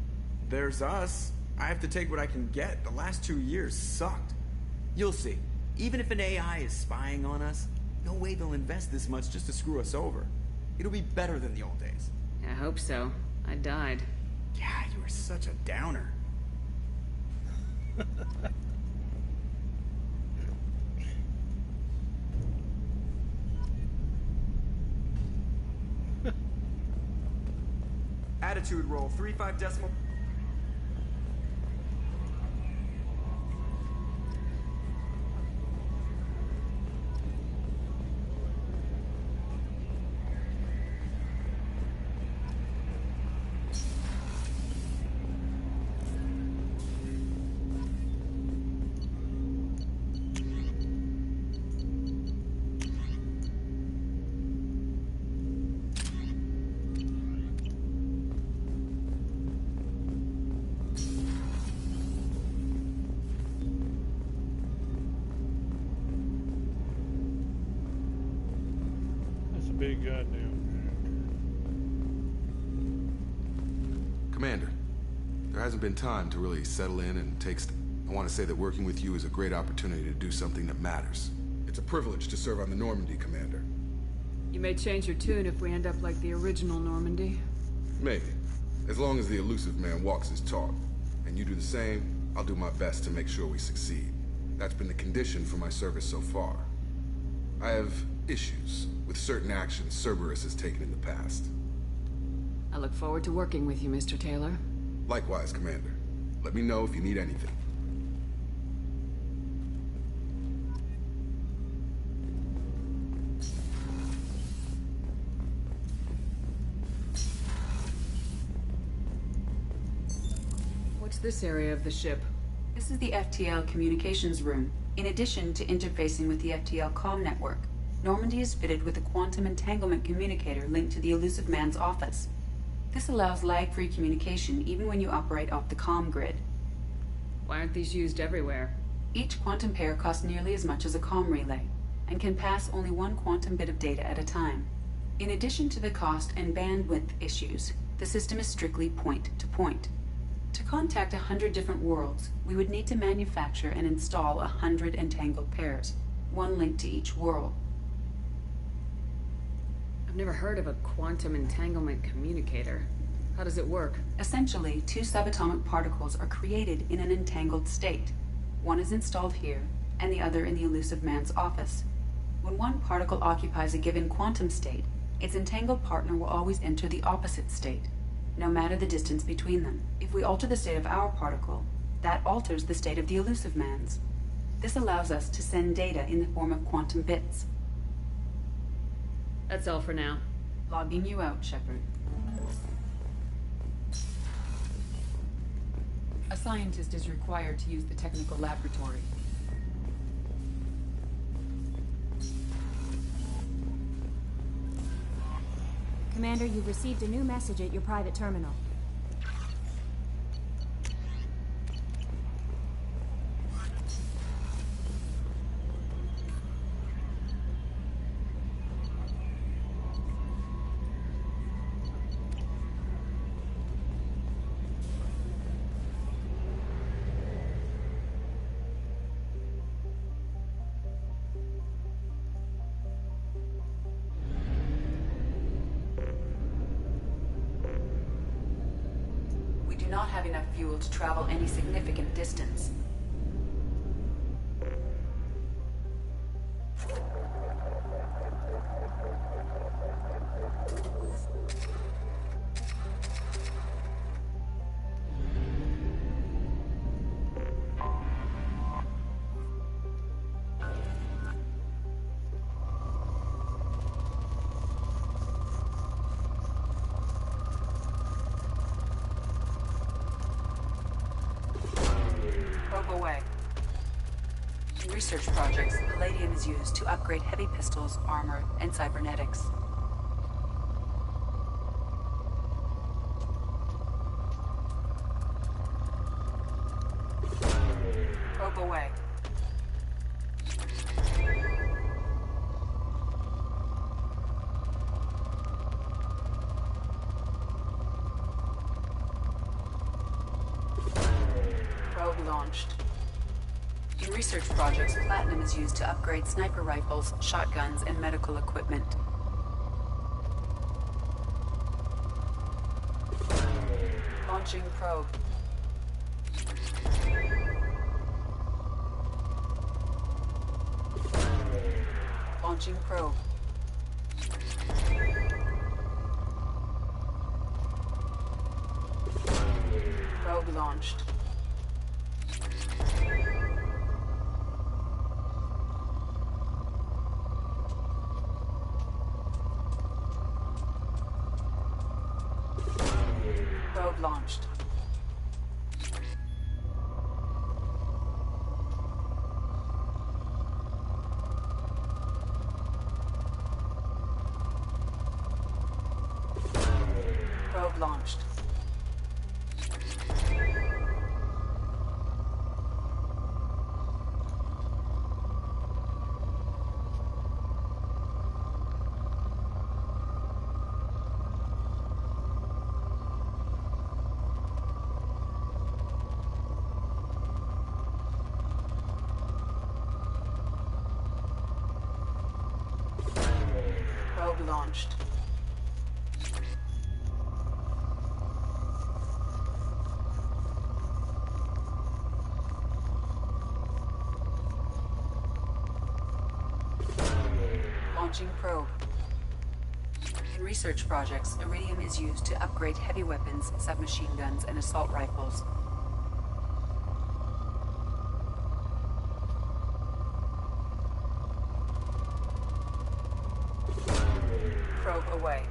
There's us. I have to take what I can get. The last 2 years sucked. You'll see. Even if an AI is spying on us, no way they'll invest this much just to screw us over. It'll be better than the old days. I hope so. I died. Yeah, you were such a downer. Attitude roll, 3-5 decimal. Big goddamn. Commander, there hasn't been time to really settle in and take I want to say that working with you is a great opportunity to do something that matters. It's a privilege to serve on the Normandy, Commander. You may change your tune if we end up like the original Normandy. Maybe. As long as the elusive man walks his talk, and you do the same, I'll do my best to make sure we succeed. That's been the condition for my service so far. I have issues with certain actions Cerberus has taken in the past. I look forward to working with you, Mr. Taylor. Likewise, Commander. Let me know if you need anything. What's this area of the ship? This is the FTL communications room. In addition to interfacing with the FTL comm network, Normandy is fitted with a quantum entanglement communicator linked to the elusive man's office. This allows lag-free communication even when you operate off the comm grid. Why aren't these used everywhere? Each quantum pair costs nearly as much as a comm relay, and can pass only one quantum bit of data at a time. In addition to the cost and bandwidth issues, the system is strictly point-to-point. To contact 100 different worlds, we would need to manufacture and install 100 entangled pairs, one linked to each world. I've never heard of a quantum entanglement communicator. How does it work? Essentially, two subatomic particles are created in an entangled state. One is installed here, and the other in the elusive man's office. When one particle occupies a given quantum state, its entangled partner will always enter the opposite state, no matter the distance between them. If we alter the state of our particle, that alters the state of the elusive man's. This allows us to send data in the form of quantum bits. That's all for now. Logging you out, Shepard. A scientist is required to use the technical laboratory. Commander, you've received a new message at your private terminal. Not have enough fuel to travel any significant distance. Away. In research projects, palladium is used to upgrade heavy pistols, armor, and cybernetics. Probe away. Probe launched. In research projects, platinum is used to upgrade sniper rifles, shotguns, and medical equipment. Launching probe. Launching probe. Probe launched. Probe launched. Probe launched. Probe launched. Launching probe. In research projects, iridium is used to upgrade heavy weapons, submachine guns, and assault rifles. Probe away.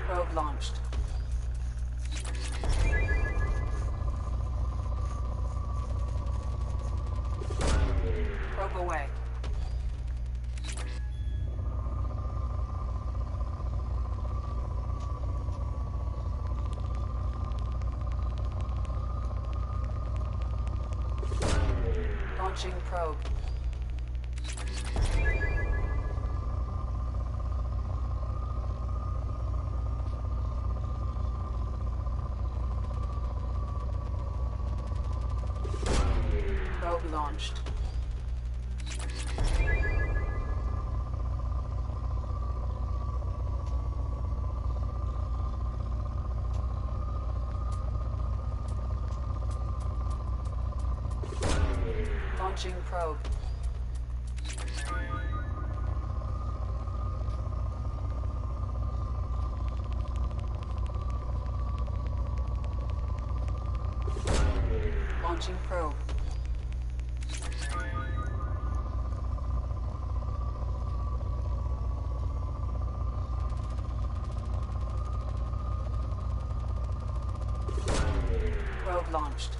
Probe launched. Probe away. Launching probe. Probe launched. Launching probe. Launching probe. Probe launched.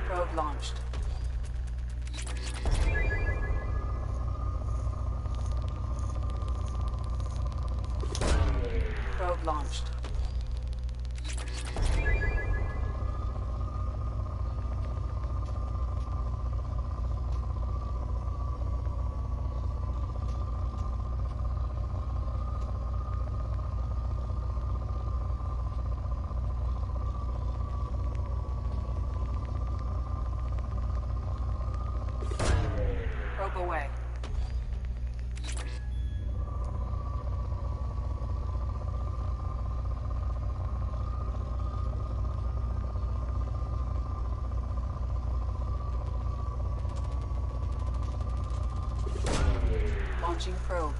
Probe launched. Probe launched. Probe away. Launching probe.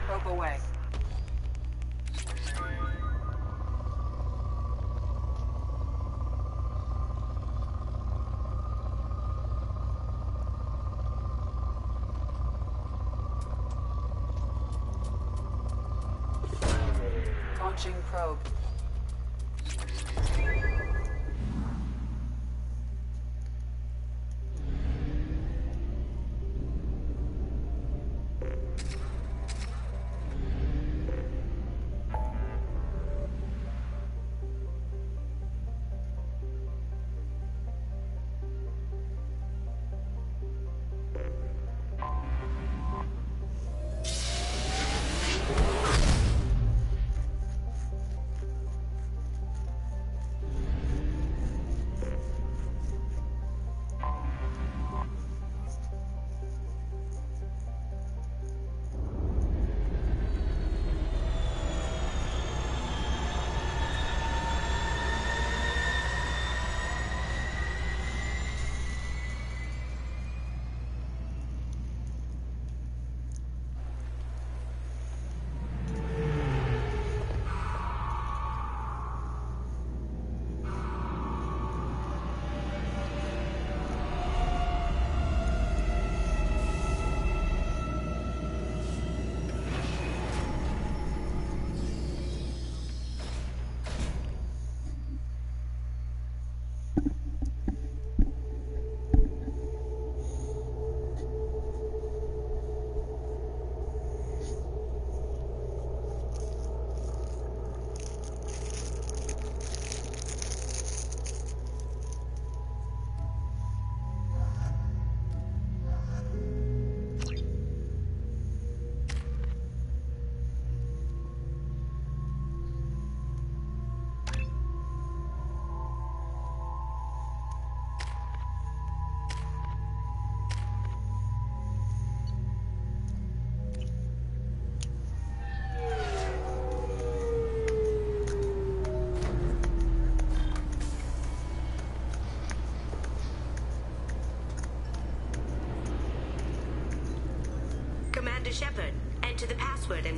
Probe away. Launching probe.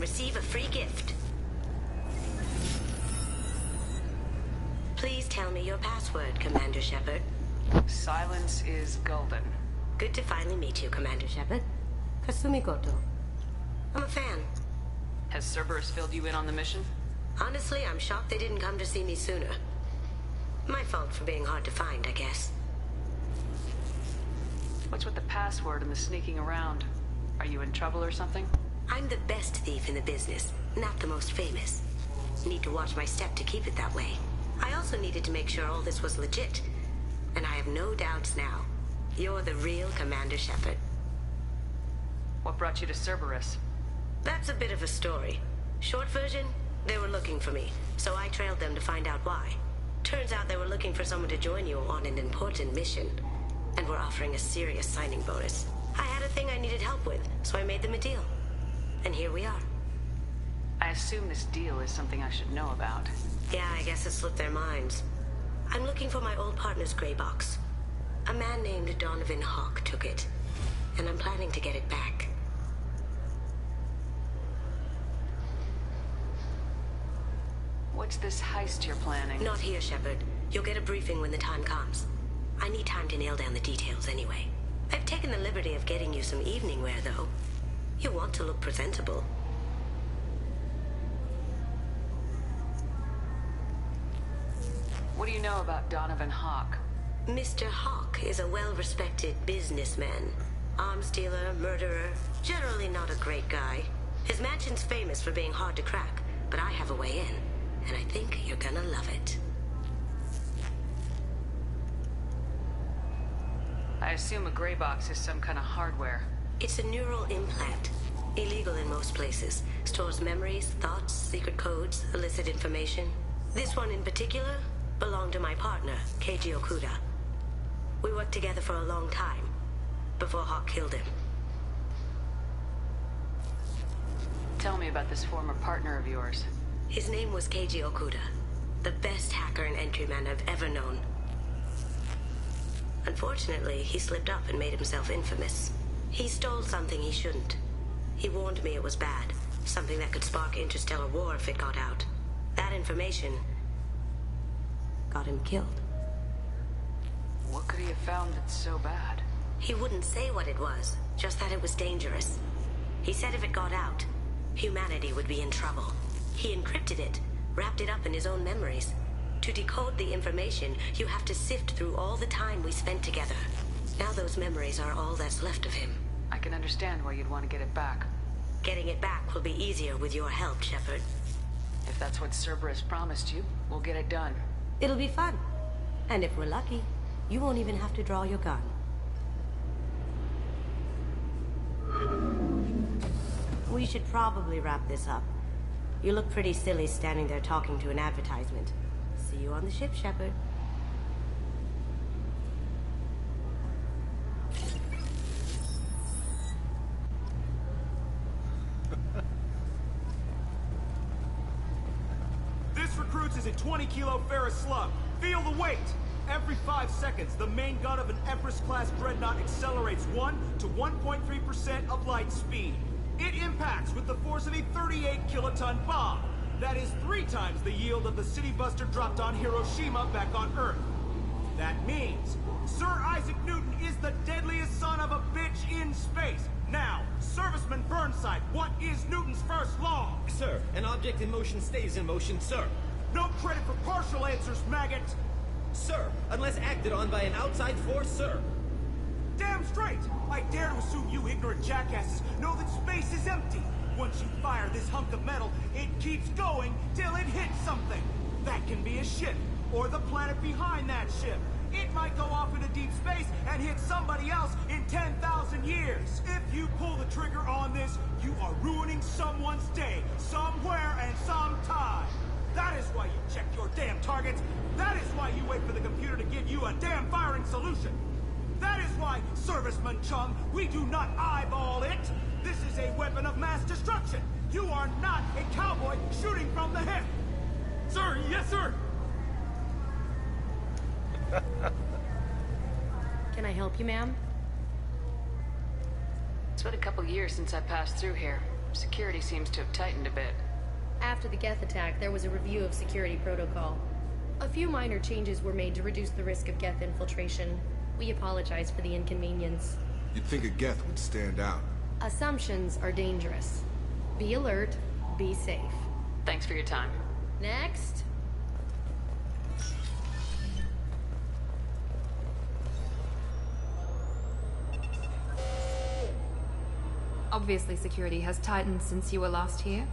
receive a free gift. Please tell me your password, Commander Shepard. Silence is golden. Good to finally meet you, Commander Shepard. Kasumi Goto. I'm a fan. Has Cerberus filled you in on the mission? Honestly, I'm shocked they didn't come to see me sooner. My fault for being hard to find, I guess. What's with the password and the sneaking around? Are you in trouble or something? I'm the best thief in the business, not the most famous. Need to watch my step to keep it that way. I also needed to make sure all this was legit. And I have no doubts now. You're the real Commander Shepard. What brought you to Cerberus? That's a bit of a story. Short version, they were looking for me, so I trailed them to find out why. Turns out they were looking for someone to join you on an important mission, and were offering a serious signing bonus. I had a thing I needed help with, so I made them a deal. And here we are. I assume this deal is something I should know about. Yeah, I guess it slipped their minds. I'm looking for my old partner's gray box. A man named Donovan Hawk took it, and I'm planning to get it back. What's this heist you're planning? Not here, Shepard. You'll get a briefing when the time comes. I need time to nail down the details anyway. I've taken the liberty of getting you some evening wear, though. You want to look presentable. What do you know about Donovan Hawk? Mr. Hawk is a well-respected businessman. Arms dealer, murderer, generally not a great guy. His mansion's famous for being hard to crack, but I have a way in, and I think you're gonna love it. I assume a gray box is some kind of hardware. It's a neural implant. Illegal in most places. Stores memories, thoughts, secret codes, illicit information. This one in particular belonged to my partner, Keiji Okuda. We worked together for a long time, before Hawk killed him. Tell me about this former partner of yours. His name was Keiji Okuda, the best hacker and entryman I've ever known. Unfortunately, he slipped up and made himself infamous. He stole something he shouldn't. He warned me it was bad, something that could spark interstellar war if it got out. That information got him killed. What could he have found that's so bad? He wouldn't say what it was, just that it was dangerous. He said if it got out, humanity would be in trouble. He encrypted it, wrapped it up in his own memories. To decode the information, you have to sift through all the time we spent together. Now those memories are all that's left of him. I can understand why you'd want to get it back. Getting it back will be easier with your help, Shepard. If that's what Cerberus promised you, we'll get it done. It'll be fun. And if we're lucky, you won't even have to draw your gun. We should probably wrap this up. You look pretty silly standing there talking to an advertisement. See you on the ship, Shepard. This recruits is a 20-kilo ferrous slug. Feel the weight! Every 5 seconds, the main gun of an Empress-class dreadnought accelerates 1 to 1.3% of light speed. It impacts with the force of a 38-kiloton bomb. That is 3 times the yield of the city buster dropped on Hiroshima back on Earth. That means Sir Isaac Newton is the deadliest son of a bitch in space. Now, Serviceman Burnside, what is Newton's first law? Sir, an object in motion stays in motion, sir. No credit for partial answers, maggot! Sir, unless acted on by an outside force, sir. Damn straight! I dare to assume you ignorant jackasses know that space is empty. Once you fire this hunk of metal, it keeps going till it hits something. That can be a ship, or the planet behind that ship. It might go off into deep space and hit somebody else in 10,000 years. If you pull the trigger on this, you are ruining someone's day, somewhere and sometime. That is why you check your damn targets. That is why you wait for the computer to give you a damn firing solution. That is why, Serviceman Chung, we do not eyeball it. This is a weapon of mass destruction. You are not a cowboy shooting from the hip. Sir, yes, sir. Can I help you, ma'am? It's been a couple years since I passed through here. Security seems to have tightened a bit. After the Geth attack, there was a review of security protocol. A few minor changes were made to reduce the risk of Geth infiltration. We apologize for the inconvenience. You'd think a Geth would stand out. Assumptions are dangerous. Be alert, be safe. Thanks for your time. Next. Obviously, security has tightened since you were last here.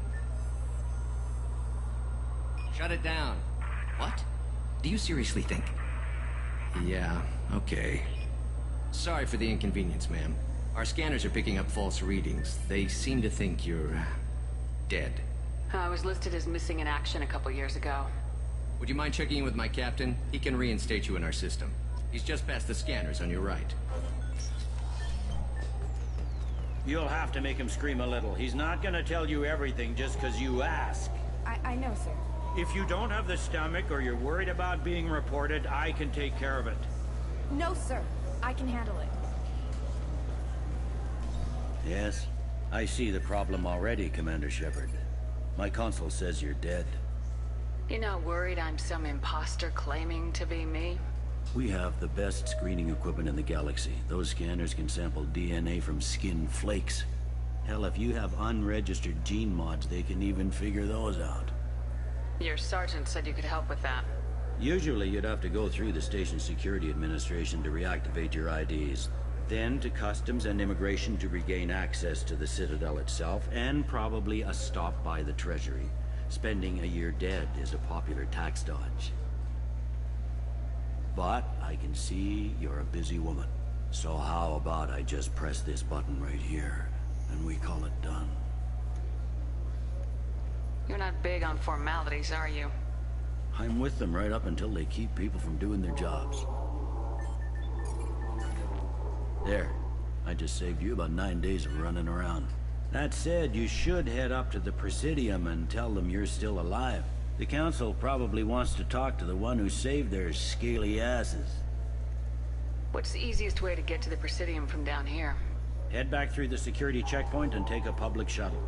Shut it down. What? Do you seriously think? Yeah, okay. Sorry for the inconvenience, ma'am. Our scanners are picking up false readings. They seem to think you're... dead. I was listed as missing in action a couple years ago. Would you mind checking in with my captain? He can reinstate you in our system. He's just past the scanners on your right. You'll have to make him scream a little. He's not gonna tell you everything just because you ask. I know, sir. If you don't have the stomach or you're worried about being reported, I can take care of it. No, sir. I can handle it. Yes, I see the problem already, Commander Shepard. My console says you're dead. You're not worried I'm some imposter claiming to be me? We have the best screening equipment in the galaxy. Those scanners can sample DNA from skin flakes. Hell, if you have unregistered gene mods, they can even figure those out. Your sergeant said you could help with that. Usually you'd have to go through the station security administration to reactivate your IDs. Then to Customs and Immigration to regain access to the Citadel itself, and probably a stop by the Treasury. Spending a year dead is a popular tax dodge. But I can see you're a busy woman. So how about I just press this button right here, and we call it done? You're not big on formalities, are you? I'm with them right up until they keep people from doing their jobs. There. I just saved you about 9 days of running around. That said, you should head up to the Presidium and tell them you're still alive. The Council probably wants to talk to the one who saved their scaly asses. What's the easiest way to get to the Presidium from down here? Head back through the security checkpoint and take a public shuttle.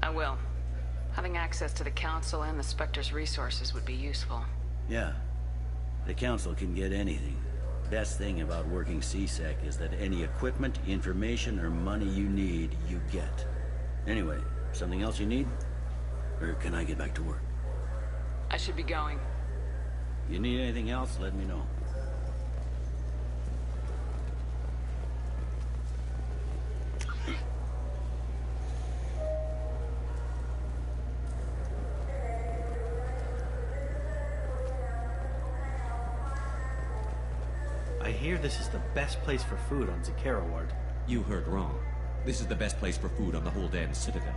I will. Having access to the Council and the Spectre's resources would be useful. Yeah. The Council can get anything. Best thing about working C-Sec is that any equipment, information, or money you need, you get. Anyway, something else you need? Or can I get back to work? I should be going. You need anything else, let me know. I hear this is the best place for food on Zakera Ward. You heard wrong. This is the best place for food on the whole damn Citadel.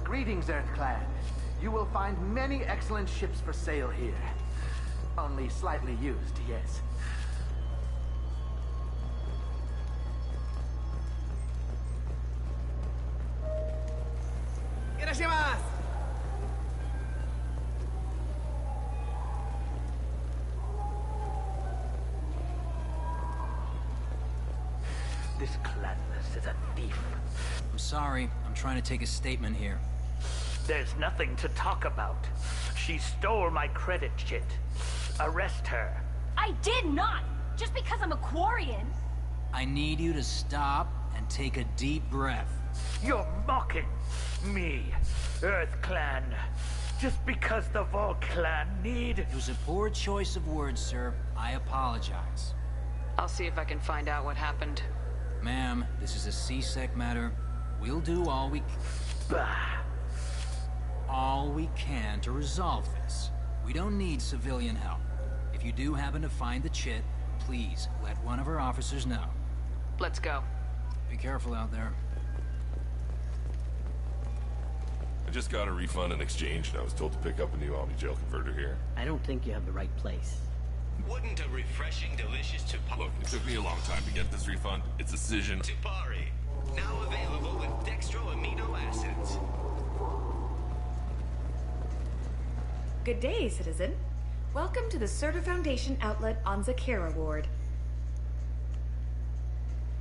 Greetings, EarthClan. You will find many excellent ships for sale here. Only slightly used, yes. Irashimasu! This Cladnus is a thief. I'm sorry. I'm trying to take a statement here. There's nothing to talk about. She stole my credit chit. Arrest her. I did not! Just because I'm a Quarian. I need you to stop and take a deep breath. You're mocking me, EarthClan. Just because the Vol Clan need... It was a poor choice of words, sir. I apologize. I'll see if I can find out what happened. Ma'am, this is a C-Sec matter. We'll do all we can. Bah. all we can to resolve this. We don't need civilian help. If you do happen to find the chit, please let one of our officers know. Let's go. Be careful out there. I just got a refund in exchange, and I was told to pick up a new Omni-Gel converter here. I don't think you have the right place. Wouldn't a refreshing, delicious Tupari... Look, it took me a long time to get this refund. It's a decision. Tupari, now available with dextro amino acids. Good day, citizen. Welcome to the Surtur Foundation outlet on Zakera Ward.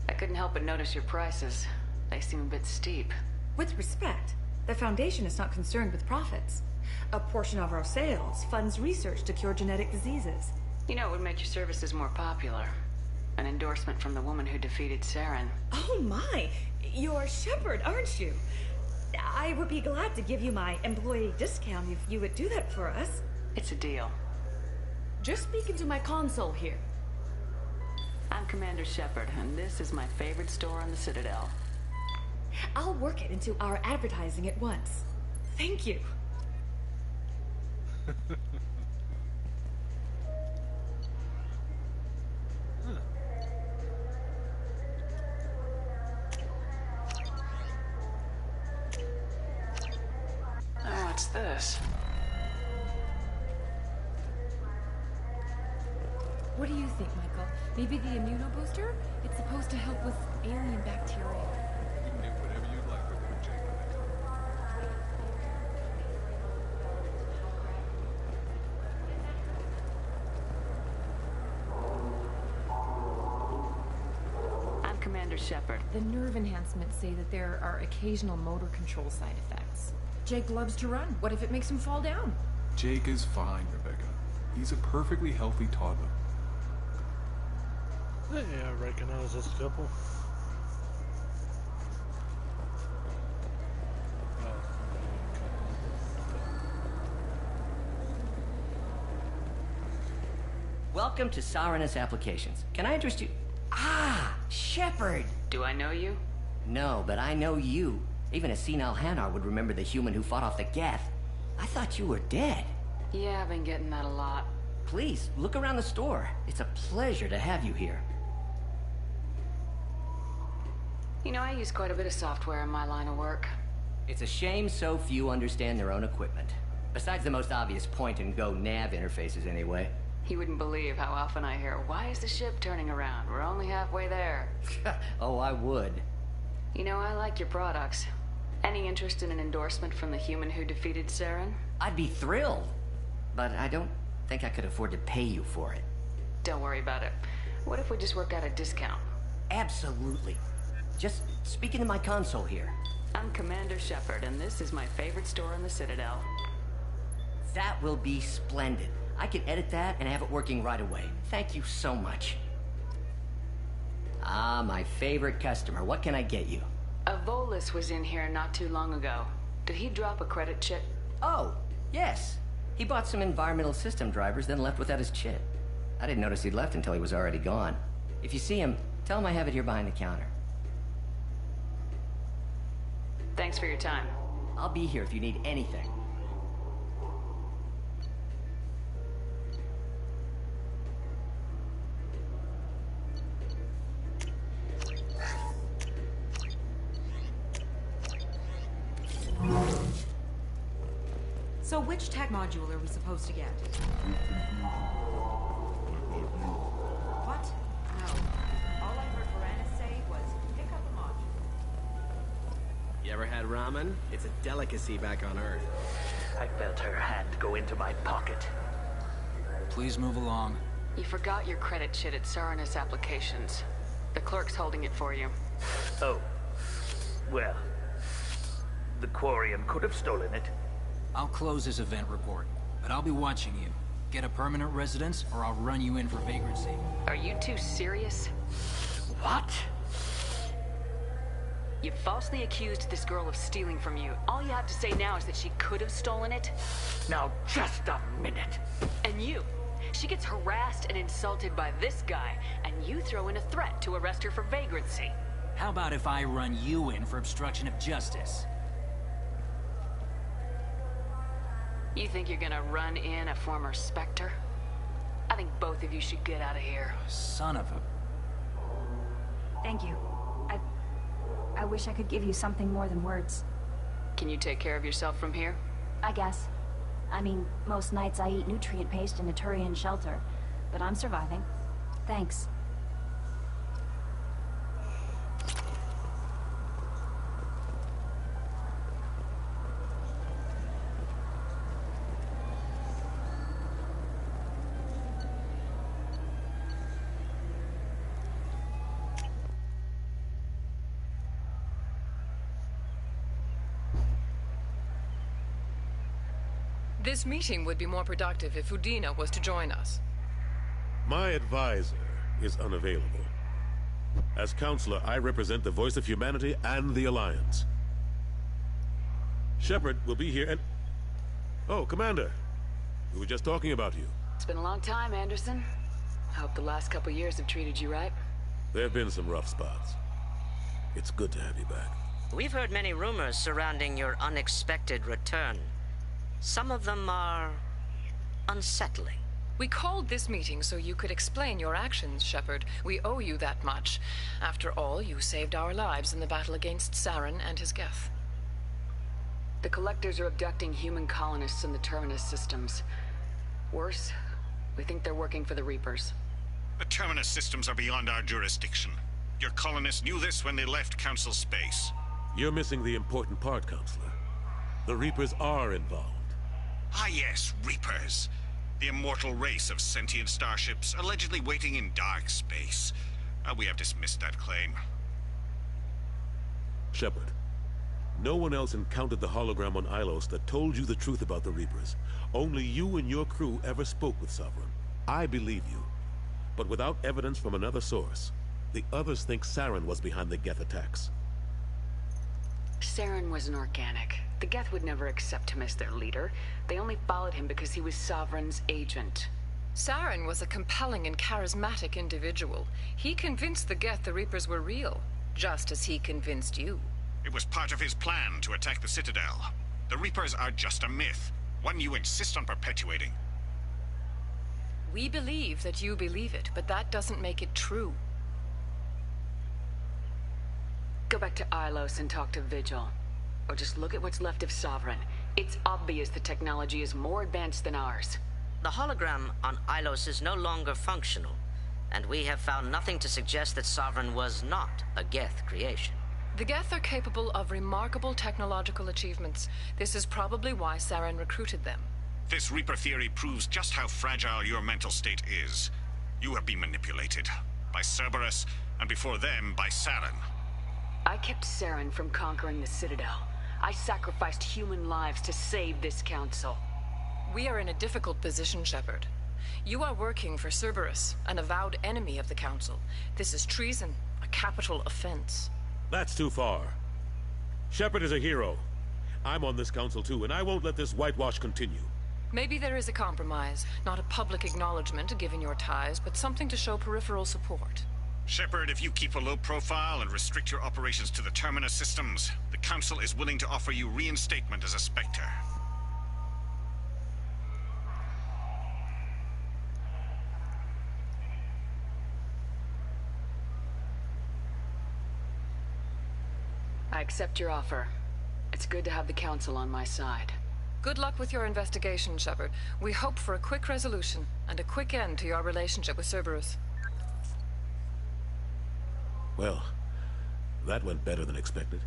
I couldn't help but notice your prices. They seem a bit steep. With respect, the Foundation is not concerned with profits. A portion of our sales funds research to cure genetic diseases. You know, it would make your services more popular. An endorsement from the woman who defeated Saren. Oh my! You're Shepard, aren't you? I would be glad to give you my employee discount if you would do that for us. It's a deal. Just speak into my console here. I'm Commander Shepard, and this is my favorite store on the Citadel. I'll work it into our advertising at once. Thank you. Oh, what's this? What do you think, Michael? Maybe the immunobooster? It's supposed to help with alien bacteria. You can make whatever you'd like with it, Jake. I'm Commander Shepard. The nerve enhancements say that there are occasional motor control side effects. Jake loves to run. What if it makes him fall down? Jake is fine, Rebecca. He's a perfectly healthy toddler. Yeah, I recognize this couple. Welcome to Sarenus Applications. Can I interest you? Ah, Shepard! Do I know you? No, but I know you. Even a senile Hanar would remember the human who fought off the Geth. I thought you were dead. Yeah, I've been getting that a lot. Please, look around the store. It's a pleasure to have you here. You know, I use quite a bit of software in my line of work. It's a shame so few understand their own equipment. Besides the most obvious point-and-go nav interfaces, anyway. You wouldn't believe how often I hear, "Why is the ship turning around? We're only halfway there." Oh, I would. You know, I like your products. Any interest in an endorsement from the human who defeated Saren? I'd be thrilled. But I don't think I could afford to pay you for it. Don't worry about it. What if we just work out a discount? Absolutely. Just speak into my console here. I'm Commander Shepard, and this is my favorite store on the Citadel. That will be splendid. I can edit that and have it working right away. Thank you so much. Ah, my favorite customer. What can I get you? A Volus was in here not too long ago. Did he drop a credit chit? Oh, yes. He bought some environmental system drivers, then left without his chit. I didn't notice he'd left until he was already gone. If you see him, tell him I have it here behind the counter. Thanks for your time. I'll be here if you need anything. So which tech module are we supposed to get? What? No. All I heard Varanus say was pick up a module. You ever had ramen? It's a delicacy back on Earth. I felt her hand go into my pocket. Please move along. You forgot your credit chit at Sarenus Applications. The clerk's holding it for you. Oh. Well, the Quarian could have stolen it. I'll close this event report, but I'll be watching you. Get a permanent residence, or I'll run you in for vagrancy. Are you two serious? What? You falsely accused this girl of stealing from you. All you have to say now is that she could have stolen it? Now, just a minute. And you? She gets harassed and insulted by this guy, and you throw in a threat to arrest her for vagrancy. How about if I run you in for obstruction of justice? You think you're gonna run in a former Spectre? I think both of you should get out of here. Son of a... Thank you. I wish I could give you something more than words. Can you take care of yourself from here? I guess. I mean, most nights I eat nutrient paste in a Turian shelter, but I'm surviving. Thanks. This meeting would be more productive if Udina was to join us. My advisor is unavailable. As counselor, I represent the voice of humanity and the Alliance. Shepard will be here and... Oh, Commander. We were just talking about you. It's been a long time, Anderson. I hope the last couple years have treated you right. There have been some rough spots. It's good to have you back. We've heard many rumors surrounding your unexpected return. Some of them are unsettling. We called this meeting so you could explain your actions, Shepard. We owe you that much. After all, you saved our lives in the battle against Saren and his Geth. The Collectors are abducting human colonists in the Terminus systems. Worse, we think they're working for the Reapers. The Terminus systems are beyond our jurisdiction. Your colonists knew this when they left Council space. You're missing the important part, Counselor. The Reapers are involved. Ah yes, Reapers. The immortal race of sentient starships allegedly waiting in dark space. We have dismissed that claim. Shepard, no one else encountered the hologram on Ilos that told you the truth about the Reapers. Only you and your crew ever spoke with Sovereign. I believe you. But without evidence from another source, the others think Saren was behind the Geth attacks. Saren was an organic. The Geth would never accept him as their leader. They only followed him because he was Sovereign's agent. Saren was a compelling and charismatic individual. He convinced the Geth the Reapers were real, just as he convinced you. It was part of his plan to attack the Citadel. The Reapers are just a myth, one you insist on perpetuating. We believe that you believe it, but that doesn't make it true. Go back to Ilos and talk to Vigil. Or just look at what's left of Sovereign. It's obvious the technology is more advanced than ours. The hologram on Ilos is no longer functional, and we have found nothing to suggest that Sovereign was not a Geth creation. The Geth are capable of remarkable technological achievements. This is probably why Saren recruited them. This Reaper theory proves just how fragile your mental state is. You have been manipulated. By Cerberus, and before them, by Saren. I kept Saren from conquering the Citadel. I sacrificed human lives to save this council. We are in a difficult position, Shepard. You are working for Cerberus, an avowed enemy of the Council. This is treason, a capital offense. That's too far. Shepard is a hero. I'm on this council too, and I won't let this whitewash continue. Maybe there is a compromise. Not a public acknowledgement given your ties, but something to show peripheral support. Shepard, if you keep a low profile and restrict your operations to the Terminus systems, the Council is willing to offer you reinstatement as a Spectre. I accept your offer. It's good to have the Council on my side. Good luck with your investigation, Shepard. We hope for a quick resolution and a quick end to your relationship with Cerberus. Well, that went better than expected.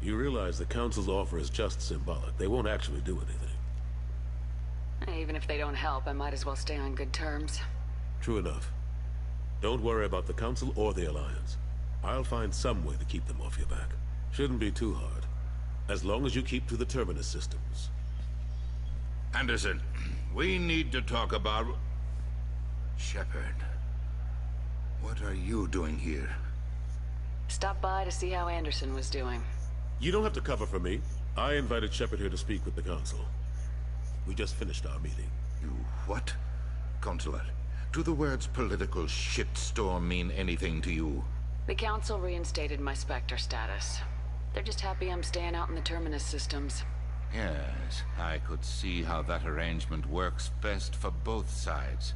You realize the Council's offer is just symbolic. They won't actually do anything. Even if they don't help, I might as well stay on good terms. True enough. Don't worry about the Council or the Alliance. I'll find some way to keep them off your back. Shouldn't be too hard. As long as you keep to the Terminus systems. Anderson, we need to talk about... Shepard. What are you doing here? Stop by to see how Anderson was doing. You don't have to cover for me. I invited Shepard here to speak with the Council. We just finished our meeting. You what? Consular, do the words political shitstorm mean anything to you? The Council reinstated my Spectre status. They're just happy I'm staying out in the Terminus systems. Yes, I could see how that arrangement works best for both sides.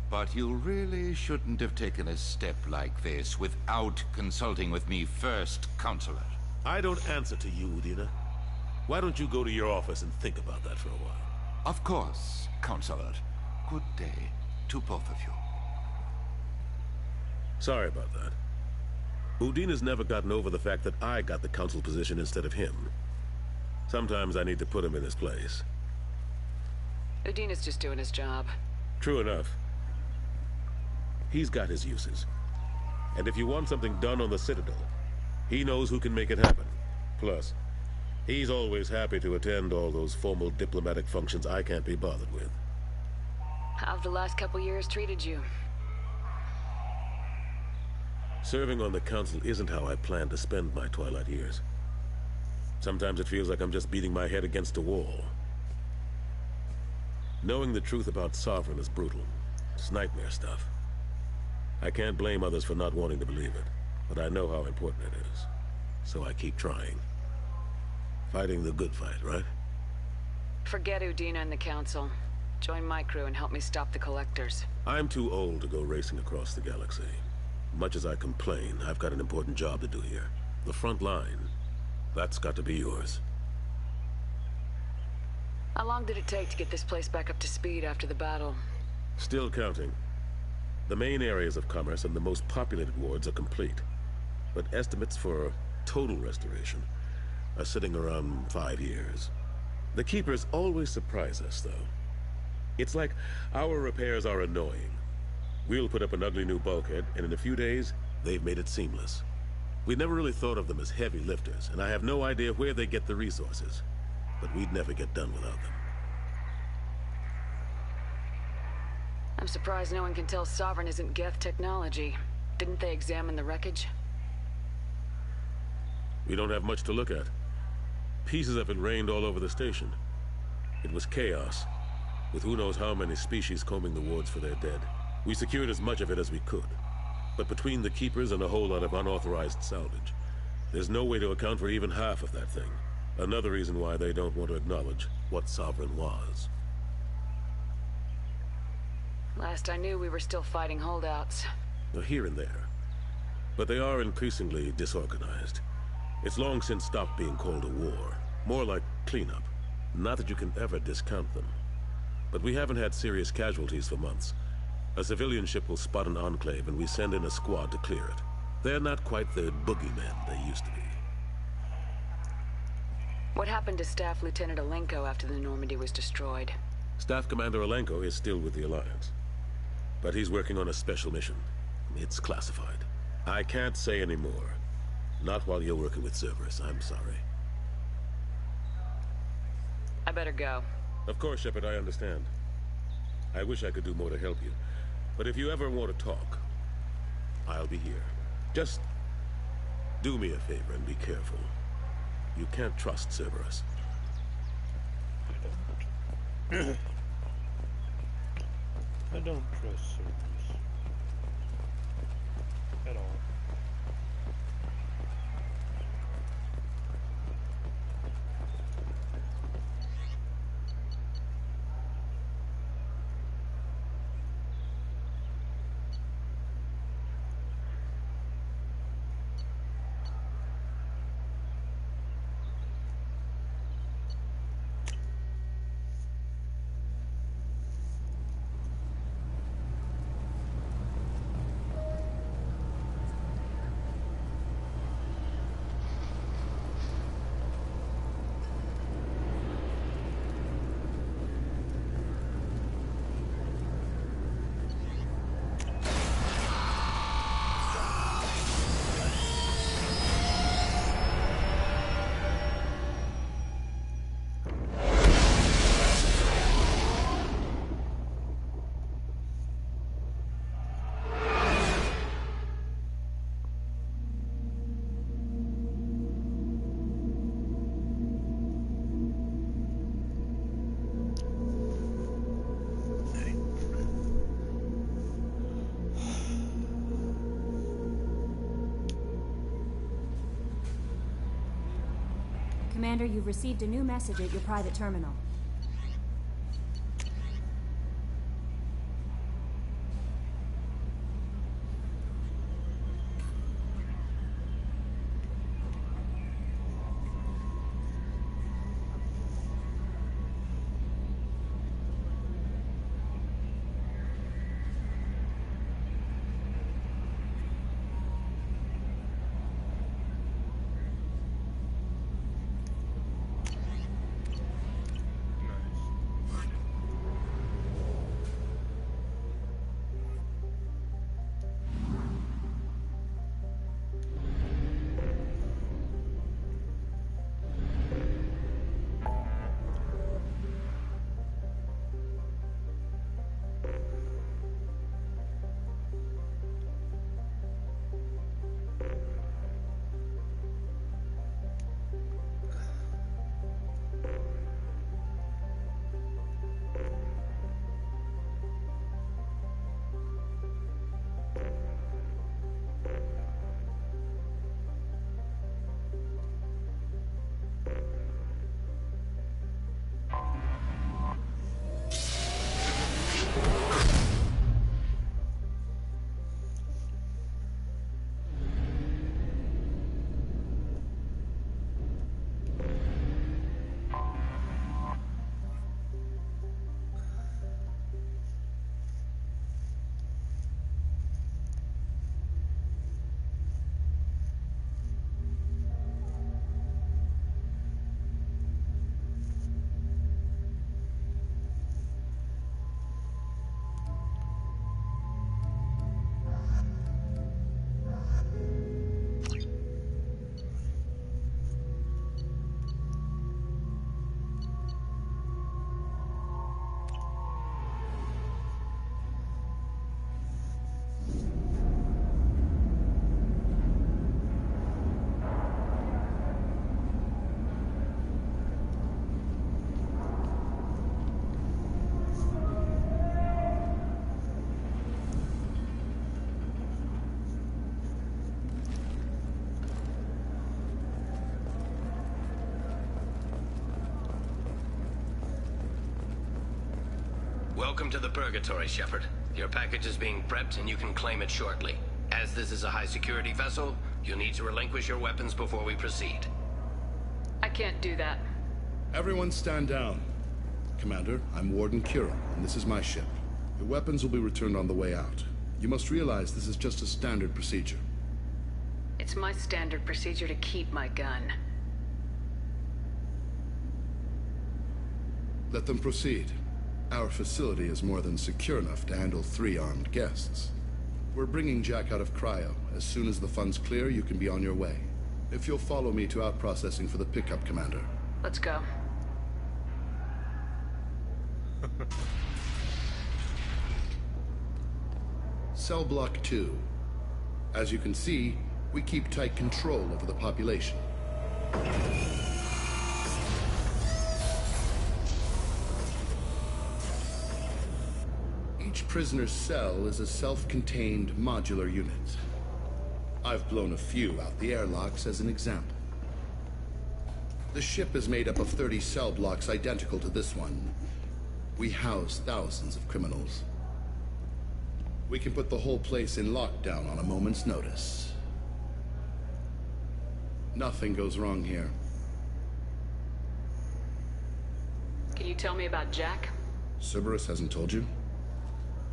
But you really shouldn't have taken a step like this without consulting with me first, Counselor. I don't answer to you, Udina. Why don't you go to your office and think about that for a while? Of course, Counselor. Good day to both of you. Sorry about that. Udina's never gotten over the fact that I got the council position instead of him. Sometimes I need to put him in his place. Udina's just doing his job. True enough. He's got his uses. And if you want something done on the Citadel, he knows who can make it happen. Plus, he's always happy to attend all those formal diplomatic functions I can't be bothered with. How have the last couple years treated you? Serving on the council isn't how I plan to spend my twilight years. Sometimes it feels like I'm just beating my head against a wall. Knowing the truth about Sovereign is brutal. It's nightmare stuff. I can't blame others for not wanting to believe it, but I know how important it is. So I keep trying. Fighting the good fight, right? Forget Udina and the Council. Join my crew and help me stop the Collectors. I'm too old to go racing across the galaxy. Much as I complain, I've got an important job to do here. The front line. That's got to be yours. How long did it take to get this place back up to speed after the battle? Still counting. The main areas of commerce and the most populated wards are complete. But estimates for total restoration are sitting around 5 years. The Keepers always surprise us, though. It's like our repairs are annoying. We'll put up an ugly new bulkhead, and in a few days, they've made it seamless. We never really thought of them as heavy lifters, and I have no idea where they get the resources. But we'd never get done without them. I'm surprised no one can tell Sovereign isn't Geth technology. Didn't they examine the wreckage? We don't have much to look at. Pieces of it rained all over the station. It was chaos, with who knows how many species combing the wards for their dead. We secured as much of it as we could. But between the Keepers and a whole lot of unauthorized salvage, there's no way to account for even half of that thing. Another reason why they don't want to acknowledge what Sovereign was. Last I knew, we were still fighting holdouts. Here and there. But they are increasingly disorganized. It's long since stopped being called a war. More like cleanup. Not that you can ever discount them. But we haven't had serious casualties for months. A civilian ship will spot an enclave and we send in a squad to clear it. They're not quite the boogeymen they used to be. What happened to Staff Lieutenant Alenko after the Normandy was destroyed? Staff Commander Alenko is still with the Alliance. But he's working on a special mission. It's classified. I can't say any more. Not while you're working with Cerberus, I'm sorry. I better go. Of course, Shepard, I understand. I wish I could do more to help you. But if you ever want to talk, I'll be here. Just do me a favor and be careful. You can't trust Cerberus. I don't trust Cerberus. At all. Commander, you've received a new message at your private terminal. Welcome to the Purgatory, Shepard. Your package is being prepped and you can claim it shortly. As this is a high-security vessel, you'll need to relinquish your weapons before we proceed. I can't do that. Everyone stand down. Commander, I'm Warden Kira, and this is my ship. Your weapons will be returned on the way out. You must realize this is just a standard procedure. It's my standard procedure to keep my gun. Let them proceed. Our facility is more than secure enough to handle 3 armed guests. We're bringing Jack out of cryo. As soon as the funds clear, you can be on your way. If you'll follow me to out-processing for the pickup, Commander. Let's go. Cell Block 2. As you can see, we keep tight control over the population. Each prisoner's cell is a self-contained modular unit. I've blown a few out the airlocks as an example. The ship is made up of 30 cell blocks identical to this one. We house thousands of criminals. We can put the whole place in lockdown on a moment's notice. Nothing goes wrong here. Can you tell me about Jack? Cerberus hasn't told you?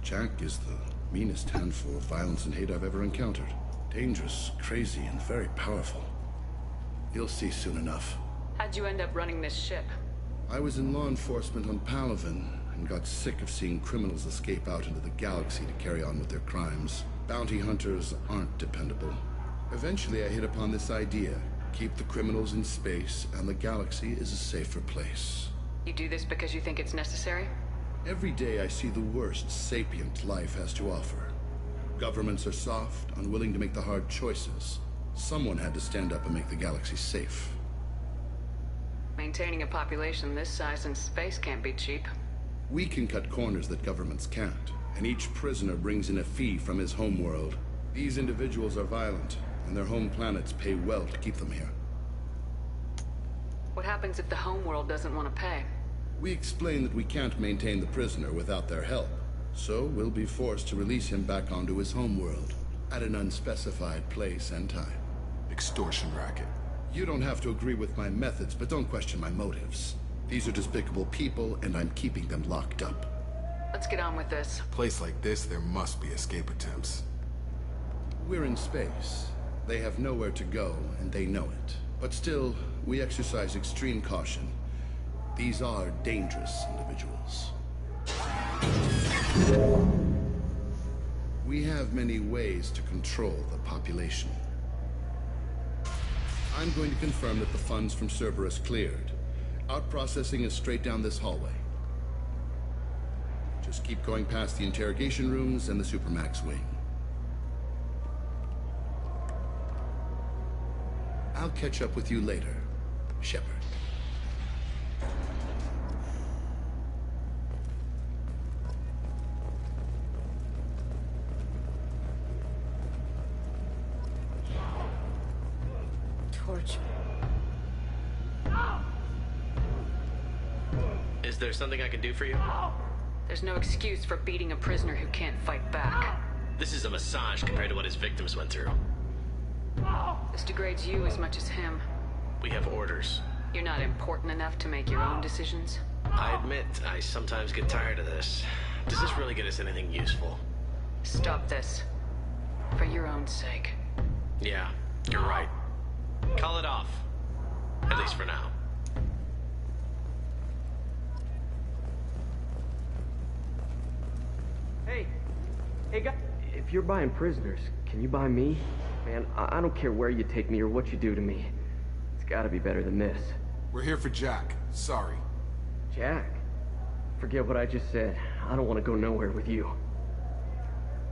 Jack is the meanest handful of violence and hate I've ever encountered. Dangerous, crazy, and very powerful. You'll see soon enough. How'd you end up running this ship? I was in law enforcement on Palaven, and got sick of seeing criminals escape out into the galaxy to carry on with their crimes. Bounty hunters aren't dependable. Eventually I hit upon this idea. Keep the criminals in space, and the galaxy is a safer place. You do this because you think it's necessary? Every day I see the worst sapient life has to offer. Governments are soft, unwilling to make the hard choices. Someone had to stand up and make the galaxy safe. Maintaining a population this size in space can't be cheap. We can cut corners that governments can't, and each prisoner brings in a fee from his home world. These individuals are violent, and their home planets pay well to keep them here. What happens if the homeworld doesn't want to pay? We explain that we can't maintain the prisoner without their help, so we'll be forced to release him back onto his homeworld at an unspecified place and time. Extortion racket. You don't have to agree with my methods, but don't question my motives. These are despicable people, and I'm keeping them locked up. Let's get on with this. A place like this, there must be escape attempts. We're in space. They have nowhere to go, and they know it. But still, we exercise extreme caution. These are dangerous individuals. We have many ways to control the population. I'm going to confirm that the funds from Cerberus cleared. Out-processing is straight down this hallway. Just keep going past the interrogation rooms and the Supermax wing. I'll catch up with you later, Shepard. Torch. Is there something I can do for you? There's no excuse for beating a prisoner who can't fight back. This is a massage compared to what his victims went through. This degrades you as much as him. We have orders. You're not important enough to make your own decisions? I admit, I sometimes get tired of this. Does this really get us anything useful? Stop this. For your own sake. Yeah, you're right. Call it off. At least for now. Hey, guys. If you're buying prisoners, can you buy me? Man, I don't care where you take me or what you do to me. It's gotta be better than this. We're here for Jack. Sorry. Jack? Forget what I just said. I don't want to go nowhere with you.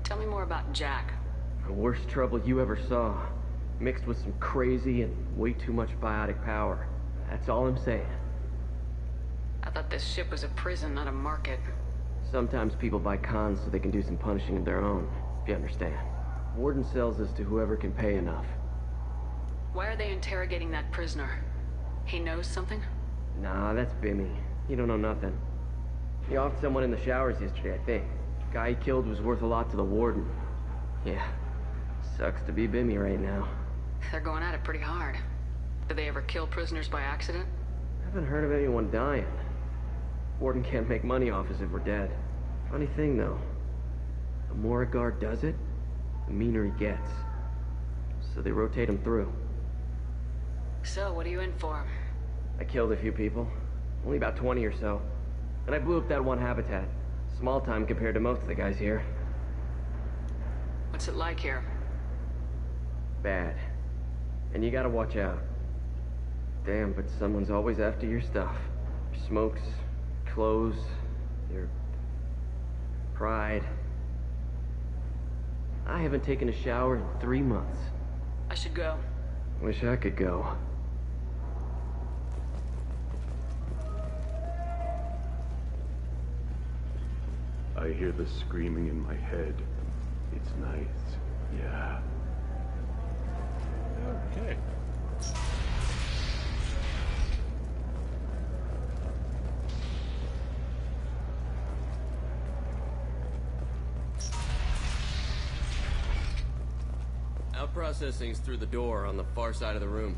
Tell me more about Jack. The worst trouble you ever saw. Mixed with some crazy and way too much biotic power. That's all I'm saying. I thought this ship was a prison, not a market. Sometimes people buy cons so they can do some punishing of their own, if you understand. Warden sells this to whoever can pay enough. Why are they interrogating that prisoner? He knows something? Nah, that's Bimmy. He don't know nothing. He offed someone in the showers yesterday, I think. The guy he killed was worth a lot to the Warden. Yeah, sucks to be Bimmy right now. They're going at it pretty hard. Did they ever kill prisoners by accident? I haven't heard of anyone dying. Warden can't make money off us if we're dead. Funny thing, though. The more a guard does it, the meaner he gets. So they rotate him through. So, what are you in for? I killed a few people. Only about 20 or so. And I blew up that one habitat. Small time compared to most of the guys here. What's it like here? Bad. And you gotta watch out. Damn, but someone's always after your stuff. Your smokes, clothes, your pride. I haven't taken a shower in 3 months. I should go. Wish I could go. I hear the screaming in my head. It's nice. Yeah. Okay. Out-processing's through the door on the far side of the room.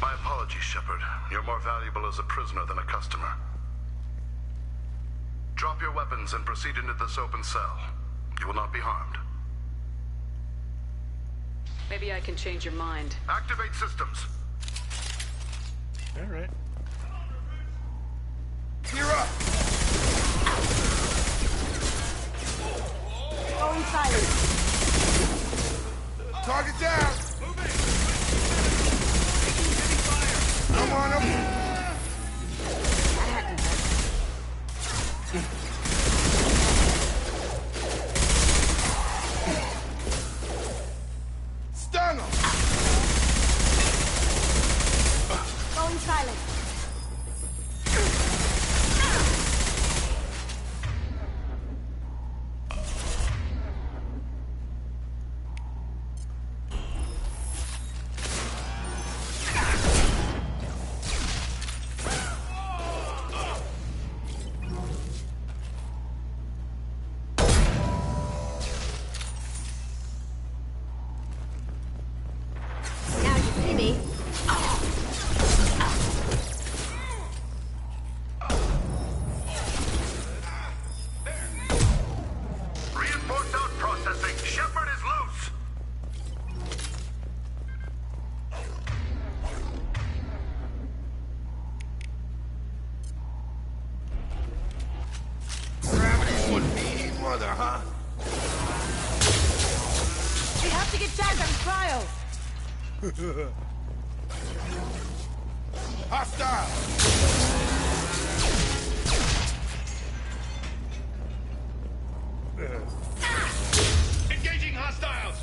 My apologies, Shepard. You're more valuable as a prisoner than a customer. Drop your weapons and proceed into this open cell. You will not be harmed. Maybe I can change your mind. Activate systems. All right. Gear up! Going silent. Target down! I'm on him! Stun him! Going silent. Stagger trial! Hostile! Engaging hostiles!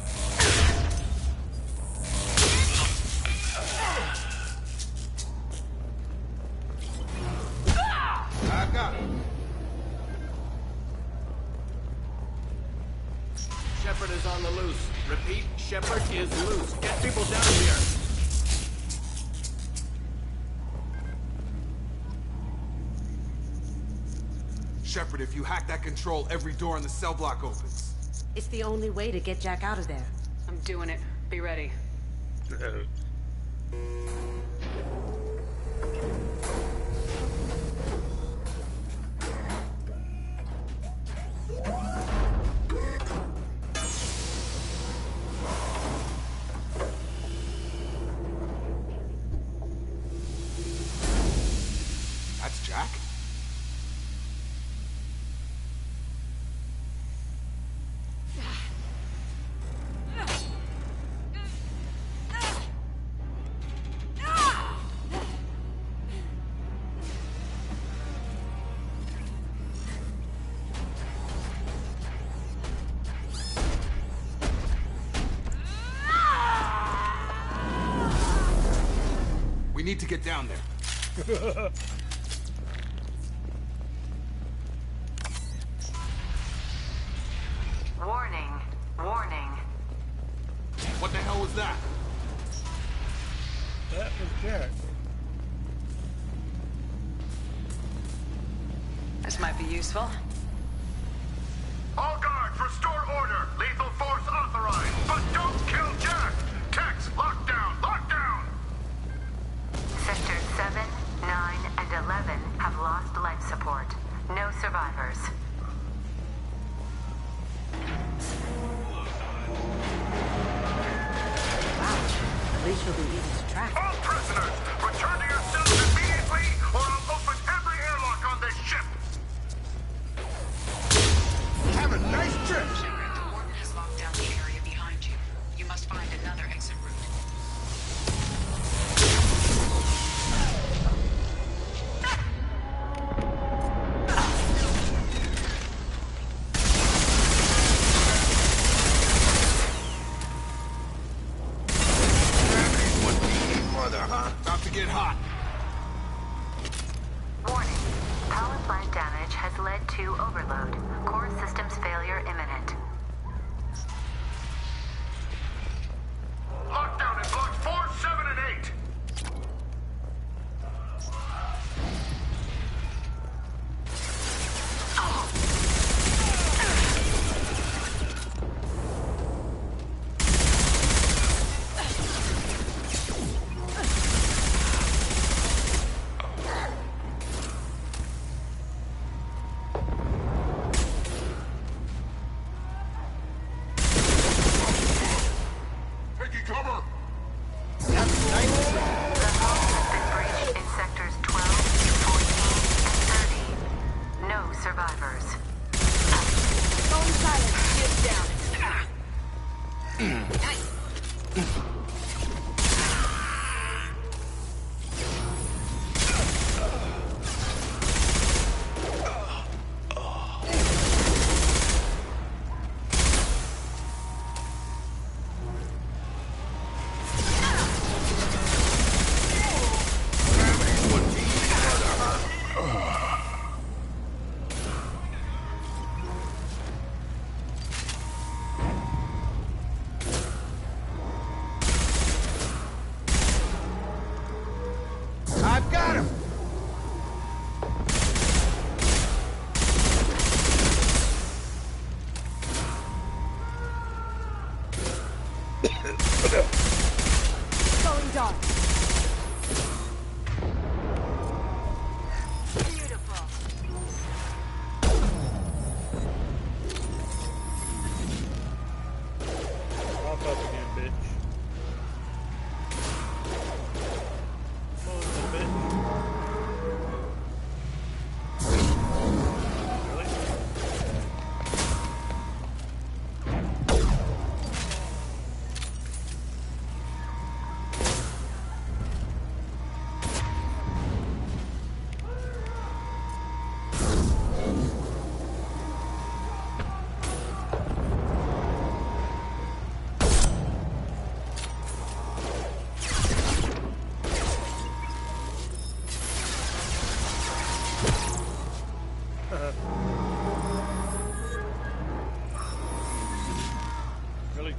I got it. Shepard is on the loose. Repeat, Shepard is loose. Get people down here. Shepard, if you hack that control, every door in the cell block opens. It's the only way to get Jack out of there. I'm doing it. Be ready. That's Jack? We need to get down there. Warning. Warning. What the hell was that? That was Jack. This might be useful. All guards, restore order. Lethal force authorized. But don't kill Jack. Tex, lockdown, lockdown. Sectors 7, 9, and 11 have lost life support. No survivors. At least you'll be easy to track. All prisoners, return to your cells immediately, or I'll open every airlock on this ship. Have a nice trip! Shepard, the warden has locked down the area behind you. You must find another exit route. About to get hot. Warning. Power plant damage has led to overload. Core systems failure imminent. Lockdown in blocks 4, 7, and 8.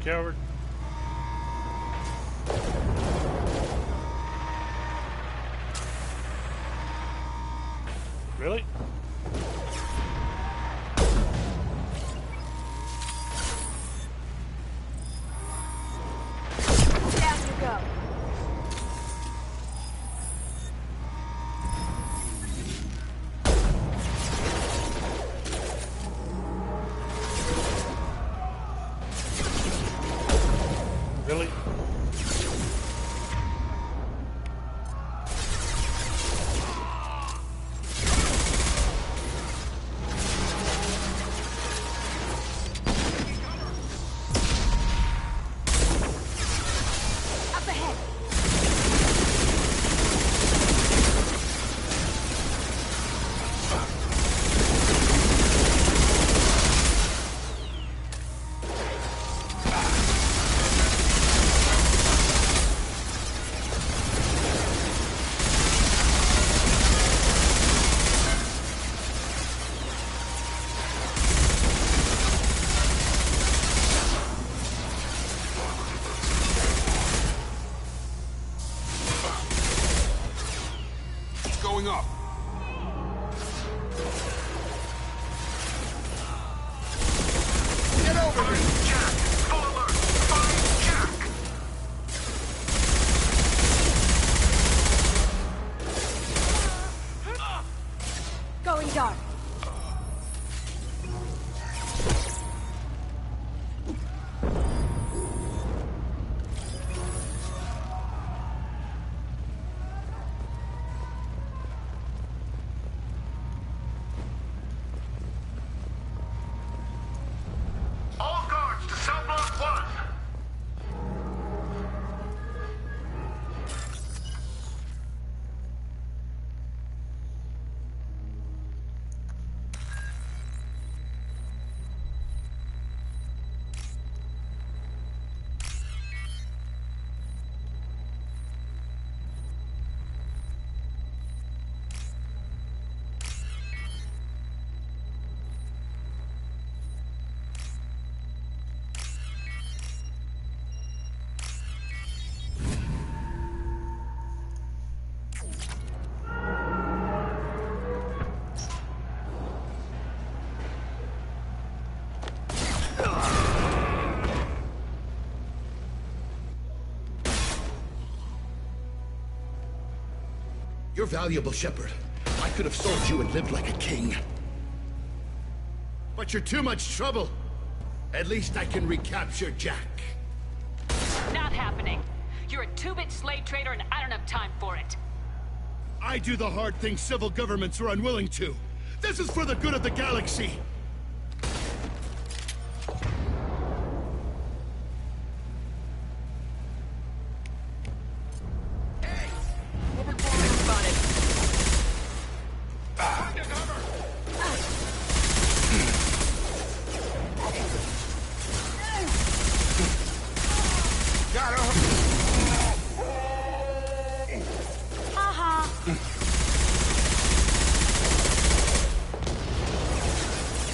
coward. Really? Down you go. Really? Up ahead. Going up. Get over here! Jack! Full alert! Find Jack! Going dark. All guards to cell block 1! You're valuable, Shepard. I could have sold you and lived like a king. But you're too much trouble. At least I can recapture Jack. Not happening. You're a two-bit slave trader and I don't have time for it. I do the hard things civil governments are unwilling to. This is for the good of the galaxy.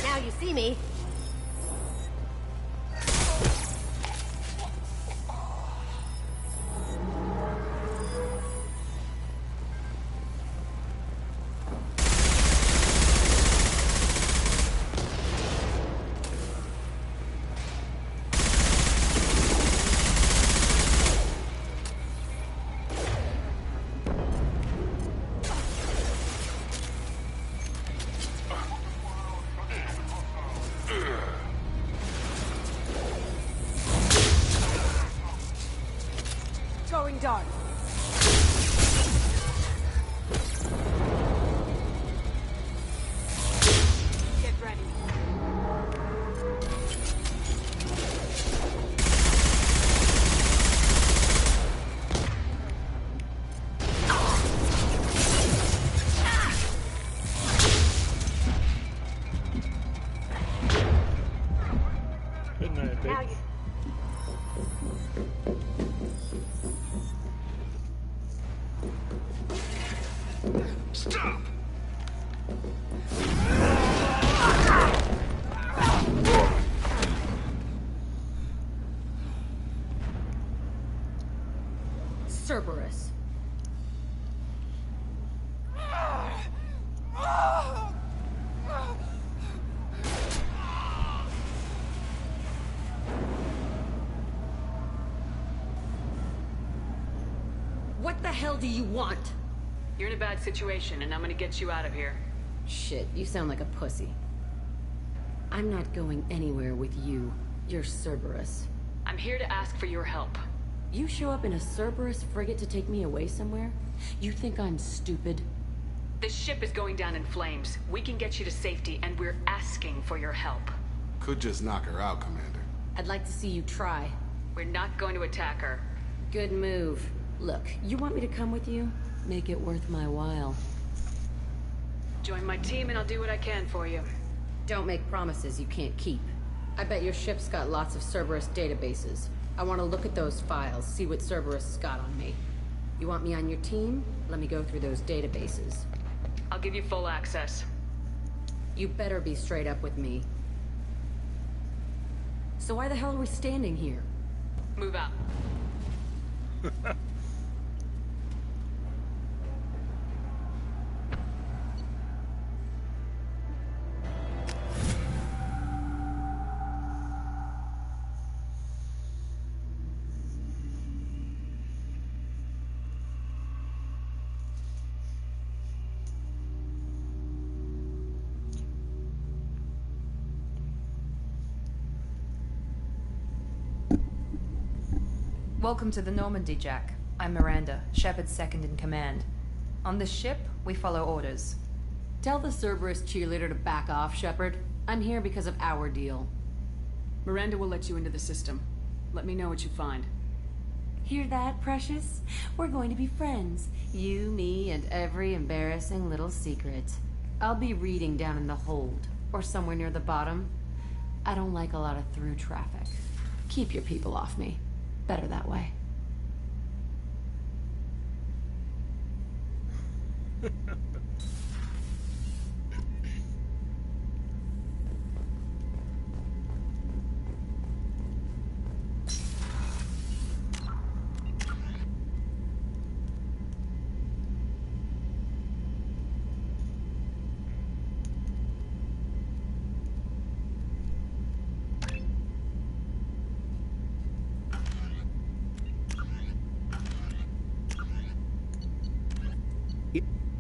Now you see me. Going dark. Get ready. Good night, Now babe. you. Stop! What the hell do you want? You're in a bad situation, and I'm gonna get you out of here. Shit, you sound like a pussy. I'm not going anywhere with you. You're Cerberus. I'm here to ask for your help. You show up in a Cerberus frigate to take me away somewhere? You think I'm stupid? The ship is going down in flames. We can get you to safety, and we're asking for your help. Could just knock her out, Commander. I'd like to see you try. We're not going to attack her. Good move. Look, you want me to come with you? Make it worth my while. Join my team and I'll do what I can for you. Don't make promises you can't keep. I bet your ship's got lots of Cerberus databases. I want to look at those files, see what Cerberus has got on me. You want me on your team? Let me go through those databases. I'll give you full access. You better be straight up with me. So why the hell are we standing here? Move out. Welcome to the Normandy, Jack. I'm Miranda, Shepard's second in command. On this ship, we follow orders. Tell the Cerberus cheerleader to back off, Shepard. I'm here because of our deal. Miranda will let you into the system. Let me know what you find. Hear that, Precious? We're going to be friends. You, me, and every embarrassing little secret. I'll be reading down in the hold, or somewhere near the bottom. I don't like a lot of through traffic. Keep your people off me. Better that way.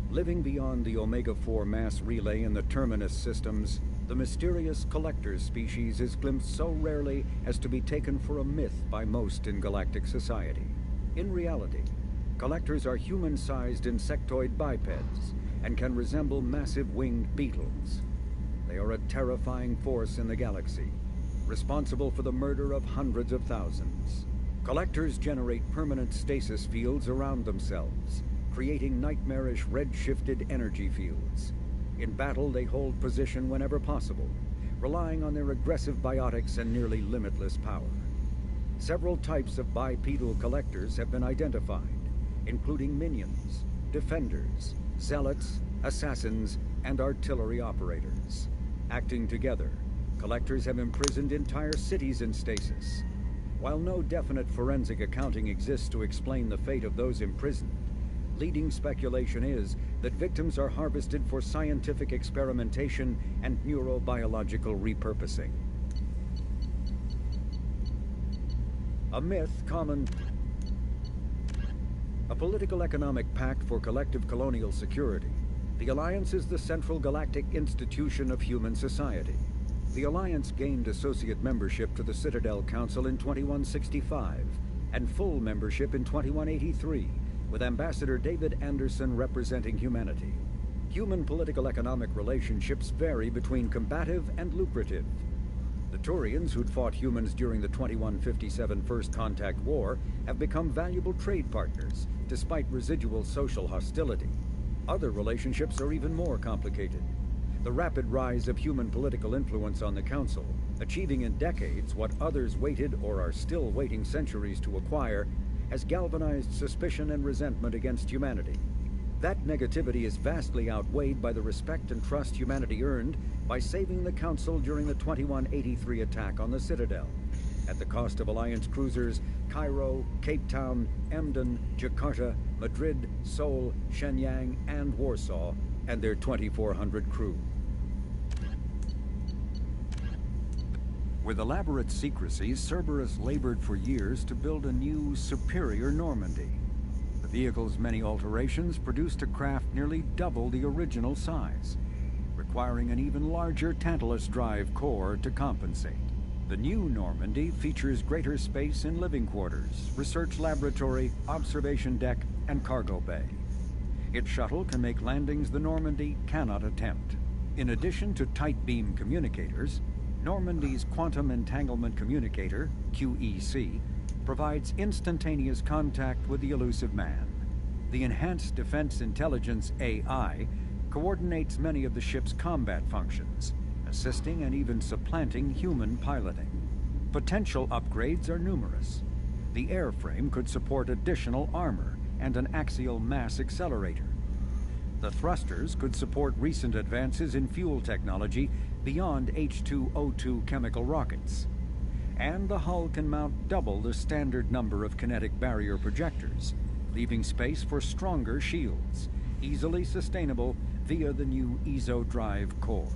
Living beyond the Omega-4 mass relay in the Terminus systems, the mysterious Collectors species is glimpsed so rarely as to be taken for a myth by most in galactic society. In reality, Collectors are human-sized insectoid bipeds and can resemble massive winged beetles. They are a terrifying force in the galaxy, responsible for the murder of hundreds of thousands. Collectors generate permanent stasis fields around themselves, creating nightmarish red-shifted energy fields. In battle, they hold position whenever possible, relying on their aggressive biotics and nearly limitless power. Several types of bipedal Collectors have been identified, including minions, defenders, zealots, assassins, and artillery operators. Acting together, Collectors have imprisoned entire cities in stasis. While no definite forensic accounting exists to explain the fate of those imprisoned, leading speculation is that victims are harvested for scientific experimentation and neurobiological repurposing. A myth common... A political economic pact for collective colonial security, the Alliance is the central galactic institution of human society. The Alliance gained associate membership to the Citadel Council in 2165, and full membership in 2183, with Ambassador David Anderson representing humanity. Human political-economic relationships vary between combative and lucrative. The Turians, who'd fought humans during the 2157 First Contact War, have become valuable trade partners, despite residual social hostility. Other relationships are even more complicated. The rapid rise of human political influence on the Council, achieving in decades what others waited or are still waiting centuries to acquire, has galvanized suspicion and resentment against humanity. That negativity is vastly outweighed by the respect and trust humanity earned by saving the Council during the 2183 attack on the Citadel, at the cost of Alliance cruisers Cairo, Cape Town, Emden, Jakarta, Madrid, Seoul, Shenyang, and Warsaw, and their 2,400 crew. With elaborate secrecy, Cerberus labored for years to build a new, superior Normandy. The vehicle's many alterations produced a craft nearly double the original size, requiring an even larger Tantalus drive core to compensate. The new Normandy features greater space in living quarters, research laboratory, observation deck, and cargo bay. Its shuttle can make landings the Normandy cannot attempt. In addition to tight beam communicators, Normandy's Quantum Entanglement Communicator, QEC, provides instantaneous contact with the elusive man. The Enhanced Defense Intelligence AI coordinates many of the ship's combat functions, assisting and even supplanting human piloting. Potential upgrades are numerous. The airframe could support additional armor and an axial mass accelerator. The thrusters could support recent advances in fuel technology beyond H2O2 chemical rockets. And the hull can mount double the standard number of kinetic barrier projectors, leaving space for stronger shields, easily sustainable via the new EZO drive core.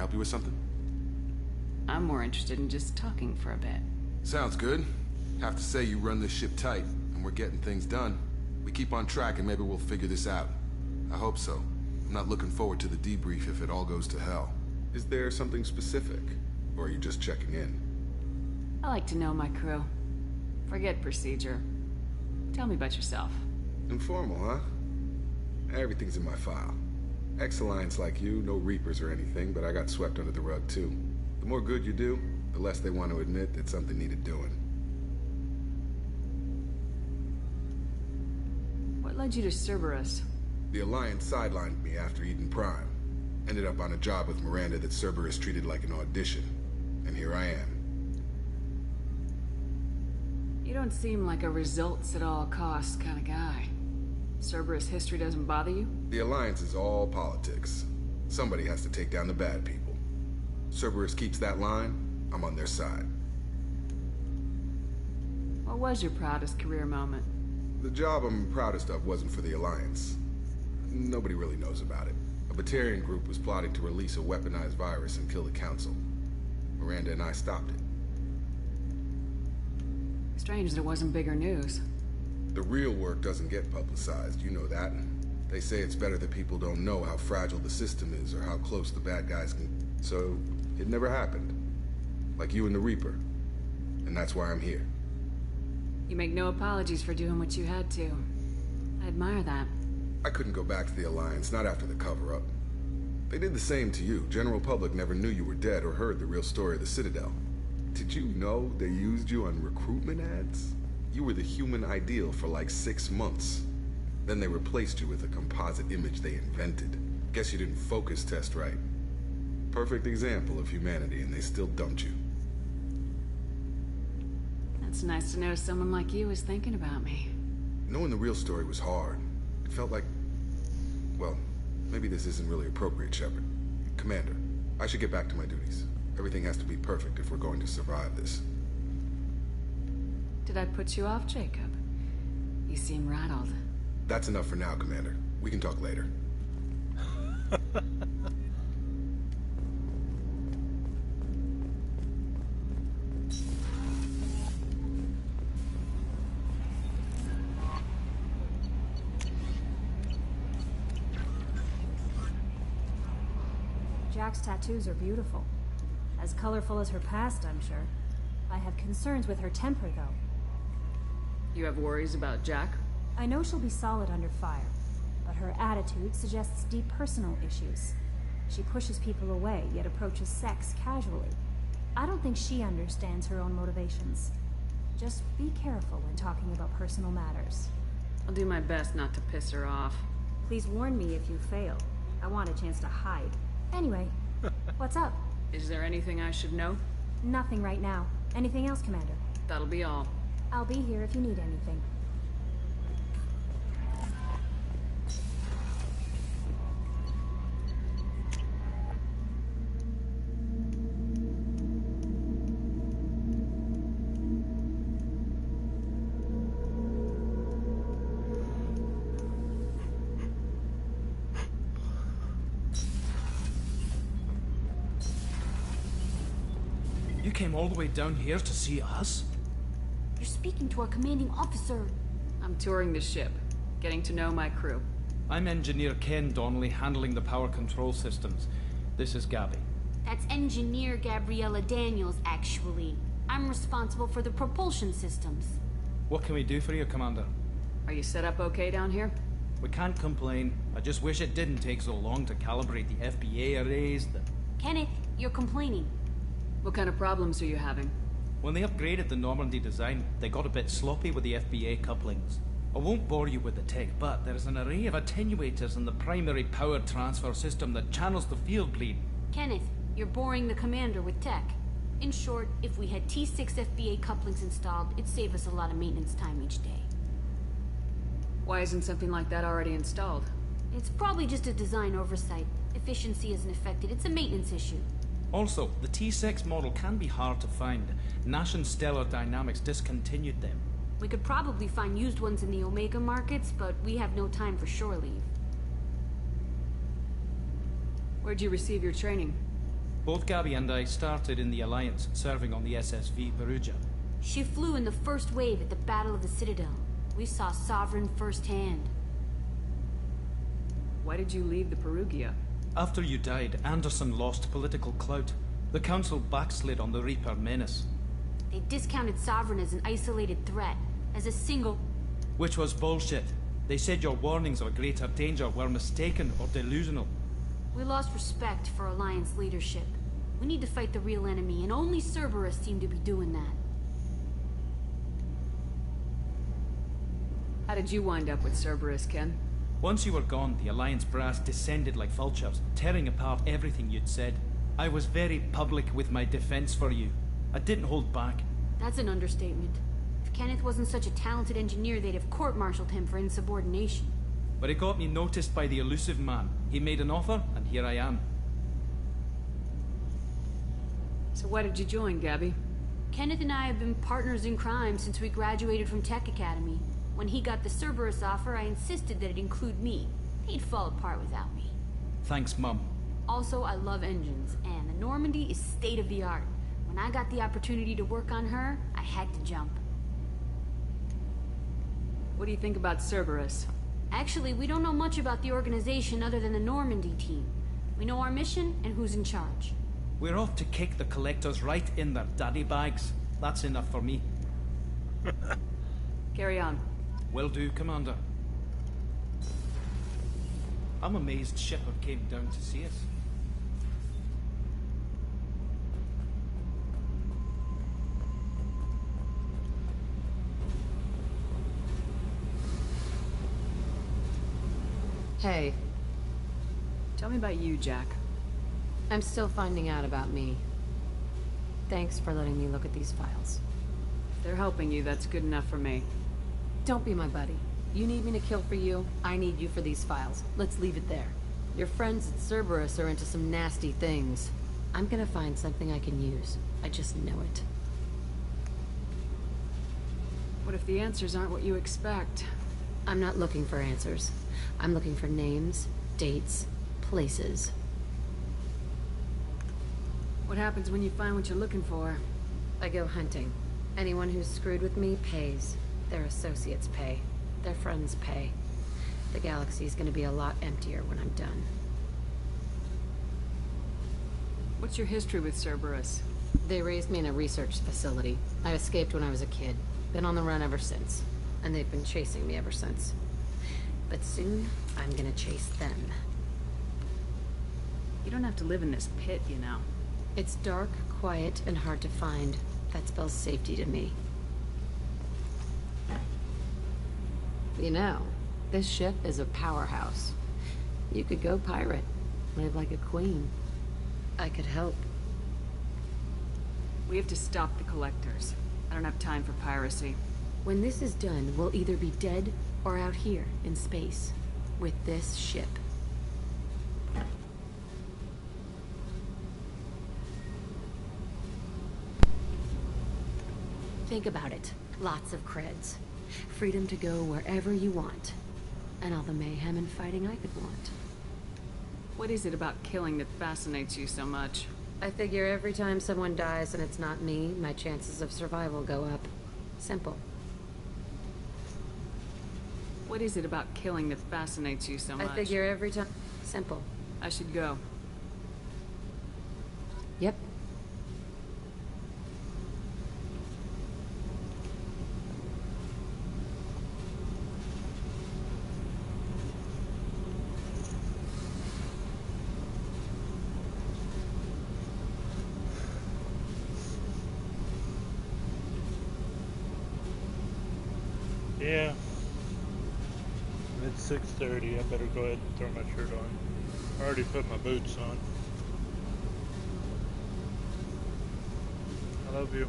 Help you with something? I'm more interested in just talking for a bit. Sounds good. Have to say you run this ship tight, and we're getting things done. We keep on track and maybe we'll figure this out. I hope so. I'm not looking forward to the debrief if it all goes to hell. Is there something specific? Or are you just checking in? I like to know my crew. Forget procedure. Tell me about yourself. Informal, huh? Everything's in my file. Ex-Alliance like you, no Reapers or anything, but I got swept under the rug too. The more good you do, the less they want to admit that something needed doing. What led you to Cerberus? The Alliance sidelined me after Eden Prime. Ended up on a job with Miranda that Cerberus treated like an audition. And here I am. You don't seem like a results-at-all-costs kind of guy. Cerberus history doesn't bother you? The Alliance is all politics. Somebody has to take down the bad people. Cerberus keeps that line, I'm on their side. What was your proudest career moment? The job I'm proudest of wasn't for the Alliance. Nobody really knows about it. A Batarian group was plotting to release a weaponized virus and kill the Council. Miranda and I stopped it. Strange that it wasn't bigger news. The real work doesn't get publicized, you know that. They say it's better that people don't know how fragile the system is or how close the bad guys can... So, it never happened. Like you and the Reaper. And that's why I'm here. You make no apologies for doing what you had to. I admire that. I couldn't go back to the Alliance, not after the cover-up. They did the same to you. General public never knew you were dead or heard the real story of the Citadel. Did you know they used you on recruitment ads? You were the human ideal for like 6 months. Then they replaced you with a composite image they invented. Guess you didn't focus test right. Perfect example of humanity, and they still dumped you. It's nice to know someone like you is thinking about me. Knowing the real story was hard. It felt like... Well, maybe this isn't really appropriate, Shepard. Commander, I should get back to my duties. Everything has to be perfect if we're going to survive this. Did I put you off, Jacob? You seem rattled. That's enough for now, Commander. We can talk later. Jack's tattoos are beautiful. As colorful as her past, I'm sure. I have concerns with her temper, though. You have worries about Jack? I know she'll be solid under fire, but her attitude suggests deep personal issues. She pushes people away, yet approaches sex casually. I don't think she understands her own motivations. Just be careful when talking about personal matters. I'll do my best not to piss her off. Please warn me if you fail. I want a chance to hide. Anyway, what's up? Is there anything I should know? Nothing right now. Anything else, Commander? That'll be all. I'll be here if you need anything. You came all the way down here to see us? You're speaking to our commanding officer. I'm touring the ship, getting to know my crew. I'm Engineer Ken Donnelly, handling the power control systems. This is Gabby. That's Engineer Gabriella Daniels, actually. I'm responsible for the propulsion systems. What can we do for you, Commander? Are you set up okay down here? We can't complain. I just wish it didn't take so long to calibrate the FBA arrays. Kenneth, you're complaining. What kind of problems are you having? When they upgraded the Normandy design, they got a bit sloppy with the FBA couplings. I won't bore you with the tech, but there's an array of attenuators in the primary power transfer system that channels the field bleed. Kenneth, you're boring the commander with tech. In short, if we had T6 FBA couplings installed, it'd save us a lot of maintenance time each day. Why isn't something like that already installed? It's probably just a design oversight. Efficiency isn't affected. It's a maintenance issue. Also, the T6 model can be hard to find. Nash and Stellar Dynamics discontinued them. We could probably find used ones in the Omega markets, but we have no time for shore leave. Where'd you receive your training? Both Gabby and I started in the Alliance, serving on the SSV Perugia. She flew in the first wave at the Battle of the Citadel. We saw Sovereign firsthand. Why did you leave the Perugia? After you died, Anderson lost political clout. The Council backslid on the Reaper menace. They discounted Sovereign as an isolated threat, as a single... Which was bullshit. They said your warnings of greater danger were mistaken or delusional. We lost respect for Alliance leadership. We need to fight the real enemy, and only Cerberus seemed to be doing that. How did you wind up with Cerberus, Ken? Once you were gone, the Alliance brass descended like vultures, tearing apart everything you'd said. I was very public with my defense for you. I didn't hold back. That's an understatement. If Kenneth wasn't such a talented engineer, they'd have court-martialed him for insubordination. But it got me noticed by the elusive man. He made an offer, and here I am. So why did you join, Gabby? Kenneth and I have been partners in crime since we graduated from Tech Academy. When he got the Cerberus offer, I insisted that it include me. He'd fall apart without me. Thanks, Mum. Also, I love engines, and the Normandy is state-of-the-art. When I got the opportunity to work on her, I had to jump. What do you think about Cerberus? Actually, we don't know much about the organization other than the Normandy team. We know our mission and who's in charge. We're off to kick the Collectors right in their daddy bags. That's enough for me. Carry on. Will do, Commander. I'm amazed Shepard came down to see us. Hey. Tell me about you, Jack. I'm still finding out about me. Thanks for letting me look at these files. If they're helping you, that's good enough for me. Don't be my buddy. You need me to kill for you, I need you for these files. Let's leave it there. Your friends at Cerberus are into some nasty things. I'm gonna find something I can use. I just know it. What if the answers aren't what you expect? I'm not looking for answers. I'm looking for names, dates, places. What happens when you find what you're looking for? I go hunting. Anyone who's screwed with me pays. Their associates pay. Their friends pay. The galaxy's gonna be a lot emptier when I'm done. What's your history with Cerberus? They raised me in a research facility. I escaped when I was a kid. Been on the run ever since. And they've been chasing me ever since. But soon, I'm gonna chase them. You don't have to live in this pit, you know. It's dark, quiet, and hard to find. That spells safety to me. You know, this ship is a powerhouse. You could go pirate. Live like a queen. I could help. We have to stop the Collectors. I don't have time for piracy. When this is done, we'll either be dead or out here in space with this ship. Think about it. Lots of creds. Freedom to go wherever you want. And all the mayhem and fighting I could want. What is it about killing that fascinates you so much? I figure every time someone dies and it's not me, my chances of survival go up. Simple. What is it about killing that fascinates you so much? I figure every time... Simple. I should go. Yep. Yeah. It's 6:30. I better go ahead and throw my shirt on. I already put my boots on. I love you.